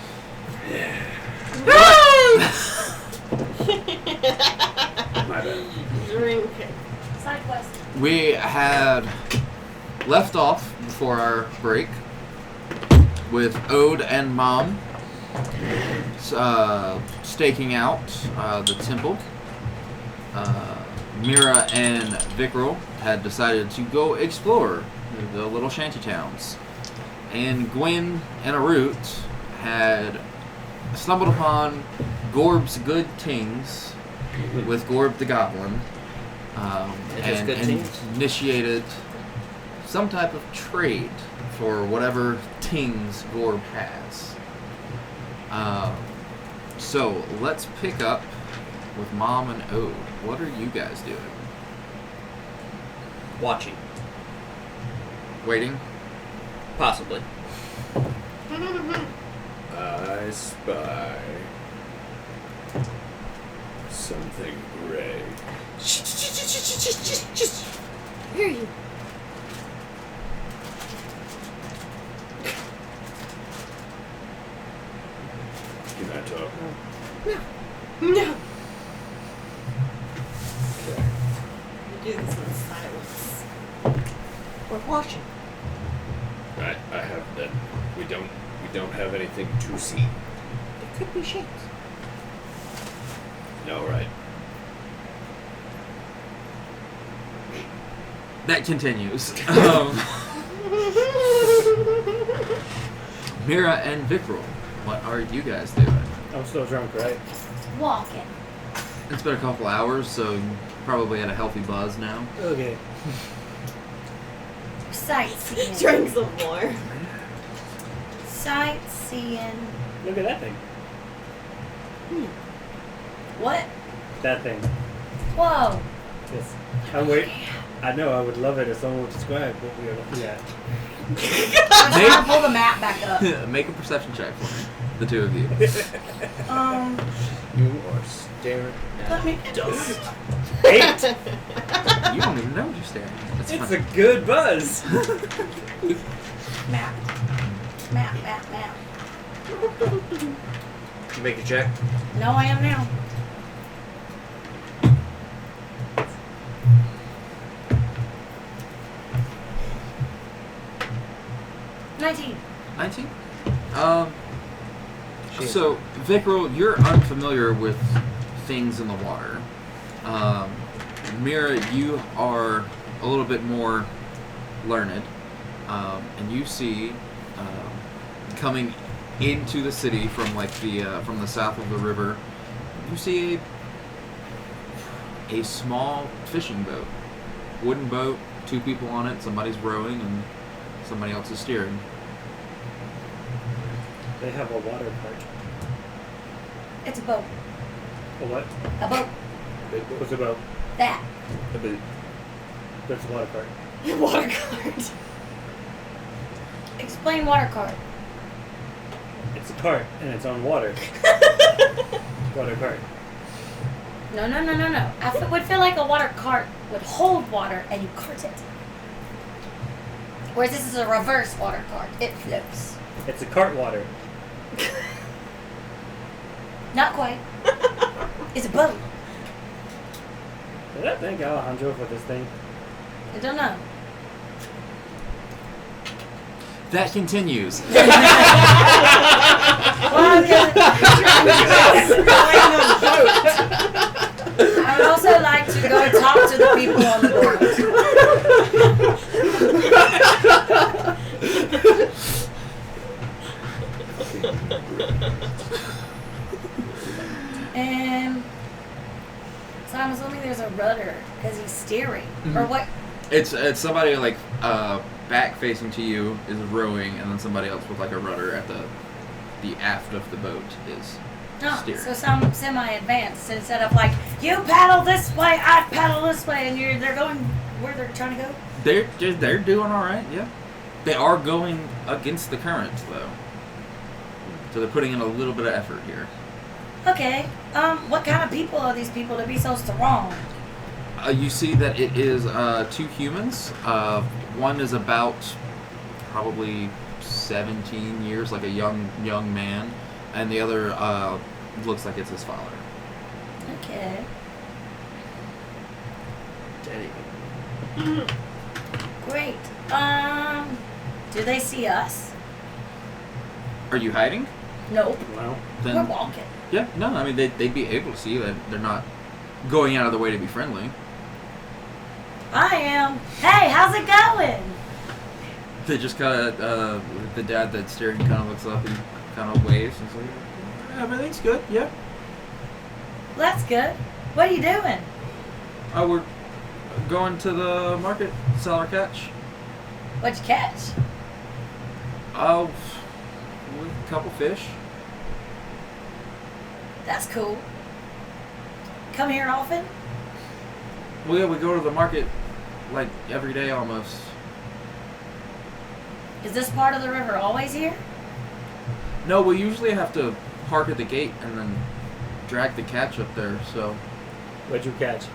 My bad. Drink. Side quest. We had left off before our break with Ode and Mom staking out the temple. Mira and Vicril had decided to go explore the little shanty towns. And Gwen and Arut had stumbled upon Gorb's good tings with Gorb the Goblin. His good And tings? initiated some type of trade for whatever tings Gorb has. So let's pick up with Mom and Ode. What are you guys doing? Watching. Waiting? Possibly. I spy something gray. Just hear you. Can I talk? No. Okay. You do this in silence. We're watching. I have that. We don't have anything to see. It could be shapes. No, right. That continues. Mira and Vicril, what are you guys doing? I'm still drunk, right? Walking. It's been a couple hours, so you probably had a healthy buzz now. Okay. Sightseeing. Drink some more. Sightseeing. Look at that thing. What? That thing. Whoa. Yes. I'm wait. I know. I would love it if someone would describe what we are looking at. I was trying to pull the map back up. Make a perception check for me, the two of you. You are staring at Let me. dust. 8. You don't even know what you're staring at. That's It's fine. a good buzz. Map. Map, map, map. Make a check. No, I am now. $19. 19? So, Vicril, you're unfamiliar with things in the water. Mira, you are a little bit more learned. And you see, coming into the city from like from the south of the river, you see a small fishing boat. Wooden boat, 2 people on it, somebody's rowing and somebody else is steering. They have a water park. It's a boat. A what? A boat. What's a boat? That. A boot. There's a water park. Water cart. Explain water cart. It's a cart and it's on water. Water cart. No. I would feel like a water cart would hold water and you cart it. Whereas this is a reverse water cart. It floats. It's a cart water. Not quite. It's a boat. Did I thank Alejandro for this thing? I don't know. That continues. Well, I would also like to go talk to the people on the board. And so I'm assuming there's a rudder because he's steering, or what? It's somebody like back facing to you is rowing, and then somebody else with like a rudder at the aft of the boat is steering. So some semi-advanced instead of like you paddle this way, I paddle this way, and they're going where they're trying to go. They're doing all right. Yeah, they are going against the current though, so they're putting in a little bit of effort here. Okay. What kind of people are these people to be so strong? You see that it is 2 humans. One is about probably 17 years, like a young man, and the other looks like it's his father. Okay. Daddy. Great. Do they see us? Are you hiding? Nope. Well, Then We're walking. yeah, no. I mean, they'd be able to see you. They're not going out of the way to be friendly. I am. Hey, how's it going? They just kind of the dad that's steering kind of looks up and kind of waves and says, like, "Everything's good. Yeah." That's good. What are you doing? Oh, we're going to the market, sell our catch. What'd you catch? Oh, a couple fish. That's cool. Come here often? Well, yeah, we go to the market like every day almost. Is this part of the river always here? No, we usually have to park at the gate and then drag the catch up there. So what'd you catch?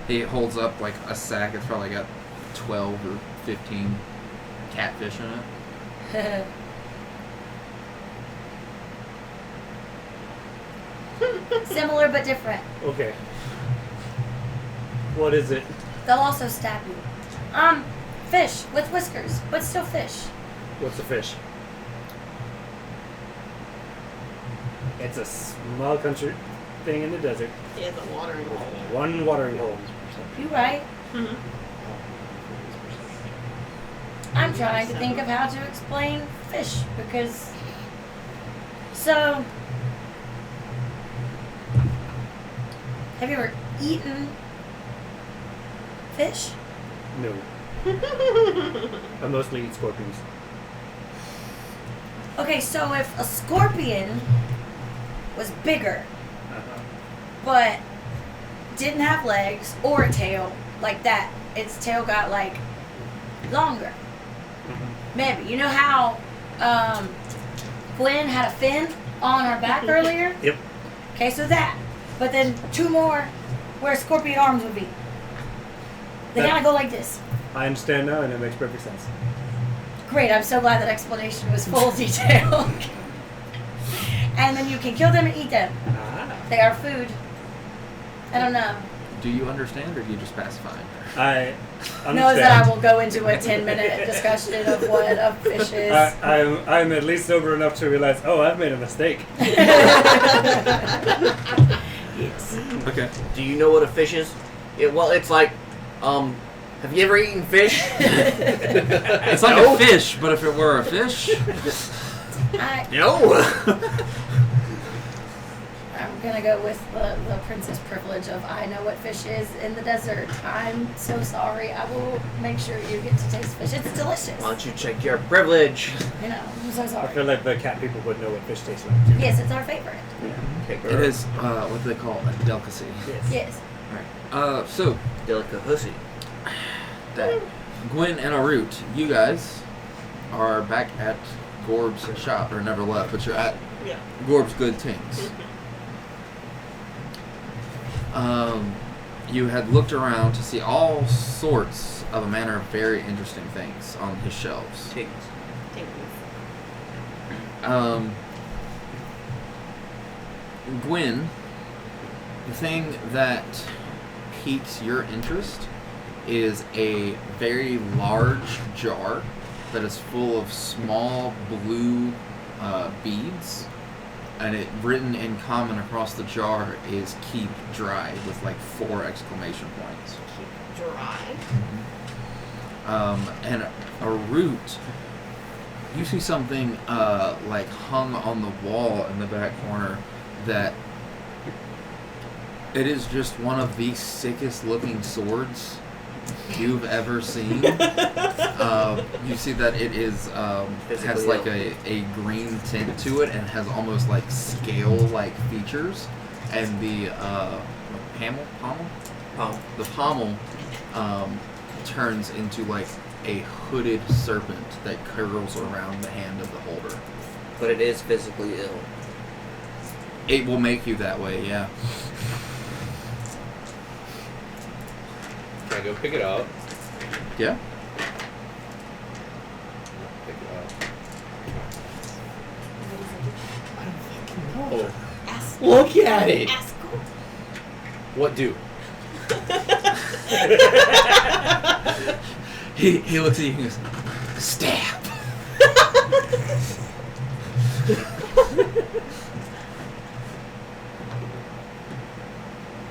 he holds up like a sack. It's probably got 12 or 15 catfish in it. Similar but different. Okay. What is it? They'll also stab you. Fish with whiskers, but still fish. What's a fish? It's a small country thing in the desert. Yeah, the watering hole. One watering hole. You right. Mm-hmm. I'm trying to think of how to explain fish because. So. Have you ever eaten fish? No. I mostly eat scorpions. Okay, so if a scorpion was bigger, Uh-huh. but didn't have legs or a tail like that, its tail got like longer. Maybe. You know how Gwen had a fin on her back earlier? Yep. Okay, so that. But then 2 more where scorpion arms would be. They That- kind of go like this. I understand now, and it makes perfect sense. Great, I'm so glad that explanation was full detail. And then you can kill them and eat them. Ah. They are food. I don't know. Do you understand, or do you just pacify her? I understand. Knows that I will go into a 10-minute discussion of what a fish is. I'm at least sober enough to realize, oh, I've made a mistake. Yes. Okay. Do you know what a fish is? Well, it's like, have you ever eaten fish? It's like a fish, but if it were a fish, No. I'm gonna go with the princess privilege of I know what fish is in the desert. I'm so sorry. I will make sure you get to taste fish. It's delicious. Why don't you check your privilege? You know, I'm so I sorry. feel like the cat people would know what fish tastes like, too. Yes, it's our favorite. Okay, it girl. is what do they call a delicacy. Yes. Yes. Alright. So Delicacy. that Gwen and Arut, you guys are back at Gorb's shop, or never left, but you're at Yeah. Gorb's Good Things. You had looked around to see all sorts of a manner of very interesting things on his shelves. Tings. Gwen, the thing that piques your interest is a very large jar that is full of small blue beads, and it written in common across the jar is "Keep Dry" with like 4 exclamation points. Keep dry. And a root. You see something like hung on the wall in the back corner that it is just one of the sickest looking swords you've ever seen. You see that it is has like a green tint to it and has almost like scale-like features, and the pommel turns into like a hooded serpent that curls around the hand of the holder. But it is physically ill. It will make you that way, yeah. Can I go pick it up? Yeah. Pick it up. What Oh, Ask. look at it! Ask. What do? He looks at you and goes, "Stab."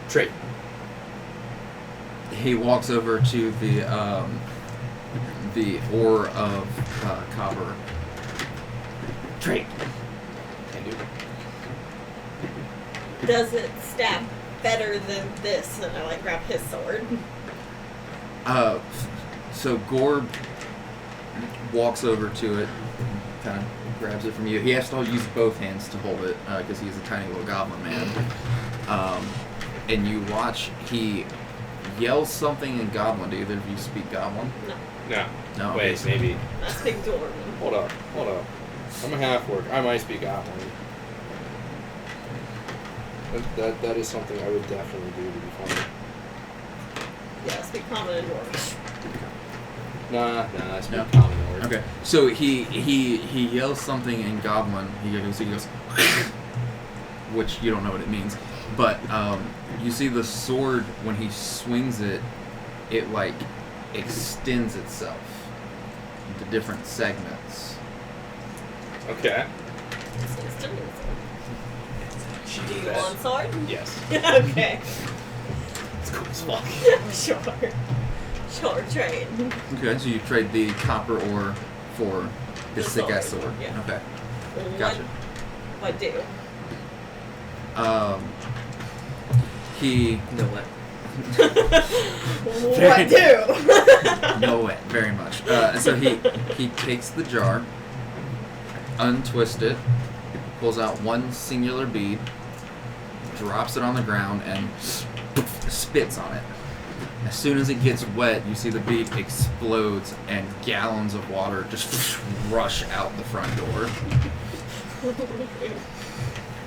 Trade. He walks over to the ore of copper. Trade. Can do. Does it stab better than this? And I like grab his sword. So Gorb walks over to it, kind of grabs it from you. He has to use both hands to hold it because he's a tiny little goblin man. And you watch he yells something in Goblin. Do either of you speak Goblin? No. No. Wait, maybe. I speak Dwarven. Hold up. I'm a half-orc. I might speak Goblin. That is something I would definitely do to be funny. Yeah, I speak Common and Dwarvish. Nah, I speak No? common word. Okay. So he yells something in Goblin. He goes, which you don't know what it means, but you see the sword when he swings it, it like extends itself into different segments. Okay. Do you want sword? Yes. Okay. It's cool as fuck. Sure, trade. Okay, so you trade the copper ore for The his sick ass sword, sword. yeah. Okay, gotcha. What do? He No what? What do? no it very much. And so he takes the jar, untwists it, pulls out one singular bead, drops it on the ground, and spits on it. As soon as it gets wet, you see the bead explodes and gallons of water just rush out the front door.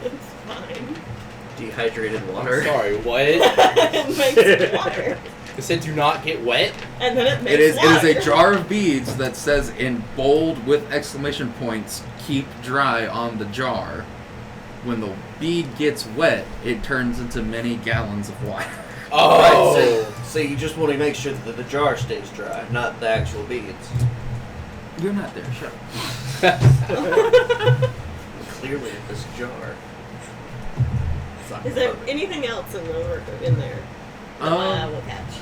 It's fine. Dehydrated water. Sorry, what? It makes water. It said do not get wet? And then it makes It is water. a jar of beads that says in bold with exclamation points, "Keep dry" on the jar. When the bead gets wet, it turns into many gallons of water. Oh! Right, so you just want to make sure that the jar stays dry, not the actual beads. You're not there, shut up. Clearly, with this jar. Is there anything else in there that I will catch?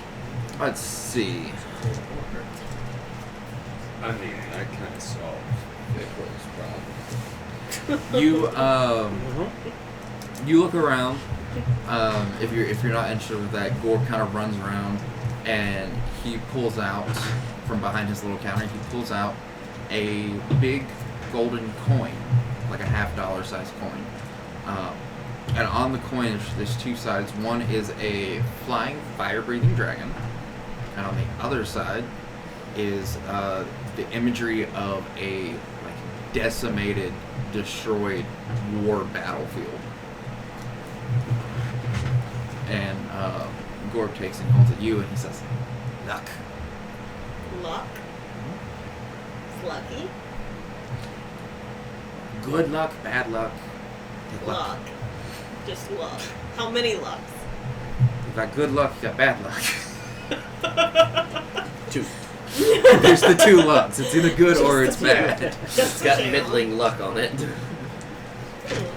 Let's see. I mean, I kind of solved Vicril's problem. You look around. If you're not interested with that, Gorb kind of runs around and he pulls out from behind his little counter. He pulls out a big golden coin, like a $50 size coin. And on the coin, there's two sides. One is a flying, fire-breathing dragon, and on the other side is the imagery of a decimated, destroyed war battlefield. And Gorb takes and holds at you, and he says, "Luck." Luck? It's lucky? Good luck, bad luck. Take luck. Luck. Just luck. How many lucks? You got good luck, you got bad luck. 2. There's the two lucks. It's either good or it's Just the two. bad. Just It's the got two. middling luck on it. Interesting.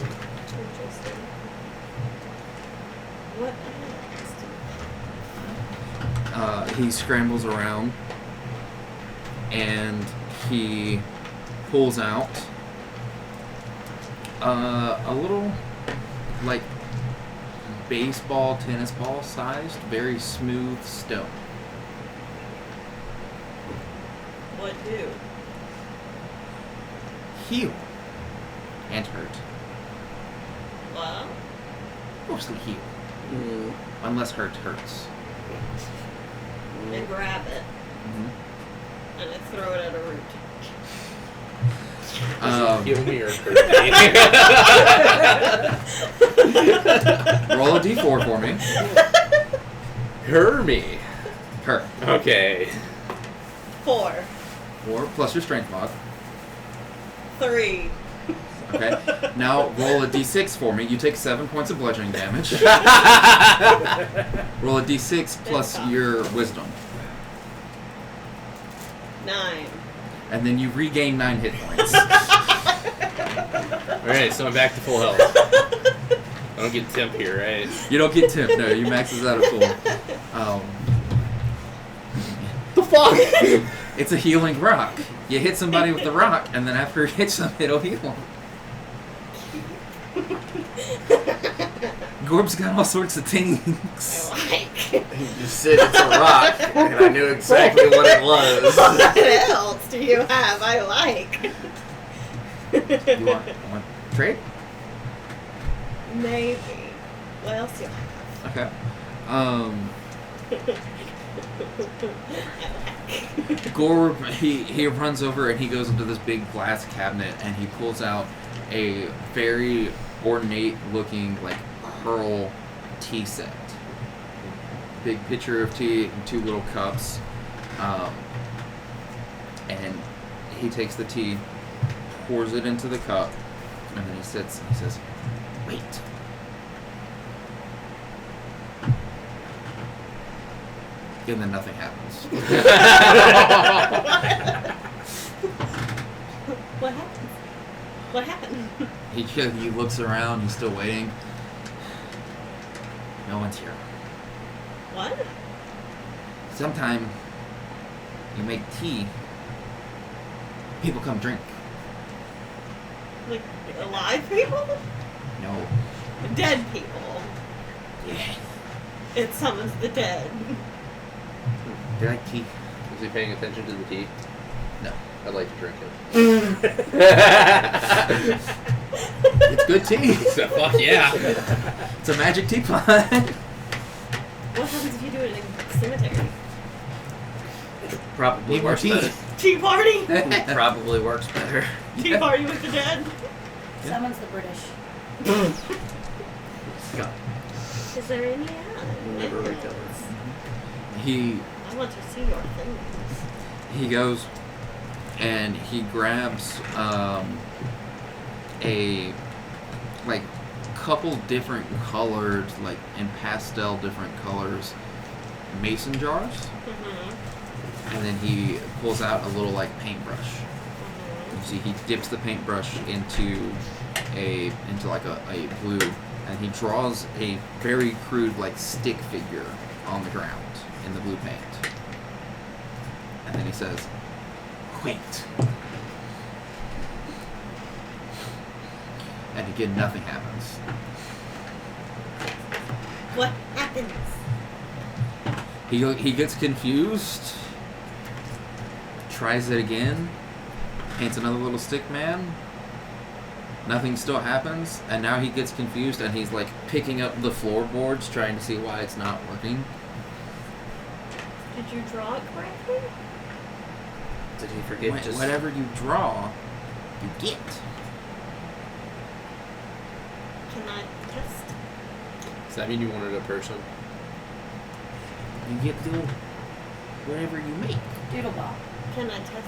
What else? He scrambles around and he pulls out a little, like, baseball, tennis ball sized, very smooth stone. What do? Heal and hurt. Well, Mostly heal, Mm. unless hurt hurts. I grab it and I throw it at a root. Heal me or hurt me. Roll a d4 for me. Hurt me. Hurt. Okay. 4, 4 plus your strength mod. 3. Okay. Now roll a d6 for me. You take 7 points of bludgeoning damage. Roll a d6 plus your wisdom. 9. And then you regain 9 hit points. Alright, so I'm back to full health. I don't get temp here, right? You don't get tipped, no. You maxes out at full. The fuck? It's a healing rock. You hit somebody with the rock, and then after it hits them, it'll heal them. Gorb's got all sorts of things. I like. You just said it's a rock, and I knew exactly what it was. What else do you have I like? You want trade? Maybe. What else do you have? Okay. Gorb, he runs over and he goes into this big glass cabinet and he pulls out a very ornate looking, like, pearl tea set. Big pitcher of tea and 2 little cups. And he takes the tea, pours it into the cup, and then he sits and he says, "Wait." And then nothing happens. What happened? What happened? He looks around, he's still waiting. No one's here. What? Sometime you make tea, people come drink. Like alive people? No. Dead people. Yeah. It summons the dead. They like tea. Is he paying attention to the tea? No. I'd like to drink it. It's good tea. So, fuck yeah. It's a magic teapot. What happens if you do it in a cemetery? Probably Need more works tea. better. Tea party? Probably works better. Tea party with the dead? Summons the British. God. Is there any Never evidence? recovers. He I want to see your things. he goes and he grabs a, like, couple different colored, like, in pastel different colors, mason jars, Mm-hmm. and then he pulls out a little, like, paintbrush. Mm-hmm. You see, he dips the paintbrush into like a blue, and he draws a very crude, like, stick figure on the ground in the blue paint. And then he says, "Wait." And again, nothing happens. What happens? He gets confused, tries it again, paints another little stick man. Nothing still happens, and now he gets confused and he's, like, picking up the floorboards, trying to see why it's not working. Did you draw it correctly? Did he forget just... Whatever you draw, you get. Can I test? Does that mean you wanted a person? You get to whatever you make. Doodle ball. Can I test?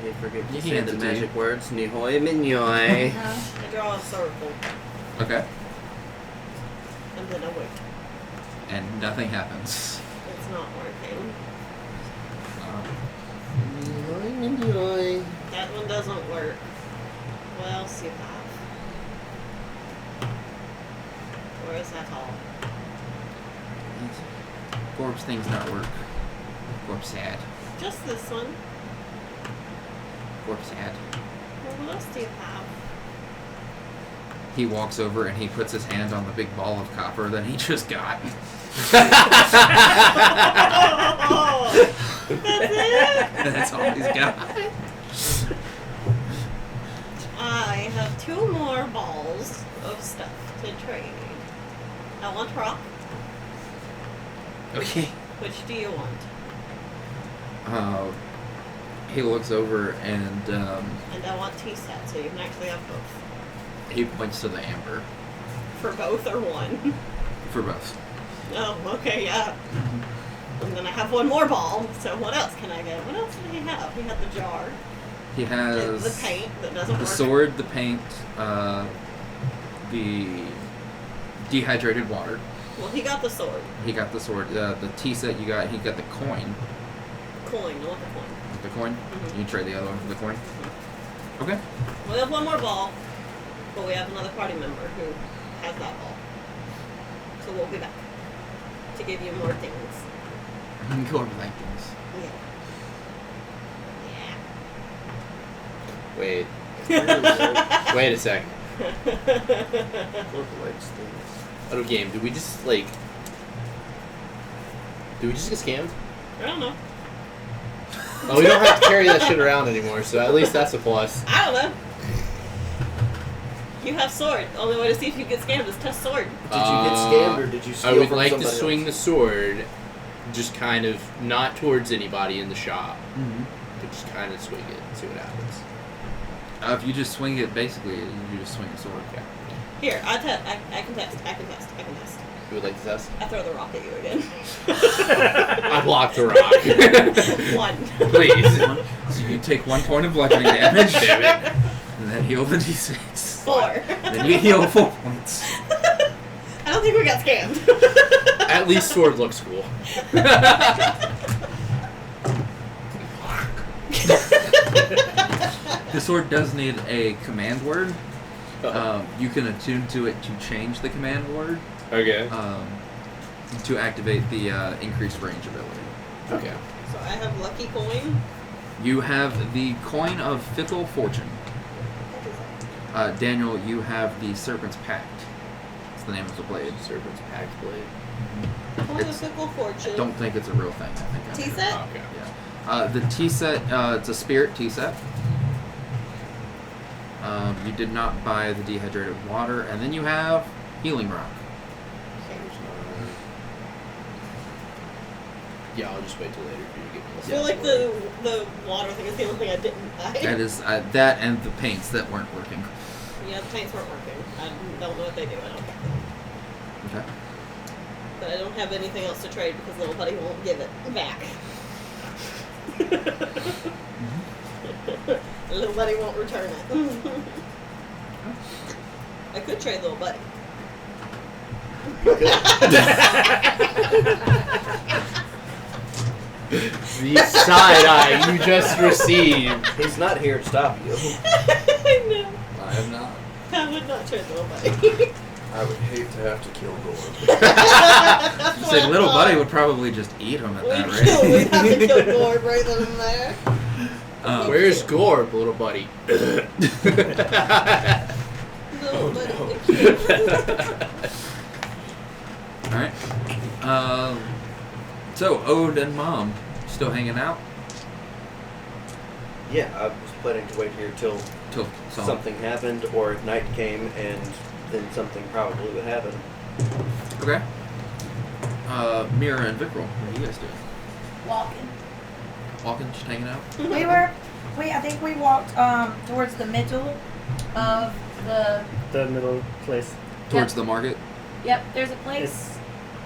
Did he forget You to say can't the do. magic words? Nihoy minyoy. No. I draw a circle Okay. and then I wait. And nothing happens. It's not working. Enjoy. That one doesn't work. What else you have? Where is that all? Gorb's things not work. Gorb's sad. Just this one. Gorb's sad. Well, what else do you have? He walks over and he puts his hand on the big ball of copper that he just got. Oh, that's it? That's all he's got. I have 2 more balls of stuff to trade. I want rock. Okay. Which do you want? He looks over and And I want T-set, so you can actually have both. he points to the amber For both or one? for both. Oh, okay, yeah. And then I have 1 more ball, so what else can I get? What else did he have? He had the jar. He has The paint that doesn't the work. sword, the paint, the dehydrated water. Well, he got the sword. He got the sword. The tea set he got the coin. Coin, I want the coin. The coin? Mhm. You trade the other one for the coin? Okay. We have 1 more ball, but we have another party member who has that ball. So we'll be back to give you more things. Gorb like this. Yeah. Wait. Wait a second. Out of game, do we just get scammed? I don't know. Oh, we don't have to carry that shit around anymore, so at least that's a plus. I don't know. You have sword. The only way to see if you get scammed is test sword. Did you get scammed or did you steal I would from like to somebody swing else? the sword, just kind of not towards anybody in the shop, but just kind of swing it and see what happens. If you just swing it, basically, you just swing the sword. Okay. Here, I can test. I can test. You would like to test? I throw the rock at you again. I blocked the rock. 1. Please. So you take 1 point of bludgeoning damage. Damn it. And then heal the d6. 4. Then you heal 4 points. I don't think we got scammed. At least sword looks cool. The sword does need a command word. You can attune to it to change the command word Okay. to activate the increased range ability. Okay. So I have lucky coin. You have the coin of fickle fortune. Daniel, you have the serpent's pact. It's the name of the blade. Serpent's Pact Blade. Coin of It's- fickle fortune. I don't think it's a real thing. I think I made it T-set? up. Okay. Yeah. The tea set, it's a spirit tea set. You did not buy the dehydrated water, and then you have healing rock. Yeah, I'll just wait till later for you to get I me feel like the water thing is the only thing I didn't buy. That is that and the paints that weren't working. Yeah, the paints weren't working. I don't know what they do. I don't care. Okay. But I don't have anything else to trade because little buddy won't give it back. Little buddy won't return it. I could trade little buddy. The side eye you just received. He's not here to stop you. I know. I am not. I would not trade little buddy. I would hate to have to kill Gorb. You say little buddy would probably just eat him at that We'd rate. have to kill Gorb right then and there. Where's Gorb, little buddy? Little buddy. All right. So Ode and Mom still hanging out Yeah, I was planning to wait here till till something happened or if night came and then something probably would happen. Okay. Mira and Vicril, what are you guys doing? Walking. Walking, just hanging out. I think we walked towards the middle of the. The middle place. Towards the market. Yep, there's a place.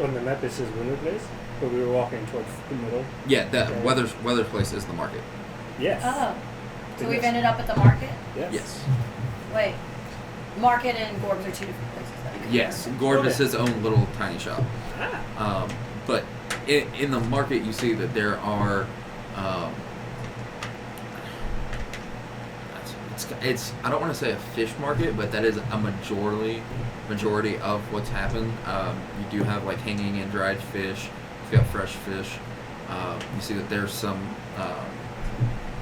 On the map it says winter place, but we were walking towards the middle. Yeah, that Okay. Weather's place is the market. Yes. Oh. So we've Yes. ended up at the market? Yes. Yes. Wait. Market and Gorb's are 2 different places. then. Yes. Gorb is Okay. his own little tiny shop. Ah. But in the market, you see that there are it's, I don't want to say a fish market, but that is a majority of what's happened. You do have like hanging and dried fish. You've got fresh fish. You see that there's some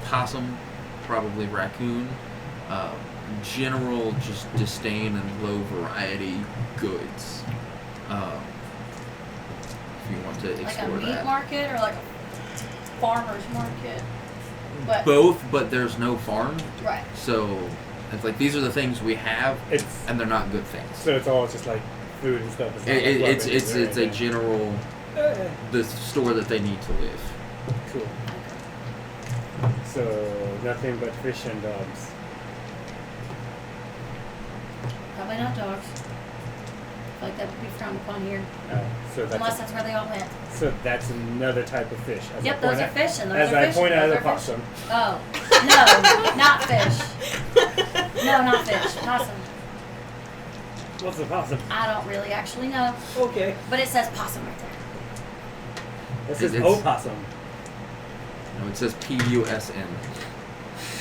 possum, probably raccoon. General just disdain and low variety goods. If you want to Like a explore meat that. market or like a farmer's market? But Both, but there's no farm. right. So it's like these are the things we have, It's and they're not good things. so it's all just like food and stuff. It's not like It's weapons or it's a anything. general the store that they need to live. Cool. So nothing but fish and dogs. Probably not dogs. Like that would be frowned upon here, So unless that's that's where they all went. so that's another type of fish. As Yep, I those point are out- fish, and those As are I fish. point and out those the are fish. possum. Oh, no, not fish. No, not fish. Possum. What's a possum? I don't really actually know, Okay. but it says possum right there. This is It's- opossum. No, it says PUSM.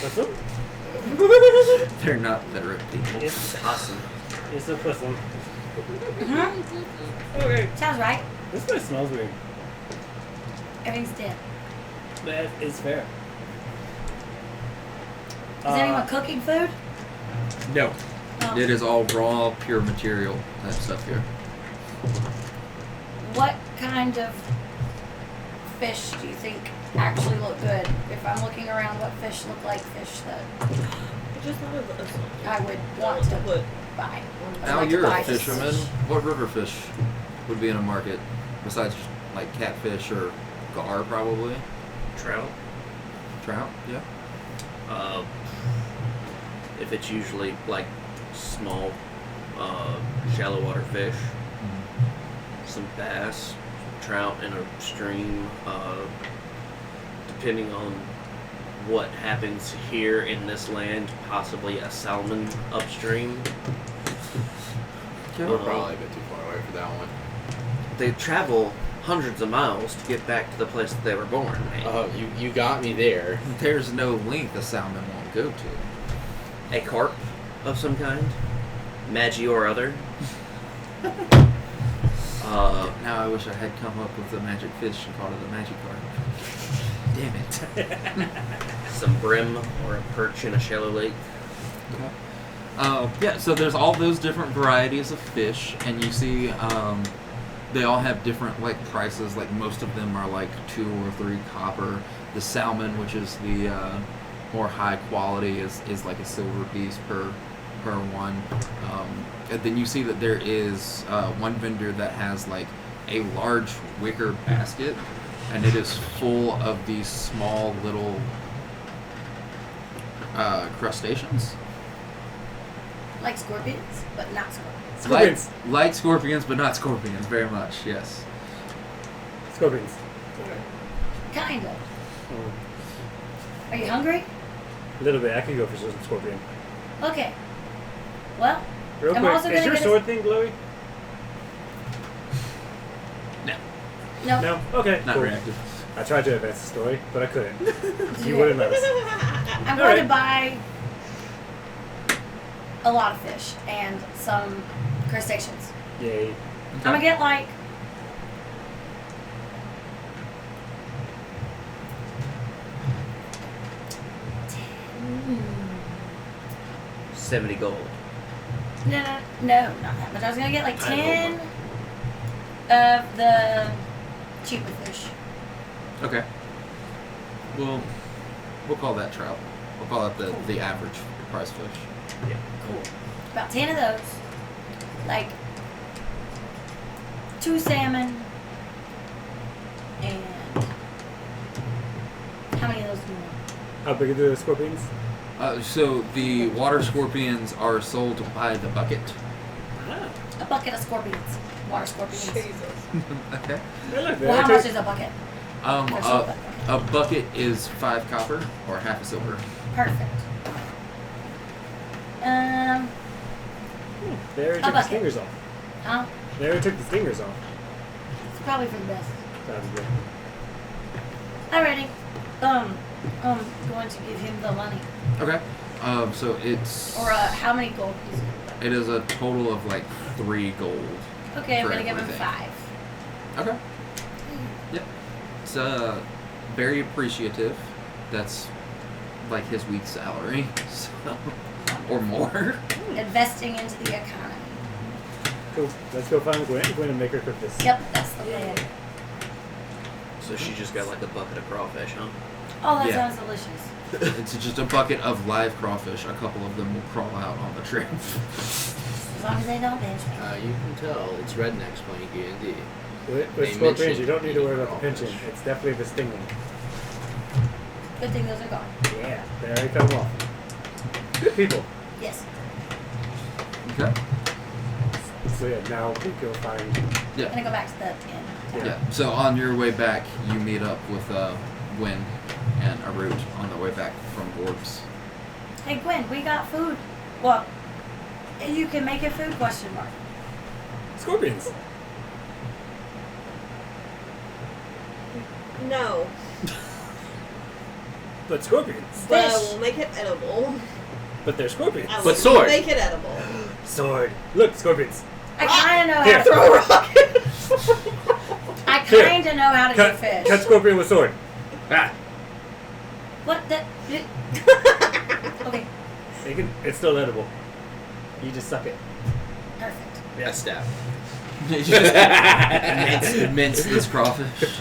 Possum? They're not literate people. It's Awesome. it's a possum. Mm-hmm. Okay. Sounds right. This place smells weird. Everything's dead. That is fair. Is anyone cooking food? No, Oh. it is all raw, pure material type stuff here. What kind of fish do you think actually look good? If I'm looking around, what fish look like fish that I just thought of this one. I would want to put. buy? I'd Al, like to you're a buy this fisherman. fish. What river fish would be in a market besides like catfish or gar, probably? Trout. Trout? Yeah. If it's usually like small, shallow water fish, some bass, trout in a stream, depending on what happens here in this land, possibly a salmon upstream. We're probably a bit too far away for that one. They travel hundreds of miles to get back to the place that they were born. Man. Oh, you got me there. There's no length a salmon won't go to. A carp of some kind, Magi or other. Now I wish I had come up with a magic fish and called it a magic carp. Damn it. Some brim or a perch in a shallow lake. Yeah, so there's all those different varieties of fish, and you see they all have different like prices. Like most of them are like 2 or 3 copper. The salmon, which is the more high quality, is like a silver piece per one. And then you see that there is one vendor that has like a large wicker basket, and it is full of these small little crustaceans. Like scorpions, but not scorpions. Scorpions. Like scorpions, but not scorpions, very much, yes. Scorpions. Kind of. Oh, Are you hungry? a little bit. I could go for some scorpion. Okay. Well, Real I'm quick. also Is gonna your get a- sword thing glowy? No, no. No. Okay. not cool. reactive. I tried to advance the story, but I couldn't. You wouldn't let us. I'm All going to right. buy a lot of fish and some crustaceans. Yay. I'm gonna get like 70 gold. no, not that much. I was gonna get like 10 of the cheaper fish. Okay. We'll call that trout. We'll call that the average price fish. Cool. About 10 of those. Like 2 salmon and how many of those do you want? How big are the scorpions? So the water scorpions are sold by the bucket. Ah. A bucket of scorpions. Water scorpions. Okay. They look Well, how good. much is a bucket? They're sold by the bucket. A bucket is 5 copper or half a silver. Perfect. They already A took the bucket. stingers off. Huh? They already took the stingers off. It's probably for the best. Sounds good. Alrighty. I'm going to give him the money. Okay. So it's. Or how many gold pieces? It is a total of like 3 gold. Okay, I'm for gonna give him everything. 5. Okay. Yep. It's very appreciative. That's like his week's salary, so, or more. Investing into the economy. Cool. Let's go find Gwen and make her cook this. Yep, that's the plan. So she just got like a bucket of crawfish, huh? Oh, that Yeah. sounds delicious. It's just a bucket of live crawfish. A couple of them will crawl out on the trip. As long as they don't binge me. You can tell it's rednecks playing D&D. With They scorpions, mentioned you don't need to worry about the crawfish. pinching. It's definitely the stinging. Good thing those are gone. Yeah, there they come off. Good people. Yes. Okay. So yeah, now we go find. I'm Yeah. gonna go back to the inn. Yeah. So on your way back, you meet up with Gwen and Arut on the way back from Gorb's. Hey Gwen, we got food. Well, you can make it food? Question mark. Scorpions. No, But scorpions. but I Fish. will make it edible. But they're scorpions. I will But sword. make it edible. Sword. Look, scorpions. I kind of know Here. how to. Throw a rocket. I Here. kind of know how to Cut, do fish. cut scorpion with sword. Ah. What the? Okay, It's still edible. You just suck it. perfect. Yeah, stab. You just mince this crawfish.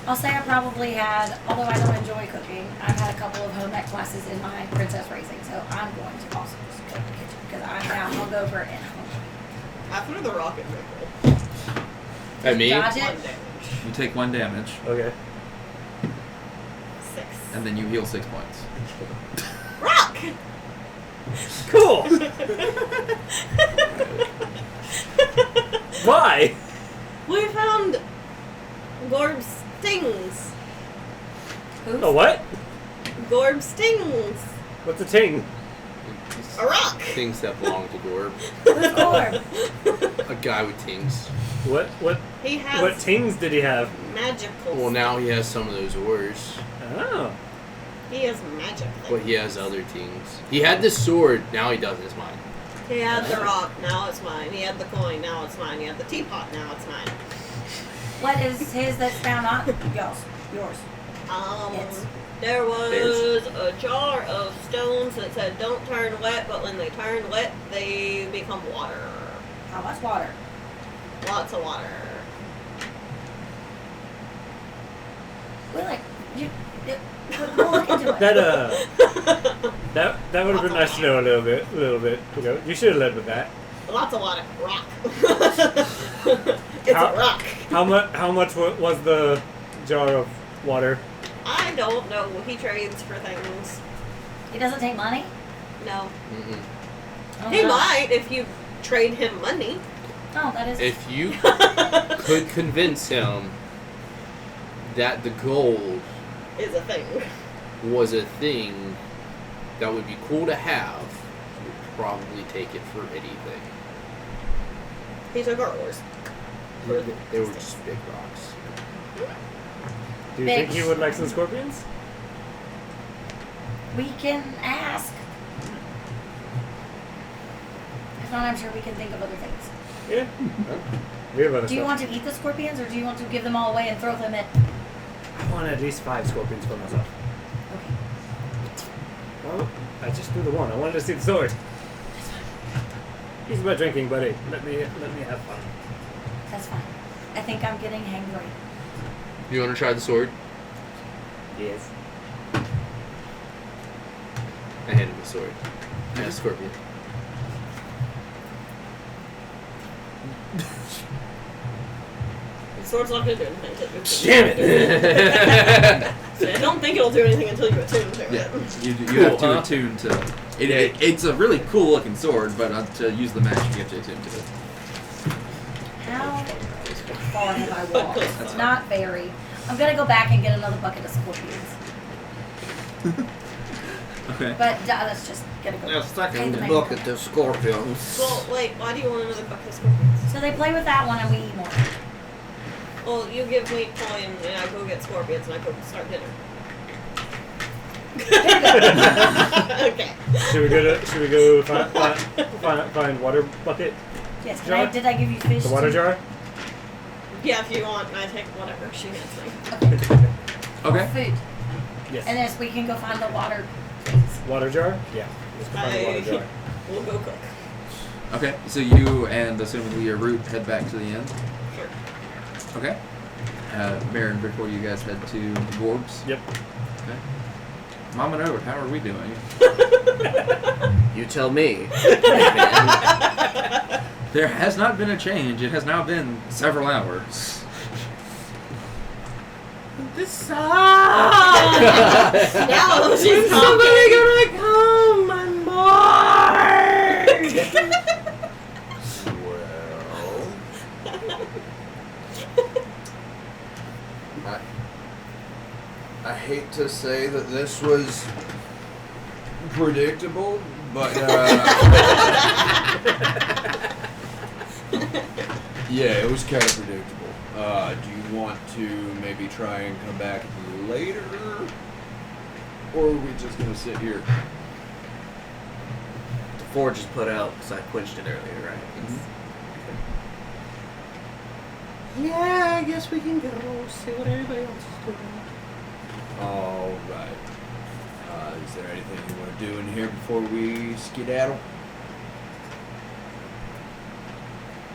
I'll say I probably had, although I don't enjoy cooking, I've had a couple of home ec classes in my princess raising, so I'm going to also just go to the kitchen because I'm now hungover and hungry. I threw the rocket Vicril. At me? Dodge 1 it. damage. You take 1 damage, Okay. 6. and then you heal 6 points. Rock! Cool. Why? We found Gorb's stings. Who's? A what? Gorb's stings. What's a ting? A rock. Things that belong to Gorb. Who's Gorb? A guy with tings. What He has what tings did he have? magical. Well, now he has some of those ores, Oh. He has magic things. but he has other tings. He had this sword, now he doesn't. It's mine. He had the rock, now it's mine. He had the coin, now it's mine. He had the teapot, now it's mine. What is his that's now not yours? Yours. Yes. There was Theirs. a jar of stones that said don't turn wet, but when they turn wet, they become water. How much water? Lots of water. We're like, we'll look into it. That that would have been nice to know a little bit. You know, you should have led with that. Lots of water. Rock. It's How- a rock. How much was the jar of water? I don't know. He trades for things. He doesn't take money? No. Mm-mm. Oh, He no. might if you trade him money. Oh, that is. If you could convince him that the gold Is a thing. was a thing that would be cool to have, he would probably take it for anything. He took our ores. They were just big rocks. Do you Big. think he would like some scorpions? We can ask. If not, I'm sure we can think of other things. Yeah. We have other Do you stuff. want to eat the scorpions, or do you want to give them all away and throw them in? I want at least 5 scorpions for myself. Okay. Well, I just threw the one. I wanted to see the sword. He's my drinking buddy. Let me have fun. That's fine. I think I'm getting hangry. You want to try the sword? Yes. I handed the sword. And a scorpion. The sword's not going to do anything. Damn it! So I don't think it'll do anything until you attune to Yeah, it. you Cool, have to huh? attune to. It's a really cool looking sword, but to use the magic, you have to attune to it. How far have I walked? It's not very. I'm gonna go back and get another bucket of scorpions. Okay. But let's just gonna go. Take the main bucket. of scorpions. Well, wait, why do you want another bucket of scorpions? So they play with that one and we eat more. Well, you give me coin and I go get scorpions and I go start dinner. Okay. Should we go find water bucket? Yes, Jar? did I give you fish? The water too? jar? Yeah, if you want, I take whatever she hands me. Okay. Food. Yes. And then we can go find the water, please. Water jar? Yeah. Let's go find the water jar. We'll go cook. Okay. So you and assumingly your route head back to the inn. Sure. Okay. Baron, before you guys head to Gorb's. Yep. Okay. Mom and Ode, how are we doing? You tell me. There has not been a change. It has now been several hours. This sucks. Now she's somebody gonna come. I'm bored. Well, I hate to say that this was predictable, but yeah, it was kind of predictable. Do you want to maybe try and come back later, or are we just gonna sit here? The forge is put out because I quenched it earlier, right? Yeah, I guess we can go see what everybody else is doing. All right. Is there anything you want to do in here before we skedaddle?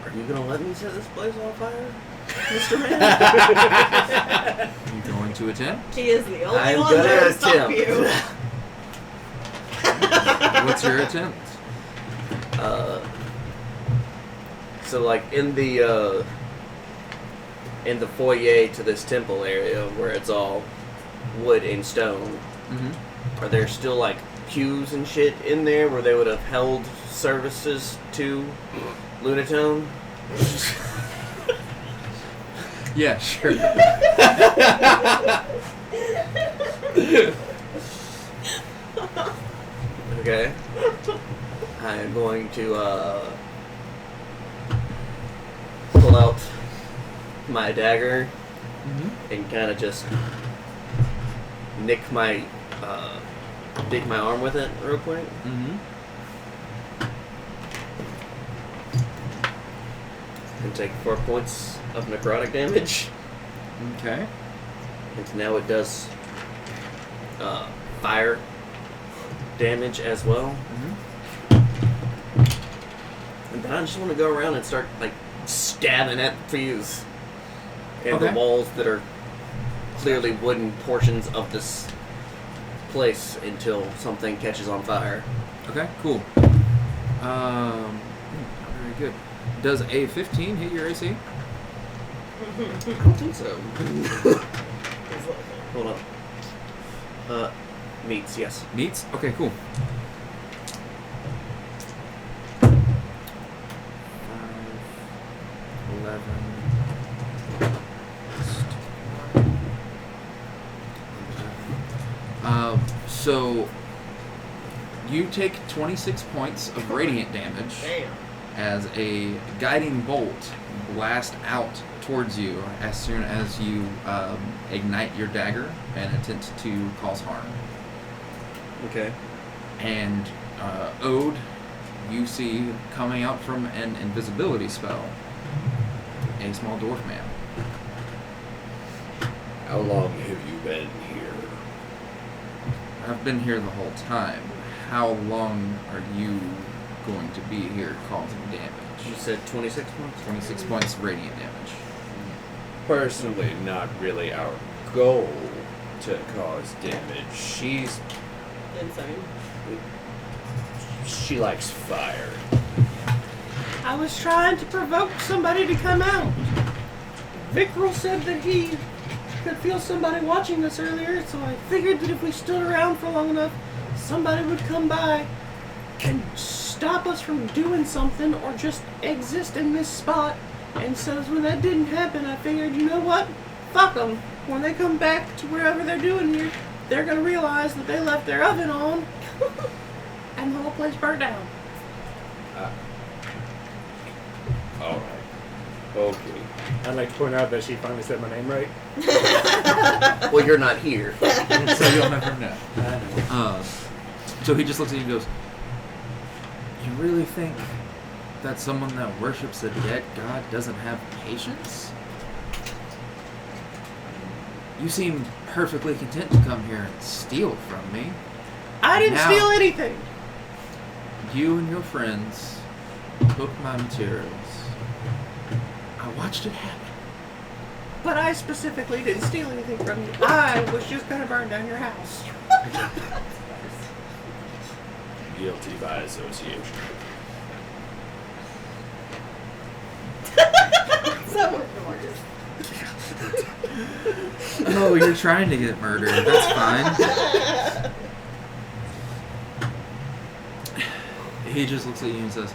Are you gonna let me set this place on fire, Mr. Man? You going to attempt? He is the only I'm one gonna there to stop attempt. you. What's your attempt? So like in the foyer to this temple area where it's all wood and stone, Mm-hmm. are there still like pews and shit in there where they would have held services to Lunatone? Yeah, sure. Okay. I am going to pull out my dagger Mm-hmm. and kind of just nick my arm with it real quick. Mm-hmm. And take 4 points of necrotic damage. Okay. And now it does fire damage as well. Mm-hmm. And then I just want to go around and start like stabbing at fuse and the Okay. walls that are clearly wooden portions of this place until something catches on fire. Okay, cool. Very good. Does a 15 hit your AC? I don't think so. Hold on. Meats, yes. Meets? Okay, cool. 11. So you take 26 points of radiant damage Damn. as a guiding bolt blasts out towards you as soon as you ignite your dagger and attempt to cause harm. Okay. And Ode, you see coming out from an invisibility spell, a small dwarf man. How long have you been here? I've been here the whole time. How long are you going to be here causing You damage? said 26 points? 26 points radiant damage. Personally, not really our goal to cause damage. Insane. She likes fire. I was trying to provoke somebody to come out. Vicril said that he could feel somebody watching us earlier, so I figured that if we stood around for long enough, somebody would come by and stop us from doing something or just exist in this spot. And so when that didn't happen, I figured, you know what? Fuck them. When they come back to wherever they're doing here, they're going to realize that they left their oven on and the whole place burnt down. Alright. Okay. I'd like to point out that she finally said my name right. Well, you're not here. So you'll never know. I know. So he just looks at you and goes, "You really think that someone that worships a dead god doesn't have patience? You seem perfectly content to come here and steal from me. I didn't Now- steal anything. You and your friends took my materials. I watched it happen. But I specifically didn't steal anything from you. I was just gonna burn down your house. Guilty by association. Someone orders. Oh, you're trying to get murdered. That's fine." He just looks at you and says,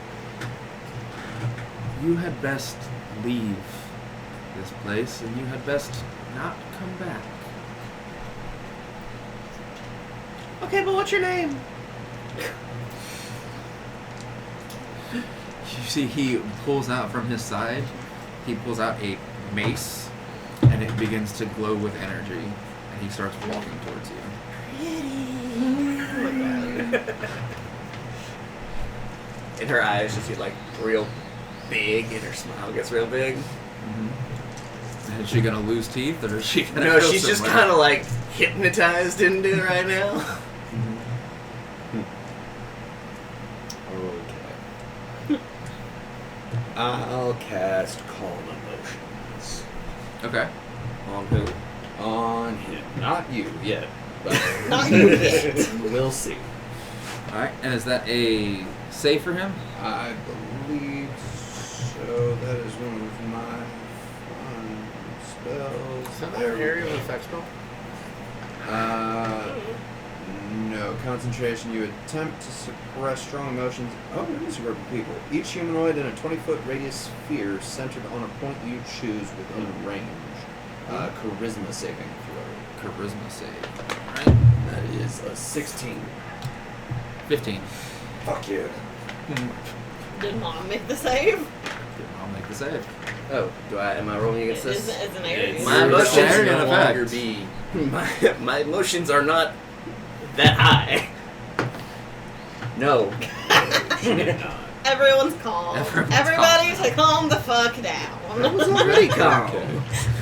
"You had best leave this place, and you had best not come back." Okay, but what's your name? You see, he pulls out from his side, he pulls out a mace, and it begins to glow with energy, and he starts walking towards you. And her eyes just get like real big, and her smile gets real big. Mm-hmm. Is she gonna lose teeth, or is she gonna No, go she's just somewhere? kind of like hypnotized into it right now. Okay. I'll cast Calm Emotions. Okay. On who? On him. Not you yet. But Not you yet. we'll see. Alright, and is that a save for him? I believe so. That is one of my fun spells. Is that their area of effect spell? No. Concentration. You attempt to suppress strong emotions. Oh, it is a group of people. Each humanoid in a 20-foot radius sphere centered on a point you choose within range. Charisma saving throw. Charisma save. Alright. That is a 16. 15. Fuck you. Did Mom make the save? I'll make the save. Oh, am I rolling against Is this? an area. My emotions Area no effect. longer be. My emotions are not that high. No. Everyone's calm. Everyone's Everybody calm. to calm the fuck down. I was already calm.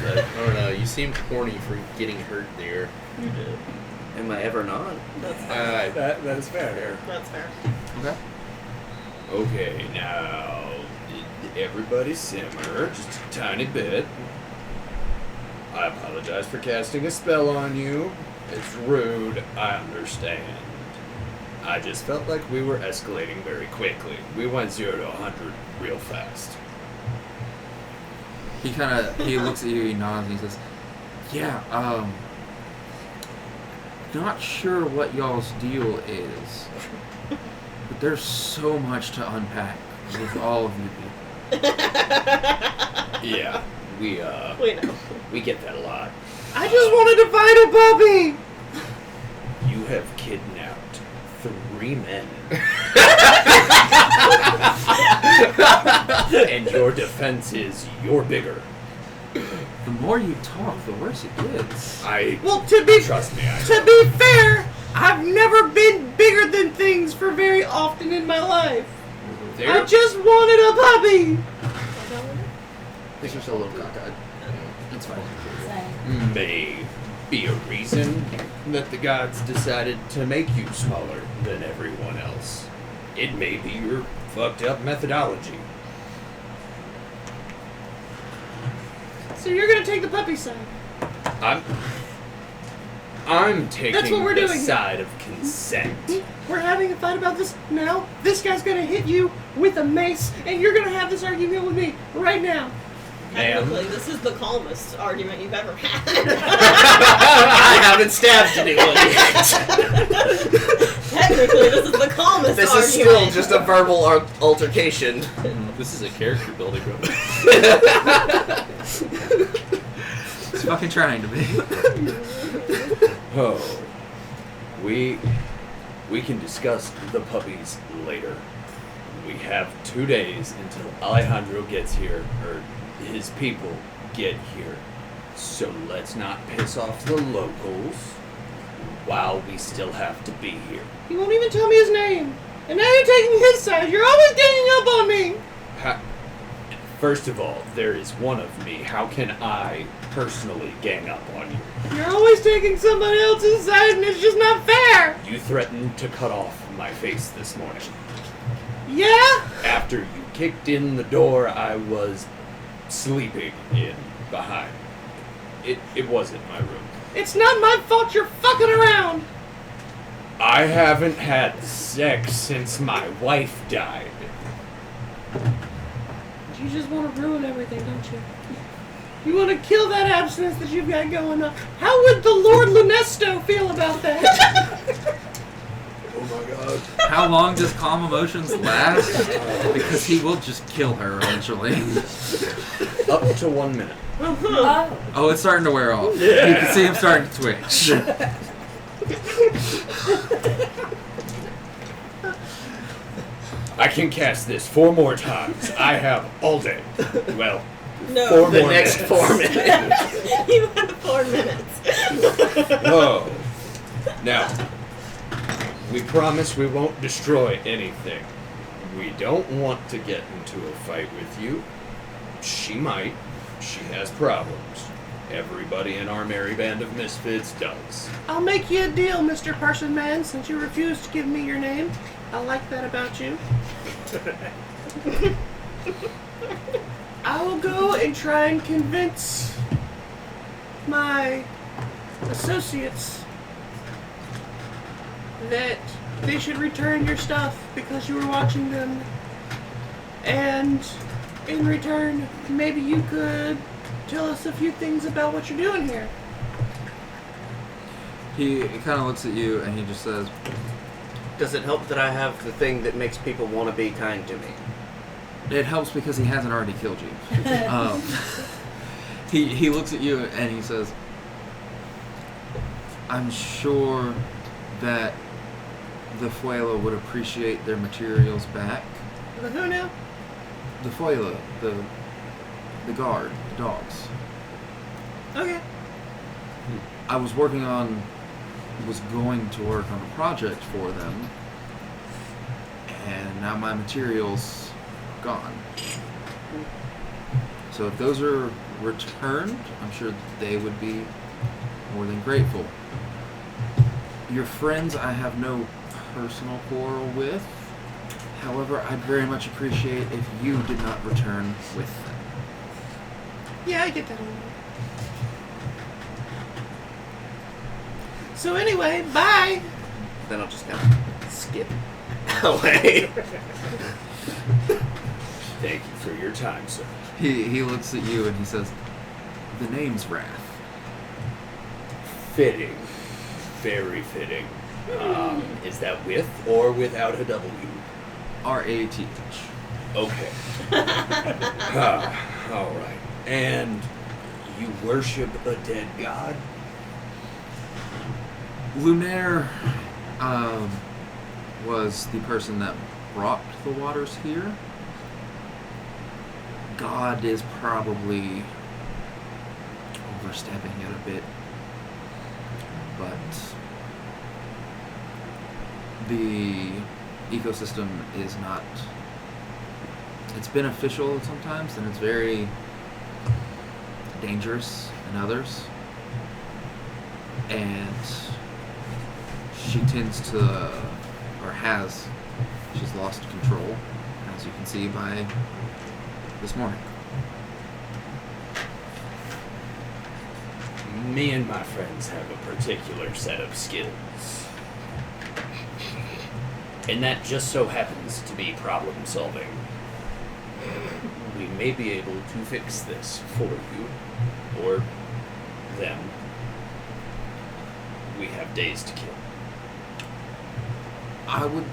But, I don't know. You seemed horny for getting hurt there. Am I ever not? That's fair. That is fair. That's fair. Okay. Okay, now everybody simmer just a tiny bit. I apologize for casting a spell on you. It's rude, I understand. I just felt like we were escalating very quickly. We went 0 to 100 real fast. He looks at you, he nods, and he says, "Yeah, not sure what y'all's deal is, but there's so much to unpack with all of you people." Yeah, We know. we get that a lot. I just wanted to find a puppy. You have kidnapped 3 men. And your defense is you're bigger. The more you talk, the worse it gets. Well, to be Trust me, to be fair, I've never been bigger than things for very often in my life. I just wanted a puppy. He's just a little cockeyed. It's fine. may be a reason that the gods decided to make you smaller than everyone else. It may be your fucked up methodology. So you're gonna take the puppy side. I'm taking That's what we're the doing here. side of consent. We're having a fight about this now. This guy's gonna hit you with a mace, and you're gonna have this argument with me right now. Ma'am. Technically, this is the calmest argument you've ever had. I haven't stabbed anyone yet. Technically, this is the calmest This argument. is still just a verbal altercation. This is a character building room. He's fucking trying to be. Oh, we can discuss the puppies later. We have 2 days until Alejandro gets here, or his people get here. So let's not piss off the locals while we still have to be here. You won't even tell me his name. And now you're taking his side. You're always ganging up on me. First of all, there is one of me. How can I personally gang up on you? You're always taking somebody else's side, and it's just not fair. You threatened to cut off my face this morning. Yeah? After you kicked in the door I was sleeping in behind. It wasn't my room. It's not my fault you're fucking around. I haven't had sex since my wife died. You just want to ruin everything, don't you? You want to kill that abstinence that you've got going on. How would the Lord Lunesto feel about that? Oh my god. How long does calm emotions last? Because he will just kill her eventually. Up to 1 minute. Oh, it's starting to wear off. Yeah. You can see him starting to twitch. I can cast this 4 more times. I have all day. Well, No. 4 The more next minutes. 4 minutes. You have 4 minutes. Whoa. Now, we promise we won't destroy anything. We don't want to get into a fight with you. She might. She has problems. Everybody in our merry band of misfits does. I'll make you a deal, Mr. Parson Man, since you refused to give me your name. I like that about you. I will go and try and convince my associates that they should return your stuff because you were watching them. And in return, maybe you could tell us a few things about what you're doing here. He kind of looks at you and he just says, Does it help that I have the thing that makes people want to be kind to me? it helps because he hasn't already killed you. He looks at you and he says, I'm sure that the Fuela would appreciate their materials back. The who now? The Fuela, the guard, the dogs. Okay. I was going to work on a project for them, and now my materials are gone. So if those are returned, I'm sure they would be more than grateful. Your friends I have no personal quarrel with. However, I'd very much appreciate if you did not return with them. Yeah, I get that. So anyway, bye. Then I'll just kind of skip away. Thank you for your time, sir. He looks at you and he says, the name's Wrath. Fitting. Very fitting. Is that with or without a W? R-A-T-H. Okay. All right. And you worship a dead god? Lunaire was the person that brought the waters here. God is probably overstepping it a bit, but the ecosystem is not. It's beneficial sometimes, and it's very dangerous in others. And she tends to, or has, she's lost control, as you can see by this morning. Me and my friends have a particular set of skills. And that just so happens to be problem solving. We may be able to fix this for you, or them. We have days to kill. I would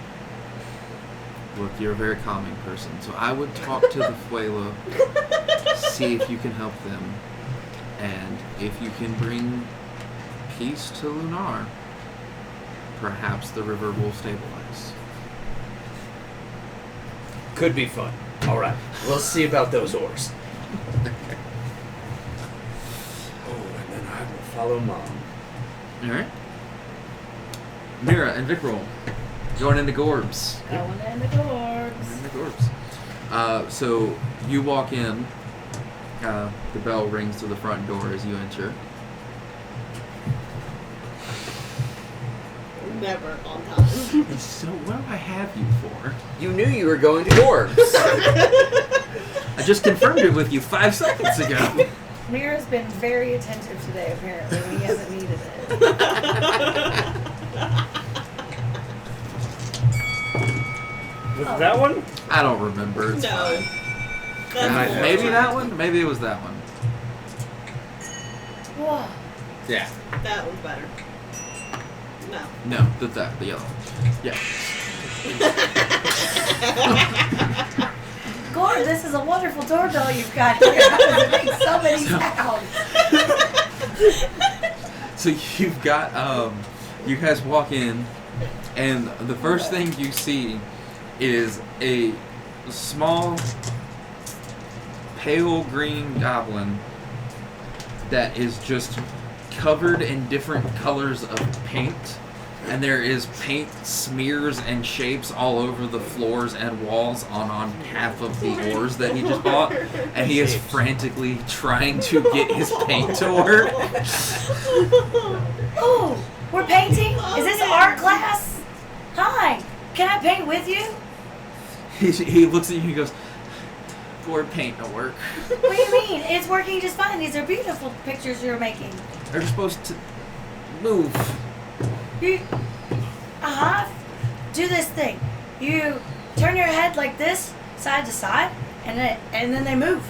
look. You're a very calming person, so I would talk to the Fuela, see if you can help them, and if you can bring peace to Lunar, perhaps the river will stabilize. Could be fun. All right, we'll see about those oars. Oh, and then I will follow Mom. All right. Mira and Vicril going into Gorbs. Going in the doors. In the Gorbs. So you walk in. The bell rings to the front door as you enter. Never on time. So what do I have you for? You knew you were going to Gorb. I just confirmed it with you 5 seconds ago. Mira's been very attentive today, apparently, when he hasn't needed it. Was it that one? I don't remember. It's No. fine. That's Maybe more. that one? Maybe it was that one. Whoa. Yeah. That one's better. No. No, the yellow one. Yeah. Gorb, this is a wonderful doorbell you've got here. How does it make so many sounds? So you've got, you guys walk in, and the first thing you see is a small, pale green goblin that is just covered in different colors of paint, and there is paint smears and shapes all over the floors and walls on half of the ores that he just bought, and he is frantically trying to get his paint to work. Ooh, we're painting? Is this art class? Hi, can I paint with you? He looks at you and he goes, "Gorb paint don't work. What do you mean? It's working just fine. These are beautiful pictures you're making. They're supposed to move." You, do this thing. You turn your head like this, side to side, and then they move.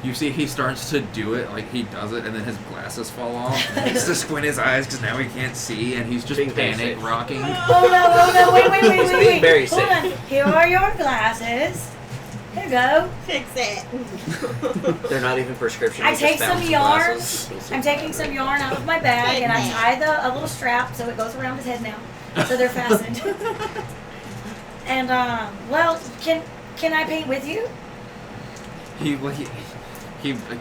You see he starts to do it, like he does it, and then his glasses fall off. And he has to squint his eyes because now he can't see, and he's just Being very panic safe. rocking. Oh no, wait, It's being very Hold on. Here are your glasses. Here you go. Fix it. They're not even prescription. I they're take just some fountain yarn. glasses. I'm taking some yarn out of my bag, and I tie a little strap so it goes around his head now, so they're fastened. And well, can I paint with you? He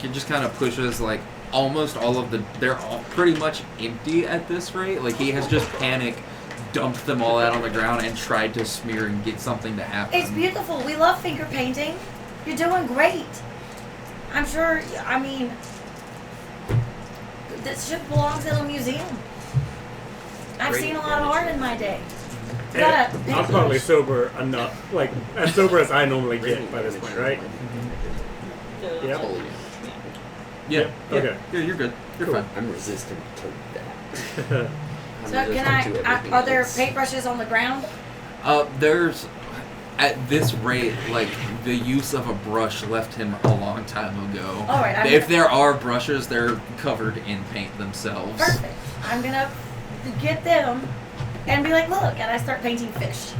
just kind of pushes like almost all of the. They're all pretty much empty at this rate. Like he has just panic dumped them all out on the ground and tried to smear and get something to happen. It's beautiful. We love finger painting. You're doing great. I'm sure. I mean, this shit belongs in a museum. I've Great seen a lot of art in my day. You And gotta I'm probably sober enough, like as sober as I normally get by this point, right? Yep. Holy Yeah. Okay. Yeah, you're good. You're Cool. fine. I'm resistant to that. I'm So resistant can to I? everything Are there else. paintbrushes on the ground? There's at this rate, like the use of a brush left him a long time ago. All right. If there are brushes, they're covered in paint themselves. Perfect. I'm gonna get them and be like, look, and I start painting fish.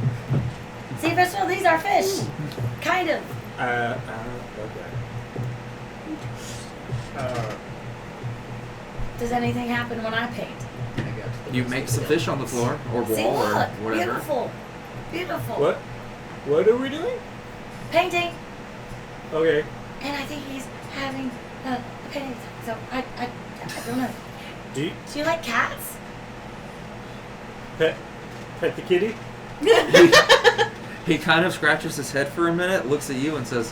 See, Vicril, these are fish. Kind of. Okay. Does anything happen when I paint? You make some fish on the floor or See, wall or look, whatever. beautiful, beautiful. What? What are we doing? Painting, Okay. and I think he's having a painting. So I don't know. Do you Do you like cats? pet the kitty? He kind of scratches his head for a minute, looks at you, and says,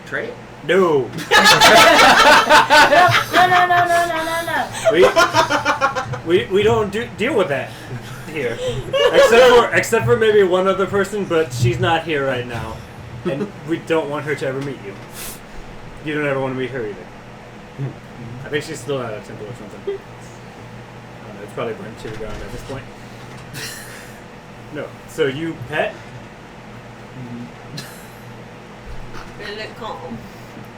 "Trade." No. No. We don't deal with that here. Except for maybe one other person, but she's not here right now, and we don't want her to ever meet you. You don't ever want to meet her either. I think she's still at a temple or something. I don't know, it's probably burnt to the ground at this point. No. So you pet? And it calm.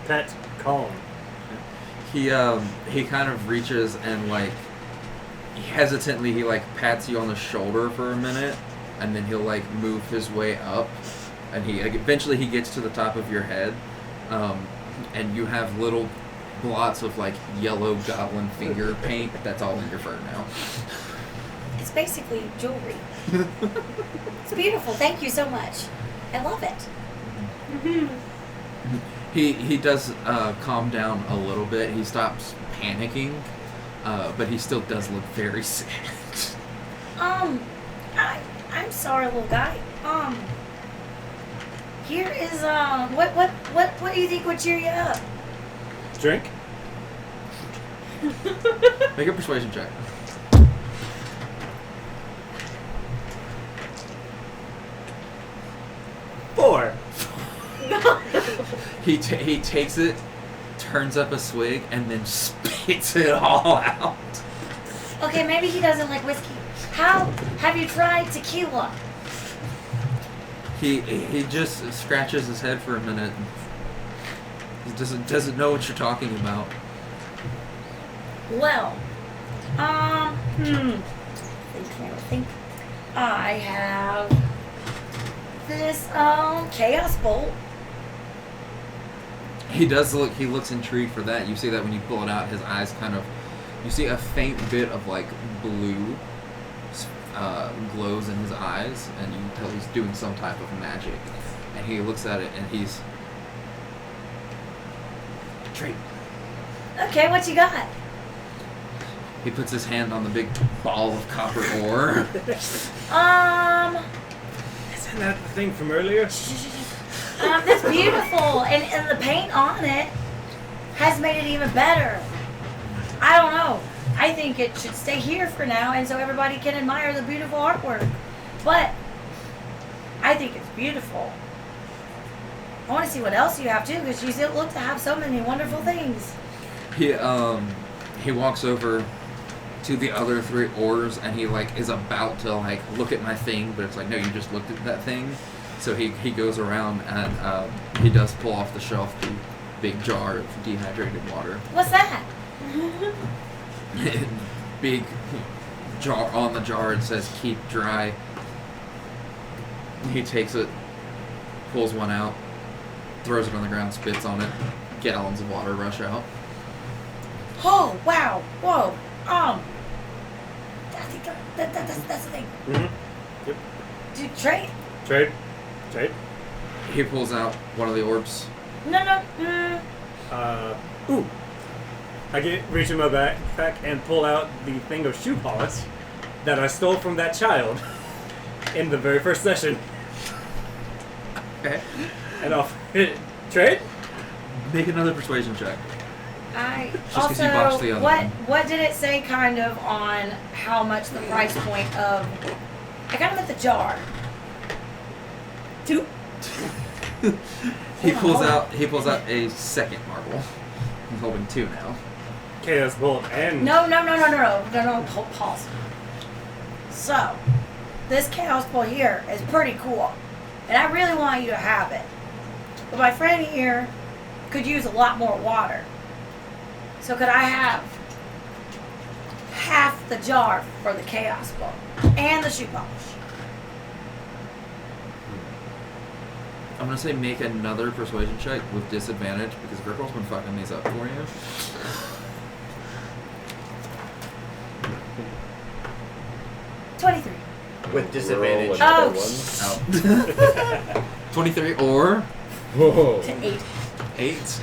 Pet calm. He kind of reaches and like hesitantly he like pats you on the shoulder for a minute, and then he'll like move his way up, and he like, eventually he gets to the top of your head, and you have little blots of like yellow goblin finger paint that's all in your fur now. It's basically jewelry. It's beautiful. Thank you so much. I love it. He does calm down a little bit. He stops panicking, but he still does look very sad. I'm sorry, little guy. Here is what do you think would cheer you up? Drink? Make a persuasion check. Four. He takes it, turns up a swig, and then spits it all out. Okay, maybe he doesn't like whiskey. How have you tried tequila? He just scratches his head for a minute. He doesn't know what you're talking about. Well, think. I have this chaos bolt. He does look. He looks intrigued for that. You see that when you pull it out, his eyes kind of. You see a faint bit of like blue glows in his eyes, and you can tell he's doing some type of magic. And he looks at it, and he's. Trade. Okay, what you got? He puts his hand on the big ball of copper ore. Isn't that the thing from earlier? That's beautiful, and the paint on it has made it even better. I don't know. I think it should stay here for now, and so everybody can admire the beautiful artwork. But I think it's beautiful. I want to see what else you have too, because you still look to have so many wonderful things. He walks over to the other three ores, and he like is about to like look at my thing, but it's like, no, you just looked at that thing. So he goes around and he does pull off the shelf the big jar of dehydrated water. What's that? Big jar on the jar, it says keep dry. He takes it, pulls one out, throws it on the ground, spits on it. Gallons of water rush out. Oh, wow. Whoa. I think that's the thing. Mm-hmm. Yep. Dude, trade? Trade. He pulls out one of the orbs. No. Ooh. I reach in my backpack and pull out the thing of shoe polish that I stole from that child in the very first session. Okay. And off it. Trade? Make another persuasion check. I Just 'cause you botched the other one. What did it say kind of on how much the price point of... I got him at the jar. 2? He pulls out a second marble. He's holding 2 now. Chaos Bolt and... No, pause. So, this Chaos Bolt here is pretty cool. And I really want you to have it. But my friend here could use a lot more water. So could I have half the jar for the Chaos Bolt and the shoe polish? I'm gonna say make another persuasion check with disadvantage because Virgil's been fucking these up for you. With disadvantage. Oh, Out. 23 or Whoa. to 8. 8.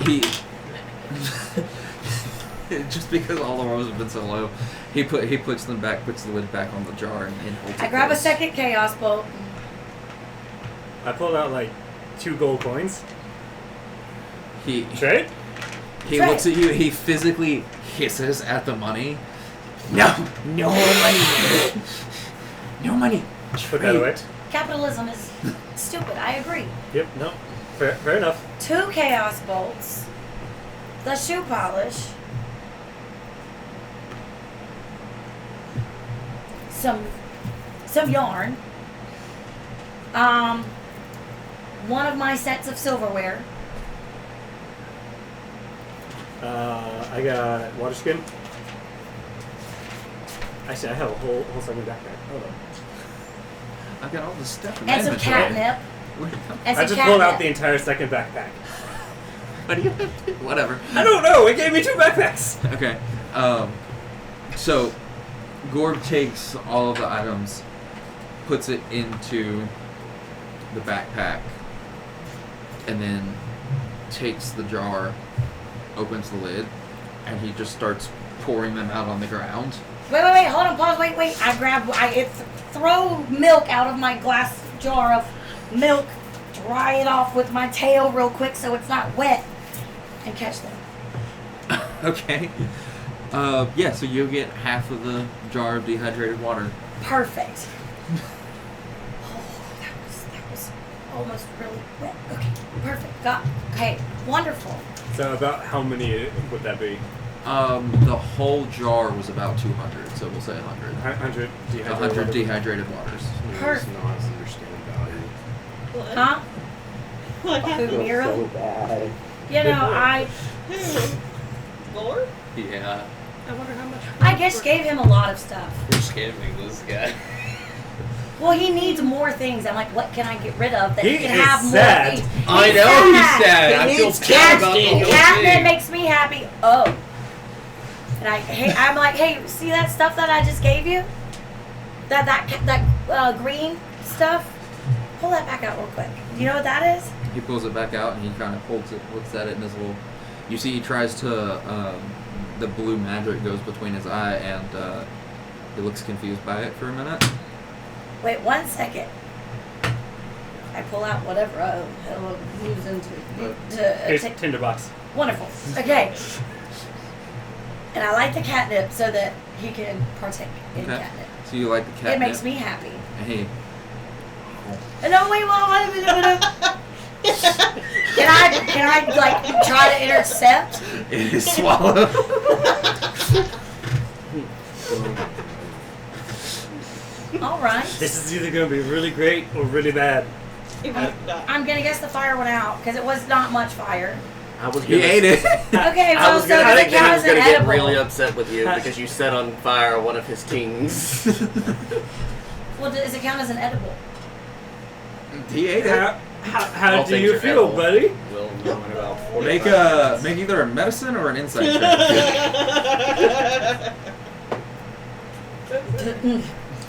He just because all the rolls have been so low, he puts the lid back on the jar and holds it I grab a close. second Chaos Bolt. I pulled out like 2 gold coins. He Trade? looks at you. He physically hisses at the money. No money. No money. Put that away. Capitalism is stupid. I agree. Yep, no. Fair enough. 2 Chaos Bolts. The shoe polish. Some yarn. One of my sets of silverware. I got water skin. Actually, I have a whole second backpack. Hold on. I've got all this stuff in And my some inventory. catnip. Where'd it come And I some just pulled out the catnip. entire second backpack. What do you have to do? Whatever. I don't know. It gave me 2 backpacks. Okay. So Gorb takes all of the items, puts it into the backpack, and then takes the jar, opens the lid, and he just starts pouring them out on the ground. Wait, hold on, pause, wait. I throw milk out of my glass jar of milk, dry it off with my tail real quick so it's not wet, and catch them. Okay. Yeah, so you'll get half of the jar of dehydrated water. Perfect. Oh, that was almost really wet. Okay, perfect. Okay, wonderful. So about how many would that be? The whole jar was about 200, so we'll say 100. 100 dehydrated 100 water. dehydrated waters. Perfect. Not understand value. What? Huh? What happened? Mira? bad. You know, Gorb? Yeah. I wonder how much. I just gave him a lot of stuff. We're scamming this guy. Well, he needs more things. I'm like, what can I get rid of that He he can is have more sad. things? I know he's sad. I feel needs bad about the whole Catnip thing. makes me happy. Oh. And I'm like, hey, see that stuff that I just gave you? That green stuff? Pull that back out real quick. Do you know what that is? He pulls it back out and he kind of holds it, looks at it in his little. You see, he tries to. The blue magic goes between his eye and he looks confused by it for a minute. Wait 1 second. I pull out whatever I'll use into Here's tinderbox. wonderful. Okay. And I like the catnip so that he can partake in Okay. catnip. So you like the catnip. It makes me happy. And he. No, wait, wait a minute. Can I like try to intercept? It is swallowed. All right. This is either going to be really great or really bad. I'm gonna guess the fire went out because it was not much fire. I was He ate it. Okay, I well, was so gonna does it think that count he as was an gonna get edible? really upset with you because you set on fire one of his teens. Well, does it count as an edible? He ate it. How All do things you are feel, edible. buddy? We'll know in about 45 Make either a medicine or an insight check.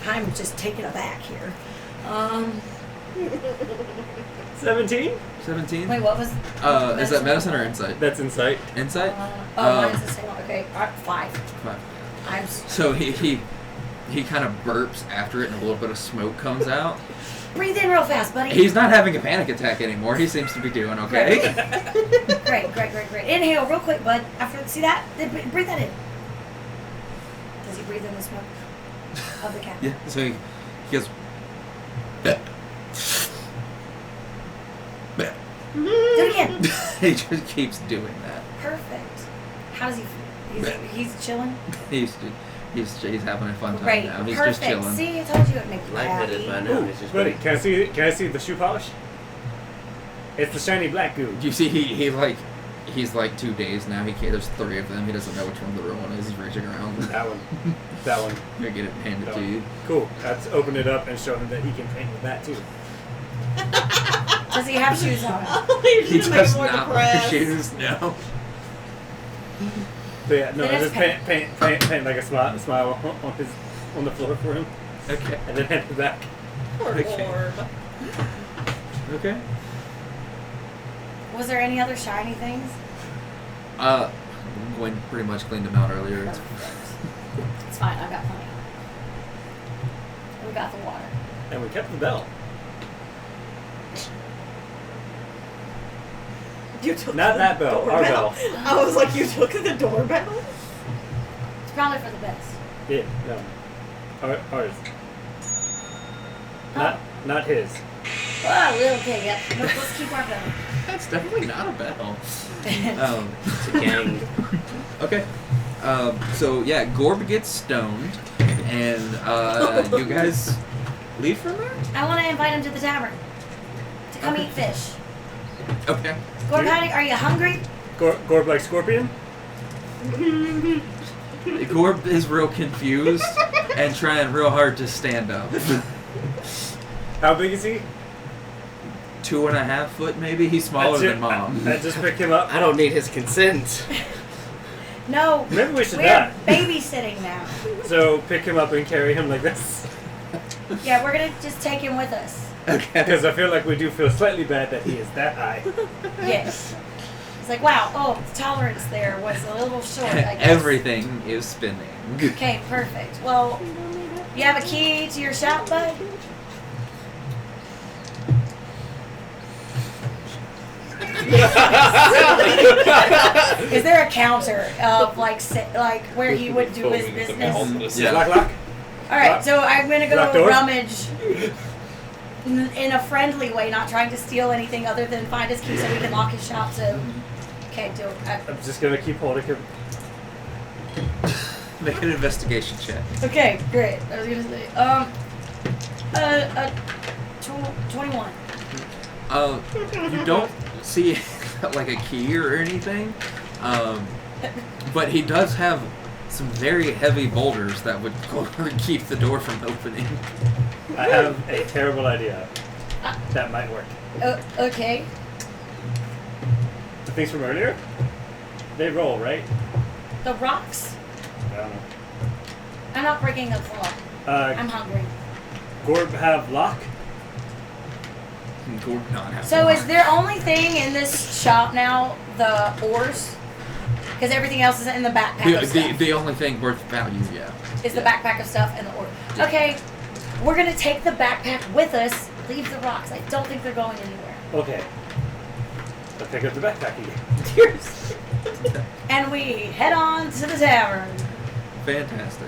I'm just taken aback here. 17? 17. Wait, what was? Is that medicine or insight? That's insight. Insight. Mine's the same one. Okay, 5. Fine. I'm. So he kind of burps after it, and a little bit of smoke comes out. Breathe in real fast, buddy. He's not having a panic attack anymore. He seems to be doing okay. Great. Inhale real quick, bud. After see that, then breathe that in. Does he breathe in the smoke of the cat? Yeah. So he goes. Do it again. He just keeps doing that. Perfect. How does he feel? He's chilling. He's having a fun time Great. now. He's Perfect. just chilling. See, I told you it'd make you Lightheaded by happy. now. Ooh, He's just buddy, waiting. can I see the shoe polish? It's the shiny black goo. You see, he's like 2 days now. He can't. There's 3 of them. He doesn't know which one the real one is. He's reaching around. That one. That one. You're gonna get it handed That to one. you. Cool. Let's open it up and show him that he can paint with that too. Does he have shoes on? You're He just gonna make does him more not wear depressed. shoes. No. But yeah, no, Then just it's paint like a smile on the floor for him, Okay. and then hand it back. Poor Okay. Gorb. Okay. Was there any other shiny things? Gwen pretty much cleaned them out earlier. It's It's fine. I got plenty. We got the water. And we kept the bell. You took Not the that bell, our doorbell. I was like, you took the doorbell? It's probably for the best. Yeah, no. Ours. Not his. Oh, okay, yep. Let's keep our bell. That's definitely not a bell. It's a gang. Okay. So yeah, Gorb gets stoned, and you guys leave from there. I want to invite him to the tavern to come eat fish. Okay. Gorb, are you hungry? Gorb like scorpion? Gorb is real confused and trying real hard to stand up. How big is he? 2.5 foot, maybe. He's smaller than Mom. I just pick him up. I don't need his consent. No. Maybe we should We're not. babysitting now. So pick him up and carry him like this. Yeah, we're gonna just take him with us. Okay. Because I feel like we do feel slightly bad that he is that high. Yes. It's like, wow, oh, the tolerance there was a little short, I guess. Everything is spinning. Okay, perfect. Well, you have a key to your shop, bud? Is there a counter of like where he would do his business? Yeah. Lock. All right, so I'm gonna Lock go doors? rummage in a friendly way, not trying to steal anything other than find his key so we can lock his shop. So, okay, do it. I'm just gonna keep holding him. Make an investigation check. Okay, great. I was gonna say, 21. You don't see like a key or anything, but he does have some very heavy boulders that would keep the door from opening. I have a terrible idea. That might work. Okay. The things from earlier? They roll, right? The rocks. I don't know. I'm not breaking a claw. I'm hungry. Gorb have lock? Gorb not have So one. is their only thing in this shop now the oars? Because everything else is in the backpack of stuff. The only thing worth value, yeah. Is the backpack of stuff and the oars. Okay, we're going to take the backpack with us, leave the rocks. I don't think they're going anywhere. Okay. I'll pick up the backpack again. And we head on to the tavern. Fantastic.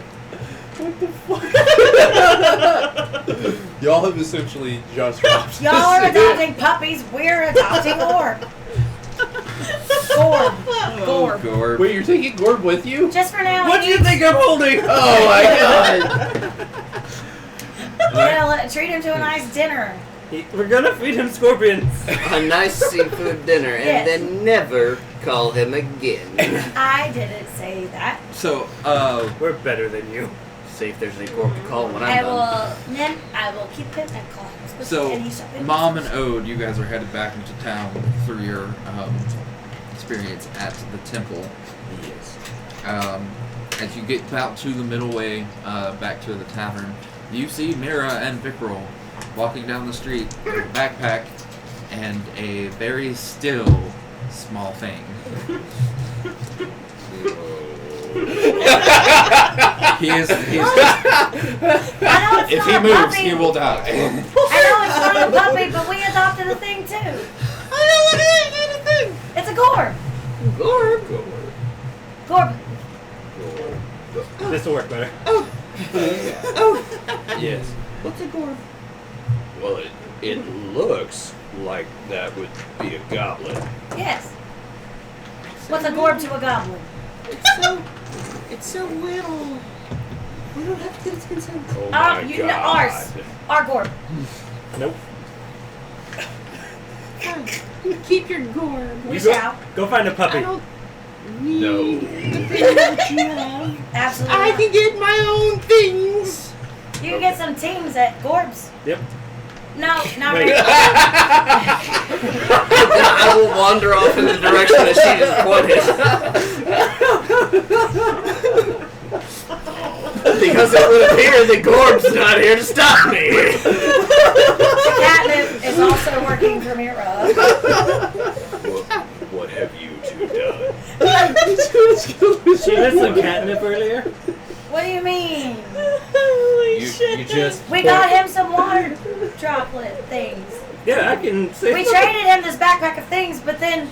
Y'all have essentially just watched Y'all are adopting puppies, we're adopting Gorb. Gorb. Gorb. Wait, you're taking Gorb with you? Just for now. What do you think I'm holding? Oh my god! We're gonna treat him to a nice dinner. We're gonna feed him scorpions. A nice seafood dinner, and Yes. then never call him again. I didn't say that. So, We're better than you. See if there's any Gorb to call when I I'm done. will keep him and call him. so And he shall be Mom and Ode, you guys are headed back into town through your experience at the temple. Yes. As you get about to the middle way back to the tavern, you see Mira and Vicril walking down the street with a backpack and a very still small thing. He is I know it's if not he a moves, puppy. he will die. I know it's not a puppy, but we adopted a thing too. I know what it is, anything. It's a Gorb. Gorb. Gorb. This will work better. Yes. What's a Gorb? Well, it looks like that would be a goblin. Yes. What's a Gorb to a goblin? It's so little. We don't have to get its consent. Oh my You god. know, ours. Our Gorb. Nope. Fine. Keep your Gorb. We You go- shall. Go find a I puppy. don't need No. the thing that you have. Absolutely. I not. can get my own things. You can get some teams at Gorb's. Yep. No, not Wait. really. I will wander off in the direction that she just pointed. Because it would appear that Gorb's not here to stop me. Catnip is also working for Mira. What have you two done? She had some catnip earlier. What do you mean? Holy You shit. just We got him some water droplet things. Yeah, I can say. We traded him this backpack of things, but then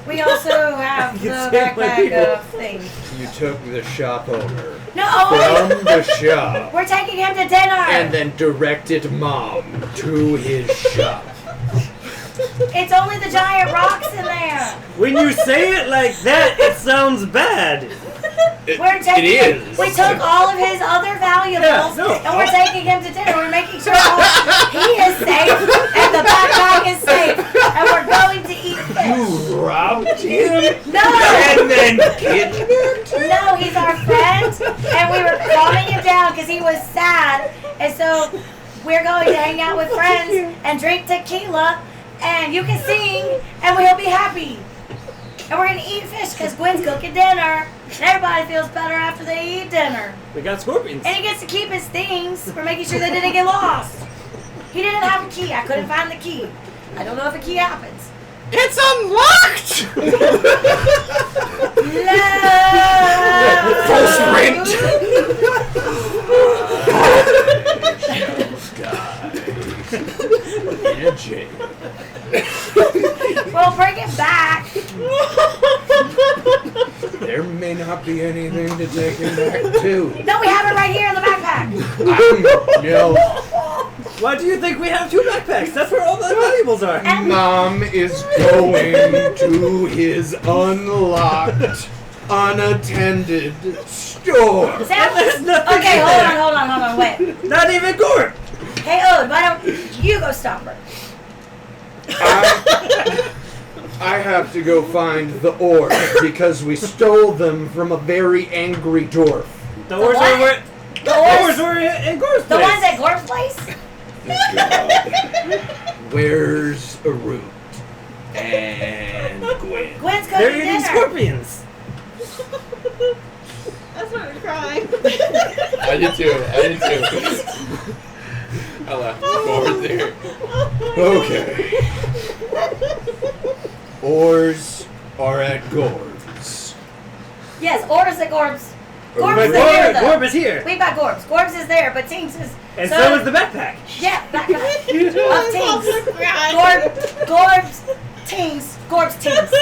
we also have the You can save my backpack people. of things. You took the shop owner No! from the shop We're taking him to dinner! and then directed Mom to his shop. It's only the giant rocks in there! When you say it like that, it sounds bad. We're taking it him. is. We took all of his other valuables, Yeah, no. and we're taking him to dinner. We're making sure he is safe, and the backpack is safe, and we're going to eat fish. You robbed him No! and then kidnapped him? No, he's our friend, and we were calming him down because he was sad, and so we're going to hang out with friends and drink tequila, and you can sing, and we'll be happy. And we're going to eat fish because Gwen's cooking dinner, and everybody feels better after they eat dinner. We got scorpions. And he gets to keep his things. We're making sure they didn't get lost. He didn't have a key. I couldn't find the key. I don't know if a key happens. It's unlocked! Full In a jail. Well, bring it back. There may not be anything to take him back to. No, we have it right here in the backpack. No. Why do you think we have 2 backpacks? That's where all the valuables are. Mom is going to his unlocked, unattended store. There's nothing Okay, in hold there. on, wait. Not even Gorb. Hey, Ode, why don't you go stop her? I have to go find the oars because we stole them from a very angry dwarf. The oars what? were The oars? in Gorb's The place. ones at Gorb's place? Where's a root? And Gwen. Gwen's They're cooking eating dinner. scorpions. I started crying. I did too. I laughed over there. Okay. Oars are at Gorb's. Yes, orders at Gorb's. Gorb's But is there, though. Gorb is here. We've got Gorb's. Gorb's is there, but Tinks is... And so is the backpack. Yeah, backpack. Of Tinks. Crying. Gorb's Tinks. Gorb's Tinks.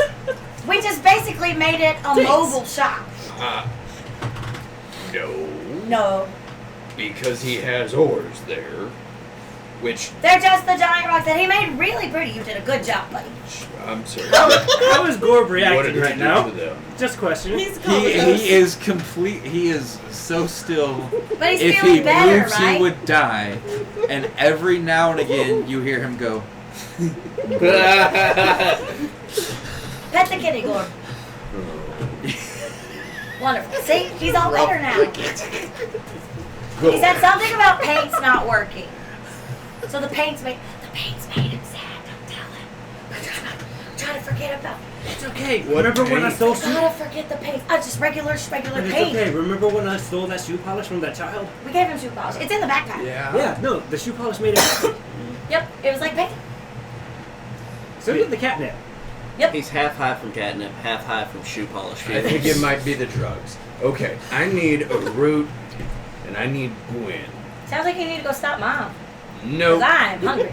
We just basically made it a Tinks. mobile shop. No. No. Because he has oars there. Which, They're just the giant rocks that he made really pretty. You did a good job, buddy. I'm sorry. How is Gorb What reacting did right you do now? to them? Just questioning. He's He comatose. is complete. He is so still. But he's If feeling he better, moves, right? he would die. And every now and again, you hear him go. Pet the kitty, Gorb. Wonderful. See? He's all better now. He said something about paint's not working. So the paint's made him sad. Don't tell him. I'm trying to forget about It's okay. What Remember when I paint? stole Gotta forget the paint. Just regular But it's paint. okay. Remember when I stole that shoe polish from that child? We gave him shoe polish. It's in the backpack. Yeah, no, the shoe polish made it. Yep, it was like paint. So did the catnip. He's half high from catnip, half high from shoe polish. I think it might be the drugs. Okay, I need a root, and I need Gwen. Sounds like you need to go stop Mom. Nope, Because I'm hungry.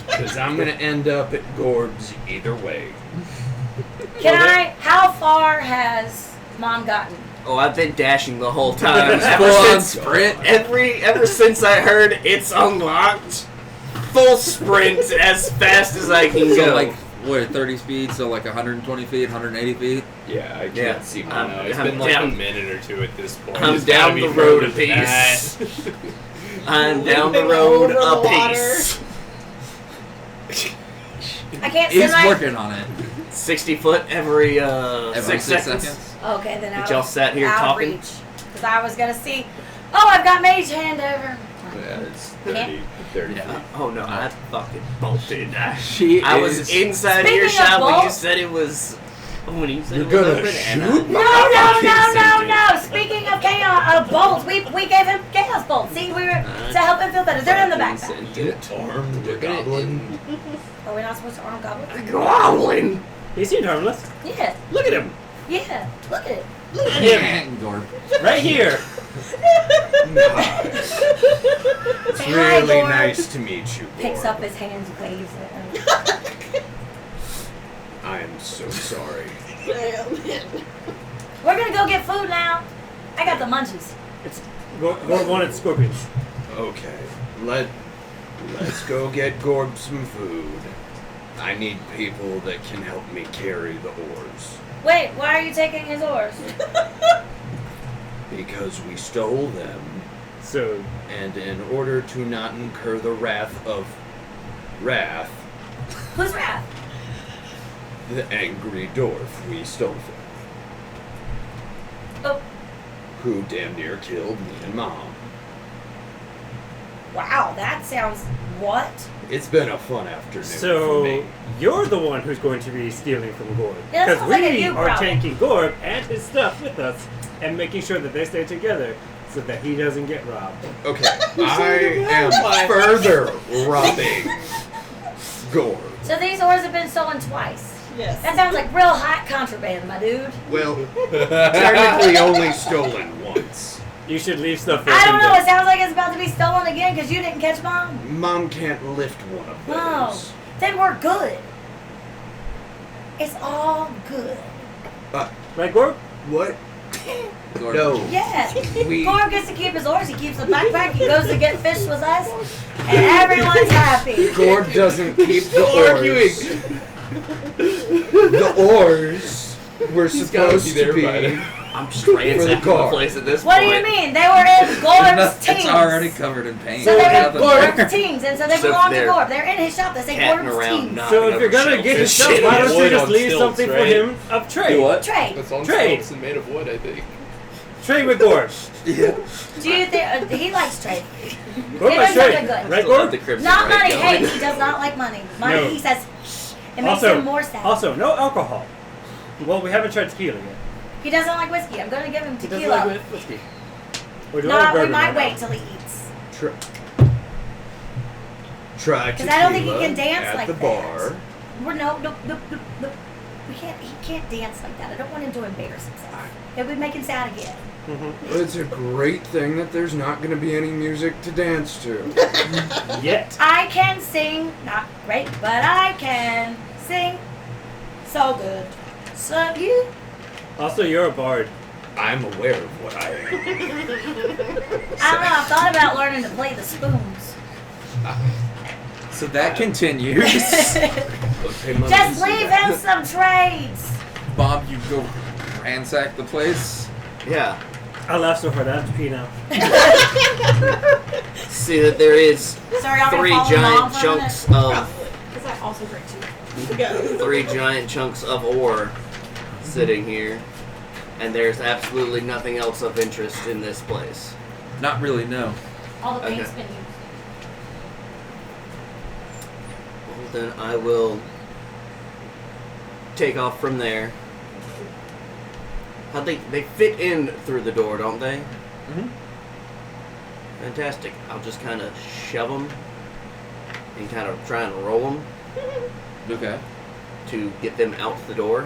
because I'm gonna end up at Gorb's either way. How far has Mom gotten? Oh, I've been dashing the whole time. Full on sprint. Ever since I heard it's unlocked, full sprint as fast as I can So go. like what? 30 speed. So like 120 feet, 180 feet. Yeah, I can't Yeah. see I my don't know. It's been like a minute or two at this point. I'm It's gotta down be the road a further than piece. that. I'm down the Moving road over the a piece. I can't He's send my... working on it. 60 foot every, Every 6 6 seconds. seconds. Okay, then But I'll y'all sat here talking? Because I was going to see... Oh, I've got Mage Hand over. Yeah, it's Can't- 30 Yeah. feet. Oh no, I fucking bolted. She I is. was inside Speaking earshot of when you bolts- said it was. When you said You're it was gonna open, and shoot I- No. Speaking of chaos, bolts, we gave him chaos bolts. See, we were to help him feel better. They're in the backpack. Sent it. Armed a goblin. Are we not supposed to arm goblins? Goblin. He seemed harmless. Yeah, Look at him. yeah. Look at it. Gorb. Right here. Nice. It's Say hi, really Gorb. nice to meet you, Picks Gorb. up his hands, waves it. I am so sorry. We're gonna go get food now. I got the munchies. It's Gorb wanted scorpions. Okay, let's go get Gorb some food. I need people that can help me carry the oars. Wait, why are you taking his oars? Because we stole them, So and in order to not incur the wrath of Wrath, Who's Wrath? the angry dwarf we stole from, Oh, who damn near killed me and Mom. wow, that sounds what? It's been a fun afternoon for So me. you're the one who's going to be stealing from Gorb. Yeah, that Because sounds like a we you are problem. taking Gorb and his stuff with us and making sure that they stay together. so that he doesn't get robbed. Okay, I am further robbing Gorb. So these ores have been stolen twice. Yes. That sounds like real hot contraband, my dude. Well, technically only stolen once. You should leave stuff for I don't know. It him. sounds like it's about to be stolen again because you didn't catch Mom. Mom can't lift one of No. those. Then we're good. It's all good. Right, Gorb? What? Gorb. No. Yes. We- Gorb gets to keep his ores. He keeps the backpack. He goes to get fish with us. And everyone's happy. Gorb doesn't keep the oars. The oars were supposed to be. I'm just ransacking the car. place at this What do point. you mean? They were in Gorb's teams. It's already covered in paint. So they There's were nothing there. Gorb's teams, and so they So belong to they're Gorb. They're in his shop. They say catting Gorb's around, teams. not- So if Knocking you're over gonna get his shelves stuff, and why shit. don't you Wood just on leave stilts, something for right? him of trade? Do what? Trade. It's on Trade. stilts and made of wood, I think. Trade with Gorb. Yeah. Do you think he likes trade? Gorb Give likes him something trade. good. Right, Still have Gorb? the Crimson Not Red money. going. Hey, he does not like money. Money, No. he says, it makes Also, him more sad. also, no alcohol. Well, we haven't tried tequila yet. He doesn't like whiskey. I'm going to give him He doesn't tequila. like whiskey. We're doing No, we bourbon might right wait now. till he eats. Try Because I don't think he tequila can dance at like the that. bar. No. We can't. He can't dance like that. I don't want him to embarrass himself. It would make him sad again. It's a great thing that there's not going to be any music to dance to. Yet. I can sing, not great, but I can sing so good. So you. Also, you're a bard. I'm aware of what I am. I don't know. I've thought about learning to play the spoons. So that continues. Okay, Mom, Just you see leave that? him some trades. Bob, you go ransack the place. Yeah. I laughed so hard I have to pee now. See that there is Sorry, I'm gonna 3 follow giant Mom for a chunks minute. of Because I also drink too. 3 giant chunks of ore sitting here, and there's absolutely nothing else of interest in this place. Not really, no. All the paint's Okay. been used. Well, then I will take off from there. How they fit in through the door, don't they? Mm-hmm. Fantastic. I'll just kind of shove them and kind of try and roll them Okay. to get them out the door.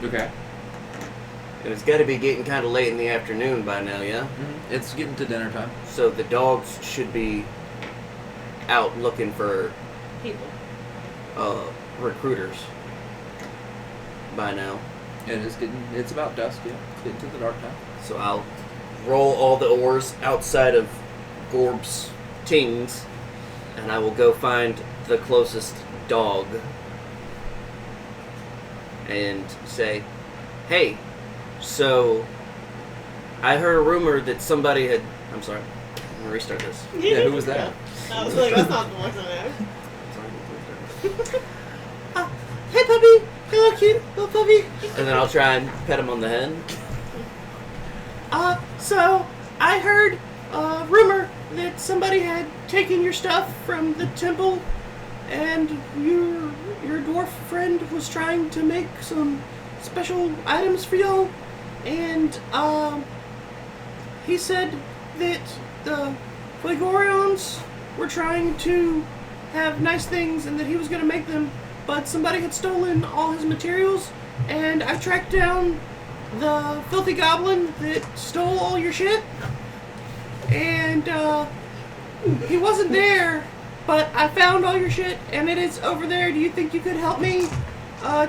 Okay. And it's got to be getting kind of late in the afternoon by now, yeah? Mm-hmm. It's getting to dinner time. So the dogs should be out looking for People. recruiters by now. It's about dusk, yeah. It's getting to the dark time. So I'll roll all the oars outside of Gorb's tings, and I will go find the closest dog and say, "Hey, so I heard a rumor that somebody had." I'm sorry. I'm gonna restart this. Yeah, who was that? I was like, that's not the voice I know. Hey, puppy. Hello, cute little puppy. And then I'll try and pet him on the head. So I heard a rumor that somebody had taken your stuff from the temple, and your dwarf friend was trying to make some special items for y'all, and he said that the Fligorians were trying to have nice things and that he was going to make them, but somebody had stolen all his materials, and I tracked down the filthy goblin that stole all your shit, and he wasn't there, but I found all your shit, and it is over there. Do you think you could help me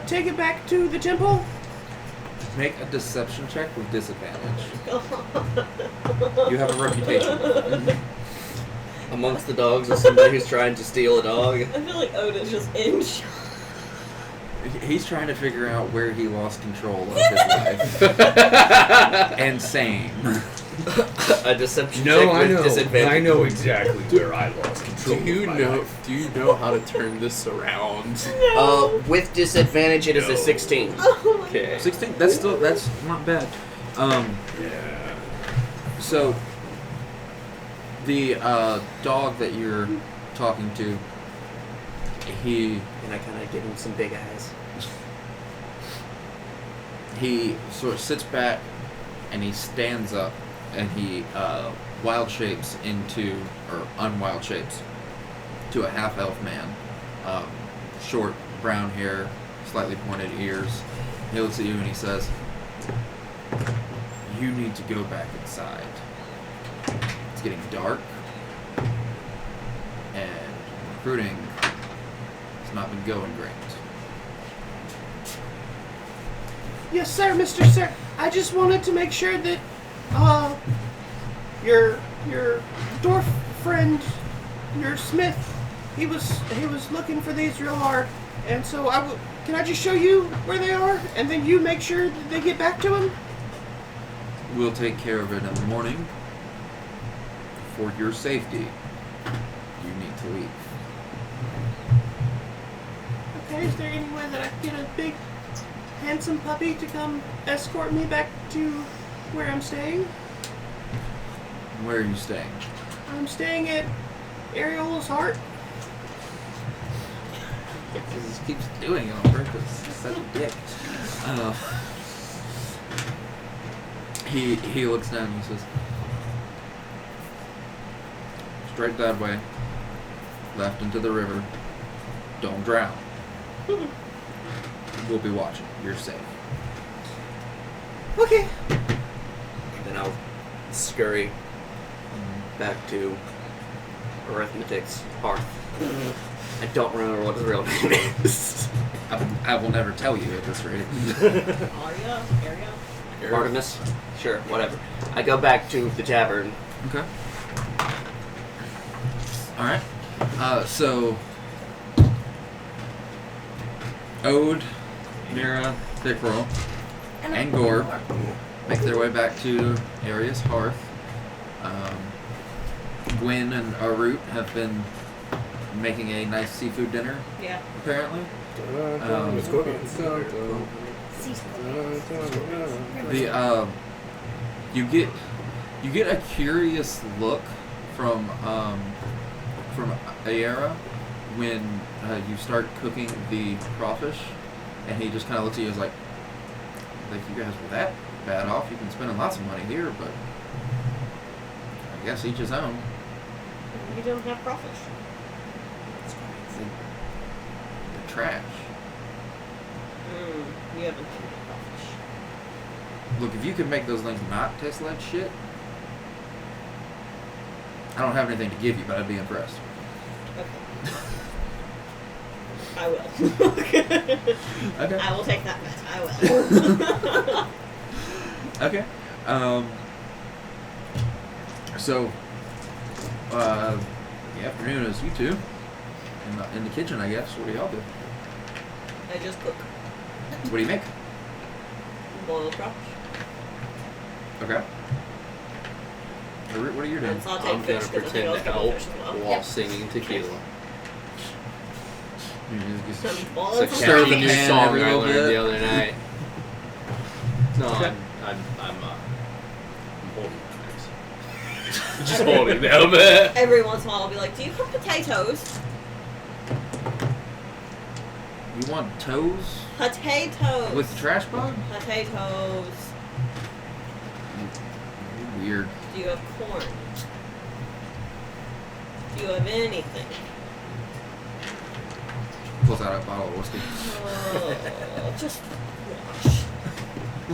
take it back to the temple? Make a deception check with disadvantage. You have a reputation. Amongst the dogs is somebody who's trying to steal a dog. I feel like Odin's just in shock. He's trying to figure out where he lost control of his life. And same. A deception No, check I with know. disadvantage. I know exactly where I lost control. Do you of my know? life. Do you know how to turn this around? With disadvantage, it is a 16. Oh my Okay. 16. That's not bad. Yeah. So the dog that you're talking to, he And I kind of give him some big eyes. he sort of sits back and he stands up and he wild shapes into, or unwild shapes to a half-elf man. Short brown hair, slightly pointed ears. He looks at you and he says, "You need to go back inside. It's getting dark, and recruiting has not been going great." Yes, sir, Mr. Sir. I just wanted to make sure that your dwarf friend, your smith, he was looking for these real hard, and so can I just show you where they are, and then you make sure that they get back to him? We'll take care of it in the morning. For your safety, you need to leave. Okay, is there any way that I can get a big, handsome puppy to come escort me back to where I'm staying? Where are you staying? I'm staying at Ariola's Heart. He just keeps doing it on purpose. He's such a dick. He looks down and he says, "Straight that way. Left into the river. Don't drown. We'll be watching. You're safe." Okay. Then I'll scurry back to Arithmetic's hearth. I don't remember what his real name is. I will never tell you at this rate. Aria? Area? Artemis? Sure, whatever. I go back to the tavern. Okay. Alright. So Ode, Mira, Vicril, and Gorb make their way back to Aria's hearth. Gwen and Arut have been making a nice seafood dinner, Yeah. apparently. You get a curious look from Ayera when you start cooking the crawfish, and he just kind of looks at you as like you guys were that bad off. You've been spending lots of money here, but I guess each his own. You don't have crawfish. They're trash. You haven't had any crawfish. Look, if you could make those things not taste like shit, I don't have anything to give you, but I'd be impressed. Okay. I will. Okay. I will take that bet. I will. Okay. So, the afternoon is you two in the kitchen, I guess. What do y'all do? I just cook What do you make? boiled crawfish. Okay. What are you doing? And sauteed I'm gonna fish, 'cause I think pretend I'll to cook help fish as well. while singing tequila. Some It's boiled like Stir crawfish. the a new pan song every I little learned bit. the other night. No, Okay. I'm holding my Just holding them. Every once in a while I'll be like, do you cook potatoes? You want toes Potatoes. with the trash bug? Potatoes. Weird. Do you have corn? Do you have anything? Pulls out a bottle of whiskey. Oh, just watch.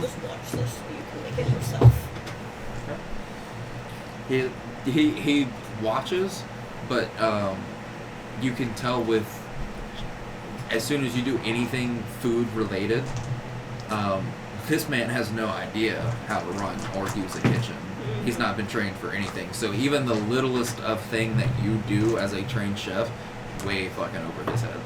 Just watch this so you can make it yourself. He watches, but you can tell with as soon as you do anything food related, this man has no idea how to run or use a kitchen. He's not been trained for anything. So even the littlest of thing that you do as a trained chef, way fucking over his head.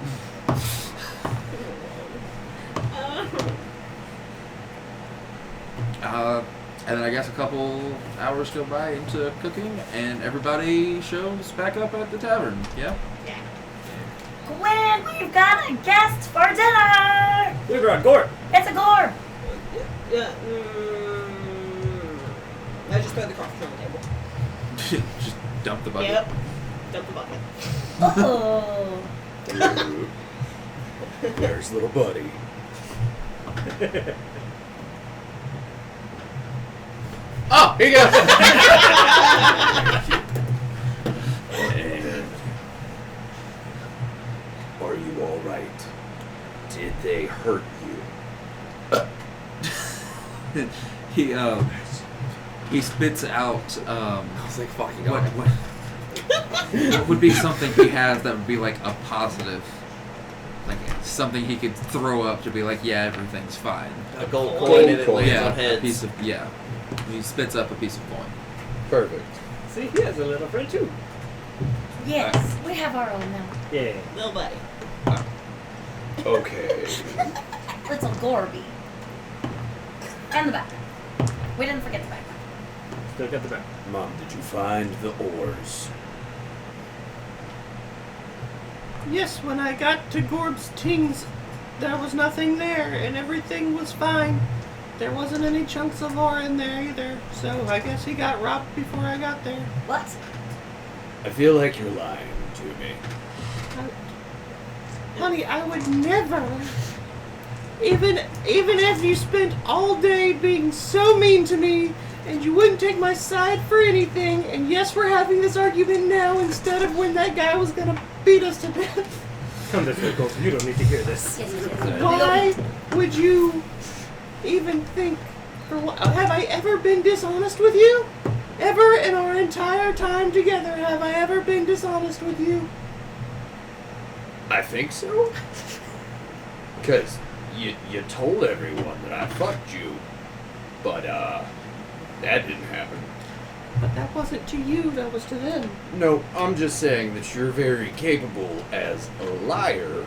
And then I guess a couple hours go by into cooking, and everybody shows back up at the tavern. Yeah? Gwen, we've got a guest for dinner! We brought Gorb. It's a Gorb! Yeah. I just throw the crawfish on the table. Just dump the bucket. Yep. Dump the bucket. Oh. There's little buddy. Oh, Here you go. And are you all right? Did they hurt you? He spits out I was like, fucking what would be something he has that would be like a positive, like something he could throw up to be like, yeah, everything's fine. A gold Gold coin and it coin. lands Yeah, on a heads. piece of He spits up a piece of coin. Perfect. See, he has a little friend too. Yes, we have our own now. Yeah. Little buddy. Okay. Little Gorby. And the back. We didn't forget the back. Still got the back. Mom, did you find the oars? Yes, when I got to Gorb's Tings, there was nothing there, and everything was fine. There wasn't any chunks of ore in there either, so I guess he got robbed before I got there. What? I feel like you're lying to me. Honey, I would never. Even if you spent all day being so mean to me, and you wouldn't take my side for anything, and yes, we're having this argument now instead of when that guy was gonna beat us to death. Come this way, Gorb. You don't need to hear this. Yes, yes. Why would you even think? Have I ever been dishonest with you? Ever in our entire time together, have I ever been dishonest with you? I think so. Because you told everyone that I fucked you, but that didn't happen. But that wasn't to you, that was to them. No, I'm just saying that you're very capable as a liar,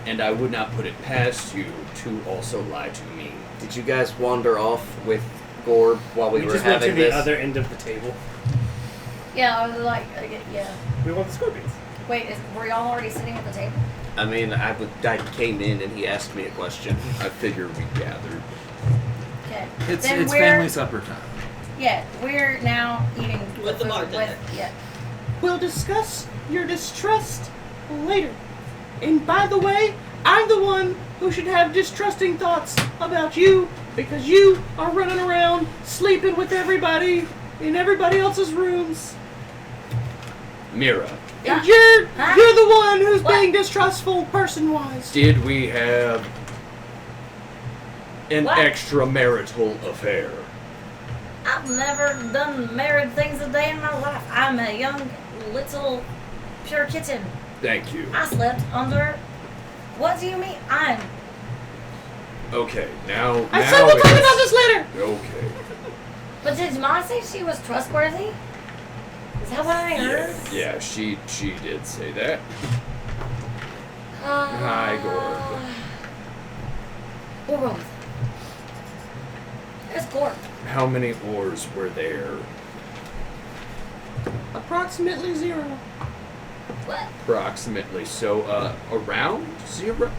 and I would not put it past you to also lie to me. Did you guys wander off with Gorb while we We were just went to having the this? other end of the table. Yeah, I was like, yeah. We want the scorpions. Wait, were y'all already sitting at the table? I mean, I came in and he asked me a question. I figure we gathered. Okay. It's Then we're- family supper time. Yeah, we're now eating With the food bartender. Yeah. We'll discuss your distrust later. And by the way, I'm the one who should have distrusting thoughts about you because you are running around sleeping with everybody in everybody else's rooms. Mira, And Huh? you're the one who's What? being distrustful person-wise. did we have an What? extramarital affair? I've never done married things a day in my life. I'm a young, little, pure kitten. Thank you. I slept under. What do you mean? Okay, now I said we'll talk it's- about this later. Okay. But did Mom say she was trustworthy? Is that what I heard? Yeah, she did say that. Uh, Hi, Gorb. We'll roll with it. There's Gorb. How many oars were there? Approximately 0. What? Approximately. So, around 0?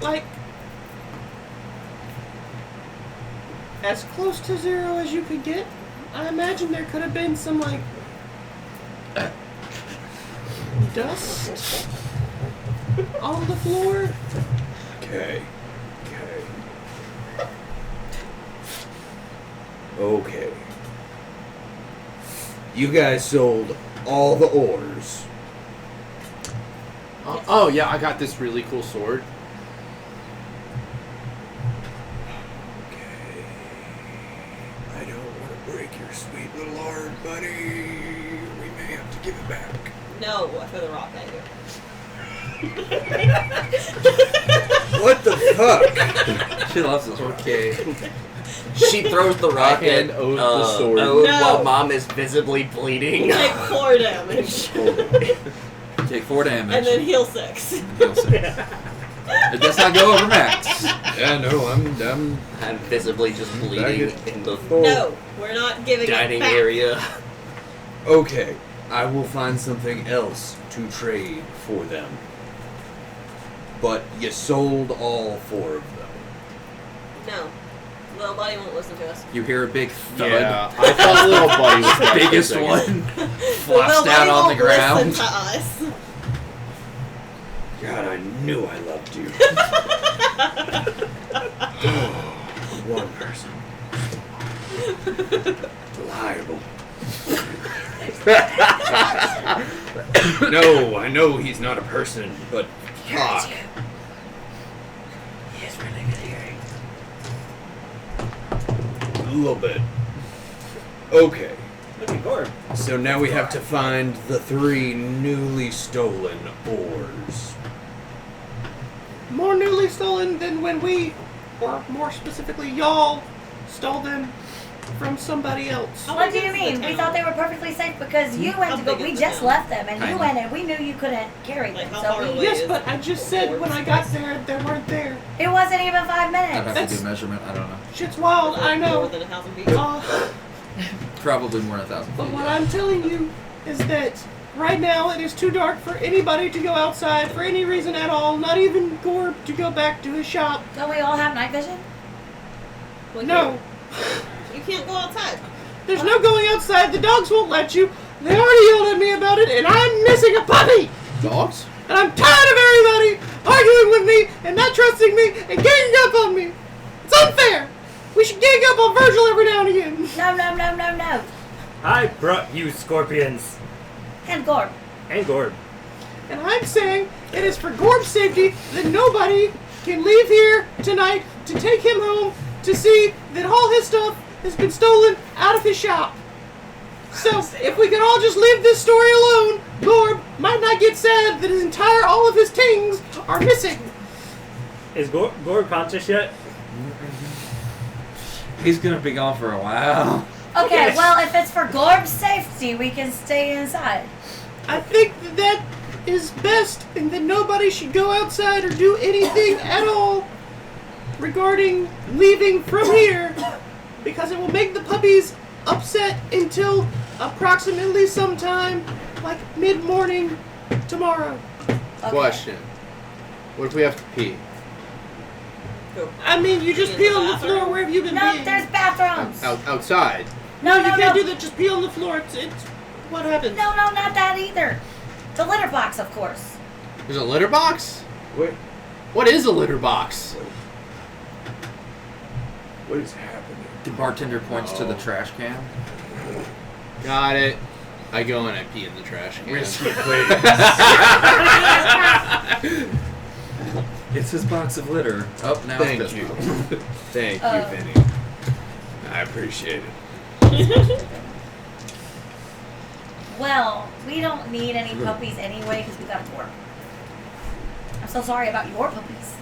Like, as close to 0 as you could get. I imagine there could have been some, like, dust on the floor. Okay. Okay. You guys sold all the oars. Oh yeah, I got this really cool sword. Okay. I don't want to break your sweet little heart, buddy. We may have to give it back. No, for the rock I do. What the fuck? She loves this one. Okay. She throws the rock Hand at owes the sword. Ode No. while Mom is visibly bleeding. Take 4 damage. Take 4 damage. And then heal 6. Heal 6. It does not go over max. Yeah, no, I'm I'm visibly just bleeding Back in the No, we're not giving dining it back. area. Okay, I will find something else to trade for them. But you sold all 4 of them. No. Little buddy won't listen to us. You hear a big thud. Yeah, I thought little buddy was The biggest second. one Little flops down buddy on the won't listen ground. to us. God, I knew I loved you. One person. Reliable. No, I know he's not a person, but fuck. He has really good hearing. A little bit. Okay. Look at Gorb. So now we have to find the 3 newly stolen ores. More newly stolen than when we, or more specifically y'all, stole them from somebody else. What do you mean? We thought they were perfectly safe because you went to go. We just left them, and you went, and we knew you couldn't carry them. Like, how So far we, away? Yes, but I just said when I got there, they weren't there. it wasn't even 5 I'd minutes. have to do a measurement. I don't know. Shit's wild, I More know. than 1,000 feet. Probably more than 1,000 But feet. what I'm telling you is that right now it is too dark for anybody to go outside for any reason at all, not even Gorb to go back to his shop. Don't we all have night vision? Well, No, You can't go outside. there's no going outside. The dogs won't let you. They already yelled at me about it, and I'm missing a puppy. Dogs? And I'm tired of everybody arguing with me and not trusting me and ganging up on me. It's unfair. We should gang up on Virgil every now and again. No. I brought you scorpions. And Gorb. And Gorb. And I'm saying it is for Gorb's safety that nobody can leave here tonight to take him home to see that all his stuff has been stolen out of his shop. So, if we could all just leave this story alone, Gorb might not get sad that all of his things are missing. Is Gorb conscious yet? He's gonna be gone for a while. Okay, well, if it's for Gorb's safety, we can stay inside. I think that is best and that nobody should go outside or do anything at all regarding leaving from here because it will make the puppies upset until approximately sometime like mid-morning tomorrow. Okay. Question. What if we have to pee? I mean, you just In pee the on the bathroom? floor. Where have you been No, peeing? there's bathrooms. Outside. You can't do that. Just pee on the floor. It's what happens. No, not that either. The litter box, of course. There's a litter box? Wait, What is a litter box? what is happening? The bartender points to the trash can. Got it. I go and I pee in the trash can. It's his box of litter. Oh, now Thank it's you. pissed. Thank Oh. you, Vinny. I appreciate it. Well, we don't need any puppies anyway because we got a Gorb. I'm so sorry about your puppies.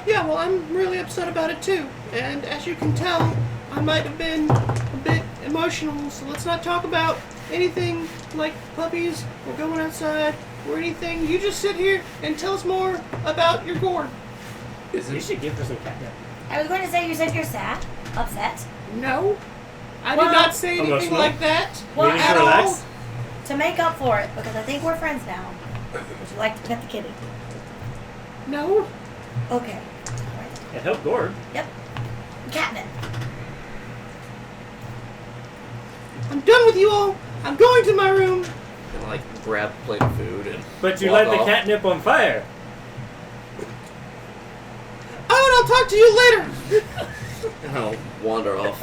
Yeah, well, I'm really upset about it too. And as you can tell, I might have been a bit emotional. So let's not talk about anything like puppies or going outside or anything. You just sit here and tell us more about your Gorb. You should give her some catnip. I was going to say you said you're sad, upset. No, I Well, did not say anything emotional? like that. Well, Needing to at relax? all. To make up for it, because I think we're friends now. Would you like to pet the kitty? No. Okay. All right. It helped Gorb. Yep. Catnip. I'm done with you all. I'm going to my room. And like grab a plate of food and But you walk light the off. catnip on fire. Oh, and I'll talk to you later. And I'll wander off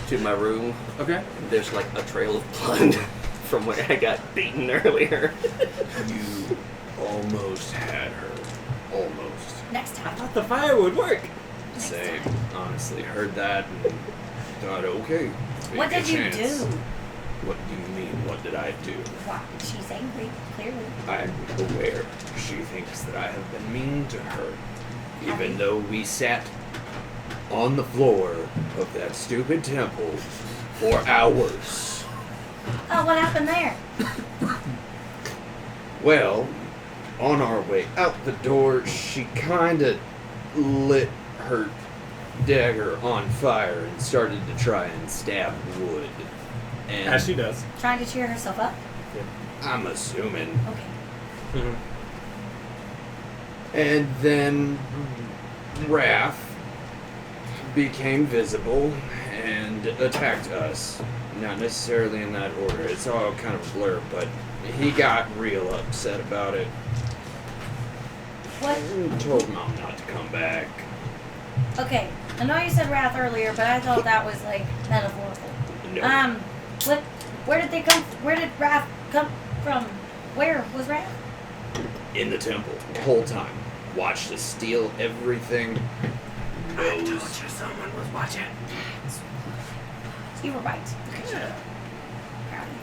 to my room. Okay. There's like a trail of blood from where I got beaten earlier. You almost had her. Almost. Next I time. thought the fire would work. Same. Honestly, heard that and thought, okay. What maybe did a you chance. do? What do you mean, what did I do? Wow, she's angry, clearly. I'm aware she thinks that I have been mean to her. Have Even you? though we sat on the floor of that stupid temple for hours. Oh, what happened there? Well, on our way out the door, she kinda lit her dagger on fire and started to try and stab wood. And As she does. Trying to cheer herself up? I'm assuming. Okay. And then Wrath became visible and attacked us. Not necessarily in that order. It's all kind of a blur, but he got real upset about it. What? Told Mom not to come back. Okay. I know you said wrath earlier, but I thought that was like metaphorical. No. Where did they come? Where did wrath come from? Where was wrath? In the temple, the whole time. Watched us steal everything. Knows. someone was watching. You were right. Yeah. Proud of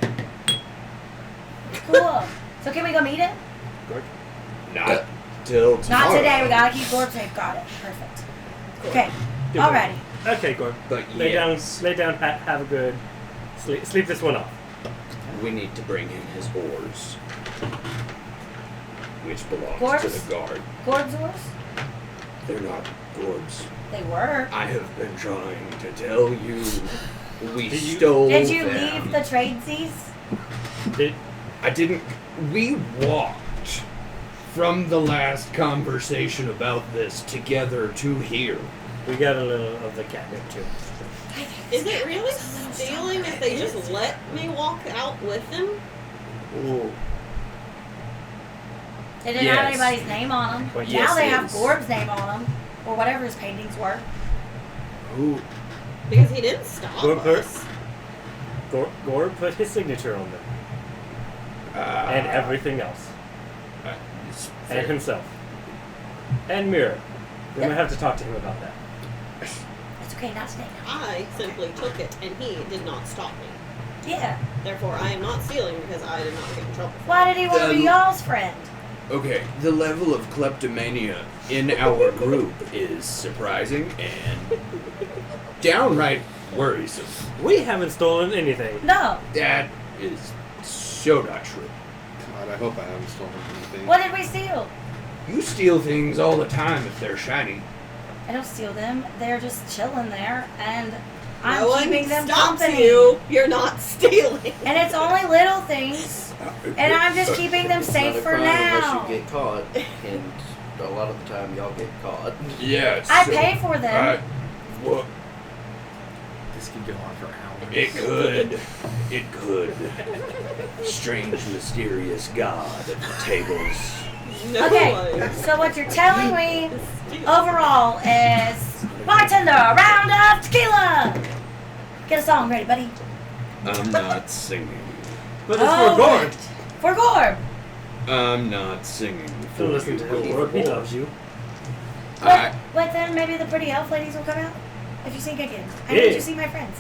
you, buddy. Cool. So can we go meet him? Not till tomorrow. Not today. We gotta keep Gorb safe. Got it. Perfect. Okay. Good Alrighty. Okay, Gorb. But Lay yes, down, have a good sleep this one off. we need to bring him his oars, which belongs to Gorb's? the guard. Gorb's oars? They're not Gorb's. They were. I have been trying to tell you. We stole Did you them. leave the tradesies? I didn't. We walked from the last conversation about this together to here. We got a little of the catnip too. Is it really stealing if they just let me walk out with them? Ooh. They didn't have Yes. anybody's name on them. But Now yes, they it have is. Gorb's name on them, or whatever his paintings were. Who? Because he didn't stop Gorb us. Gorb put his signature on them. And everything else. And himself. And Mira. We Yep. might have to talk to him about that. It's okay, not today. I simply took it, and he did not stop me. Yeah. Therefore, I am not stealing because I did not get in trouble. Why did he want to be y'all's friend? Okay, the level of kleptomania in our group is surprising and downright worrisome. We haven't stolen anything. No. That is so not true. God, I hope I haven't stolen anything. What did we steal? You steal things all the time if they're shiny. I don't steal them. They're just chilling there, and I'm No one keeping them stops company. you. You're not stealing. And it's only little things, and I'm just keeping them It's safe not a for crime now. Unless you get caught, and a lot of the time y'all get caught. Yeah, I pay for them. Well, This could go on for hours. it could. It could. Strange, mysterious god of the tables. No Okay, one. so what you're telling me overall is bartender, a round of tequila. Get a song ready, buddy. I'm not singing. But it's Oh, for Gorb. For Gorb. I'm not singing. for Don't listen you. to him, Gorb. He loves you. But then maybe the pretty elf ladies will come out if you sing again. I need Yeah. to see my friends.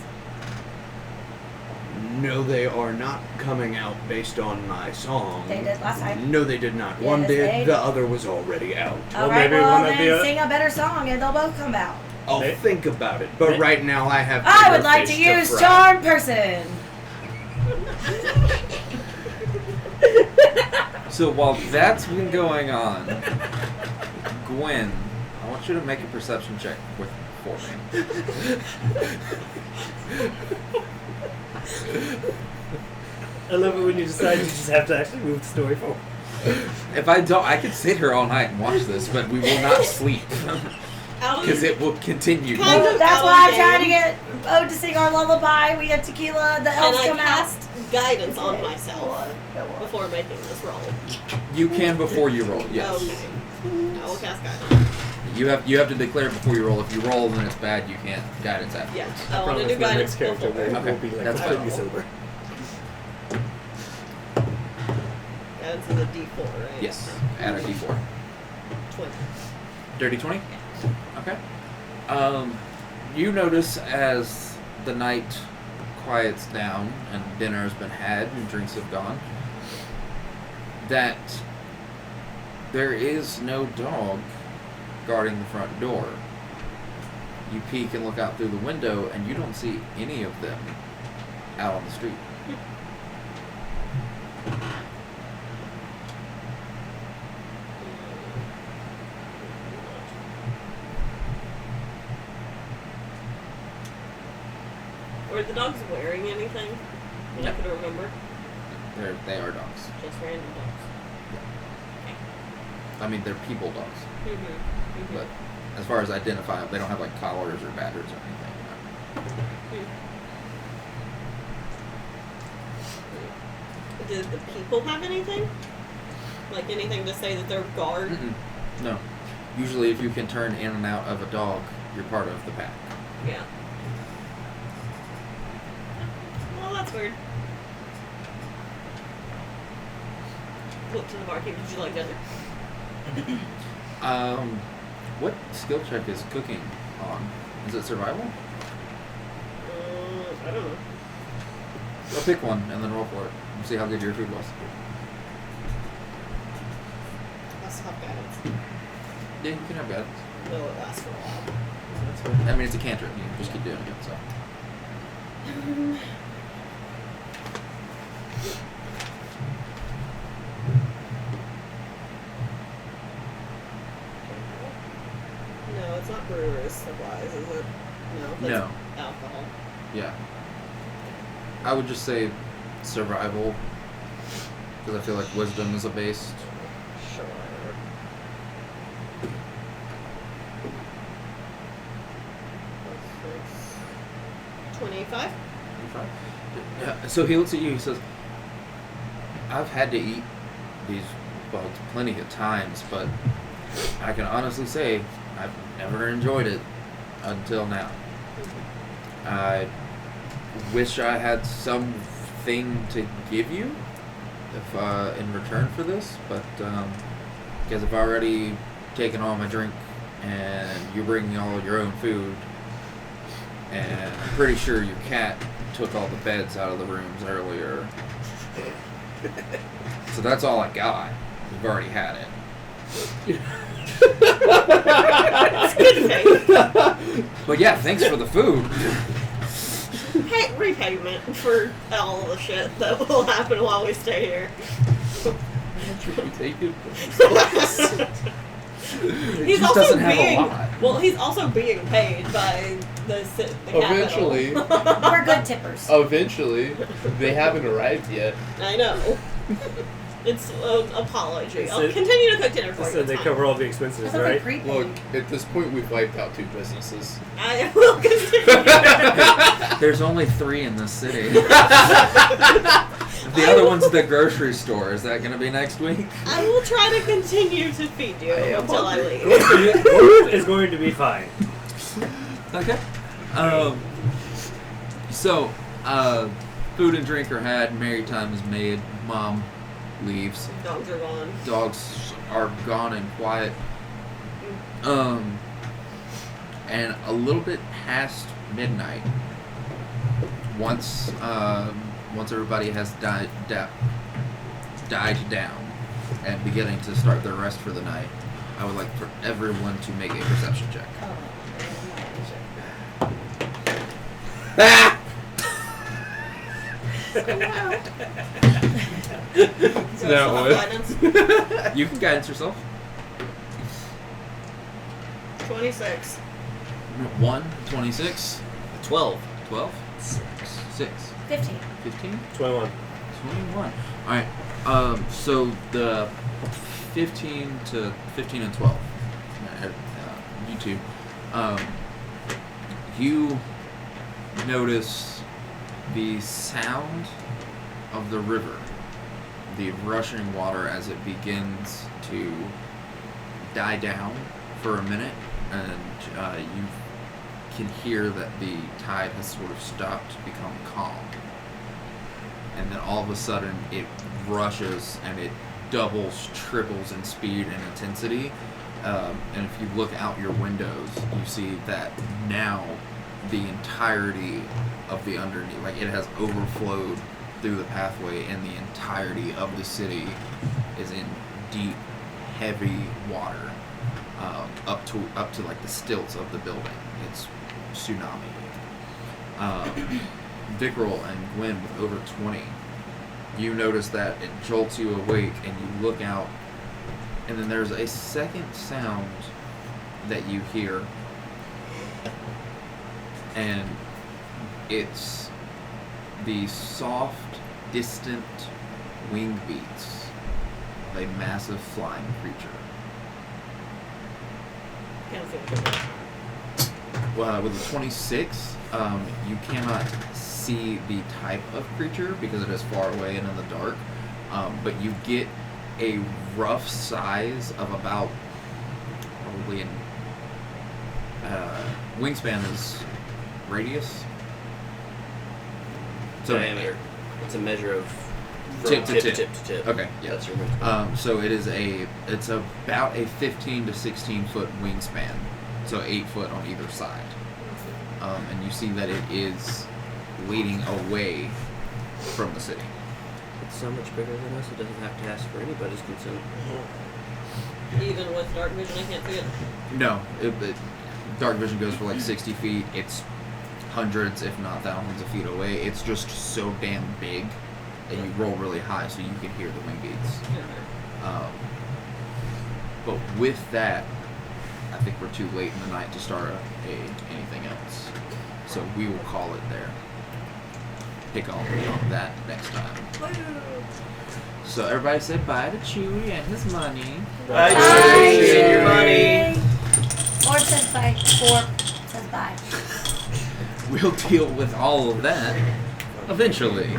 No, they are not coming out based on my song. They did last time. No, they did not. One Yes, did, they the did. other was already out. All Well, right, maybe well one of then the- sing a better song and they'll both come out. I'll May- think about it, but May- right now I have. I bigger would like to fish use fry. charm person. So while that's been going on, Gwen, I want you to make a perception check for me. I love it when you decide you just have to actually move the story forward. If I don't, I could sit here all night and watch this, but we will not sleep because it will continue. Kind of That's out why I'm of trying to game. get Ode to sing our lullaby. We have tequila. The And elves I come out. cast guidance on myself before making this roll. You can before you roll. Yes. Okay. I will cast guidance. You have to declare it before you roll. If you roll, then it's bad. You can't guidance after. Yeah. I want to do my guidance next character before. will Okay, be like that's completely fine. sober. Guidance is a D4, right? Yes. Add a d4. 20. Dirty 20? Okay. You notice as the night quiets down and dinner has been had and drinks have gone, that there is no dog guarding the front door. You peek and look out through the window and you don't see any of them out on the street. Were the dogs wearing anything that No. I could remember? They are dogs. Just random dogs. I mean, they're people dogs. Mm-hmm. But as far as identifying, they don't have like collars or batters or anything. Did the people have anything? Like anything to say that they're guard? No. Usually, if you can turn in and out of a dog, you're part of the pack. Yeah. Well, that's weird. Look to the barkeep. Did you like dinner? What skill check is cooking on? Is it survival? I don't know. I'll pick one and then roll for it. And see how good your food was. Let's have guidance. Yeah, you can have guidance. No, it lasts for a while. That's fine. I mean, it's a cantrip. You can just keep doing it, so. No, it's not brewer's supplies, is it? No. That's No. alcohol. Yeah. I would just say survival. Because I feel like wisdom is a base. Sure. That's 25? Yeah, so he looks at you, he says, I've had to eat these bugs plenty of times, but I can honestly say I've never enjoyed it until now. I wish I had something to give you if in return for this, but because I've already taken all my drink and you're bringing all your own food, and I'm pretty sure your cat took all the beds out of the rooms earlier. So that's all I got. We've already had it. It's good faith. But yeah, thanks for the food. Hey, repayment for all the shit that will happen while we stay here. He's just also doesn't have a being lot. well. He's also being paid by the Eventually. capital. We're good tippers. Eventually, they haven't arrived yet. I know. It's an apology. I'll So- continue to cook dinner for you. So it's they fine. cover all the expenses, I thought they right? prepaid. Look, at this point, we've wiped out 2 businesses. I will continue. There's only 3 in this city. The other one's the grocery store. Is that going to be next week? I will try to continue to feed you I am until I hungry. leave. Gorb is going to be fine. Okay. So, food and drink are had. Merry time is made. Mom leaves. Dogs are gone. Dogs are gone and quiet. And a little bit past midnight, once everybody has died down and beginning to start their rest for the night, I would like for everyone to make a perception check. So That it's would. guidance. You can guidance yourself. 26. 1, 26, 12. 12, 6, 15. 15, 21. 21. Alright, so the 15 and 12, you two, you notice the sound of the river, the rushing water as it begins to die down for a minute, and you can hear that the tide has sort of stopped to become calm. And then all of a sudden it rushes and it doubles, triples in speed and intensity. And if you look out your windows, you see that now the entirety of the underneath, like it has overflowed through the pathway, and the entirety of the city is in deep, heavy water, up to like the stilts of the building. It's tsunami. Vicril and Gwen with over 20. You notice that it jolts you awake, and you look out, and then there's a second sound that you hear, and it's the soft, distant wing beats of a massive flying creature. Can't see it. Well, with a 26, you cannot see the type of creature because it is far away and in the dark, but you get a rough size of about probably an wingspan is radius. So Diameter. It's a measure of Tip to tip. tip to tip. Okay, yeah. That's your wingspan. So it's about a 15 to 16 foot wingspan, so 8 foot on either side. And you see that it is leading away from the city. It's so much bigger than us, it doesn't have to ask for anybody's consent. Even with dark vision, I can't see it. No, dark vision goes for like 60 feet. It's hundreds, if not thousands of feet away. It's just so damn big, and you roll really high so you can hear the wing beats. But with that, I think we're too late in the night to start anything else. So we will call it there. Pick on that next time. So everybody say bye to Chewie and his money. Bye, Bye, Chewie, and your money. Or says bye. Or says bye. We'll deal with all of that eventually.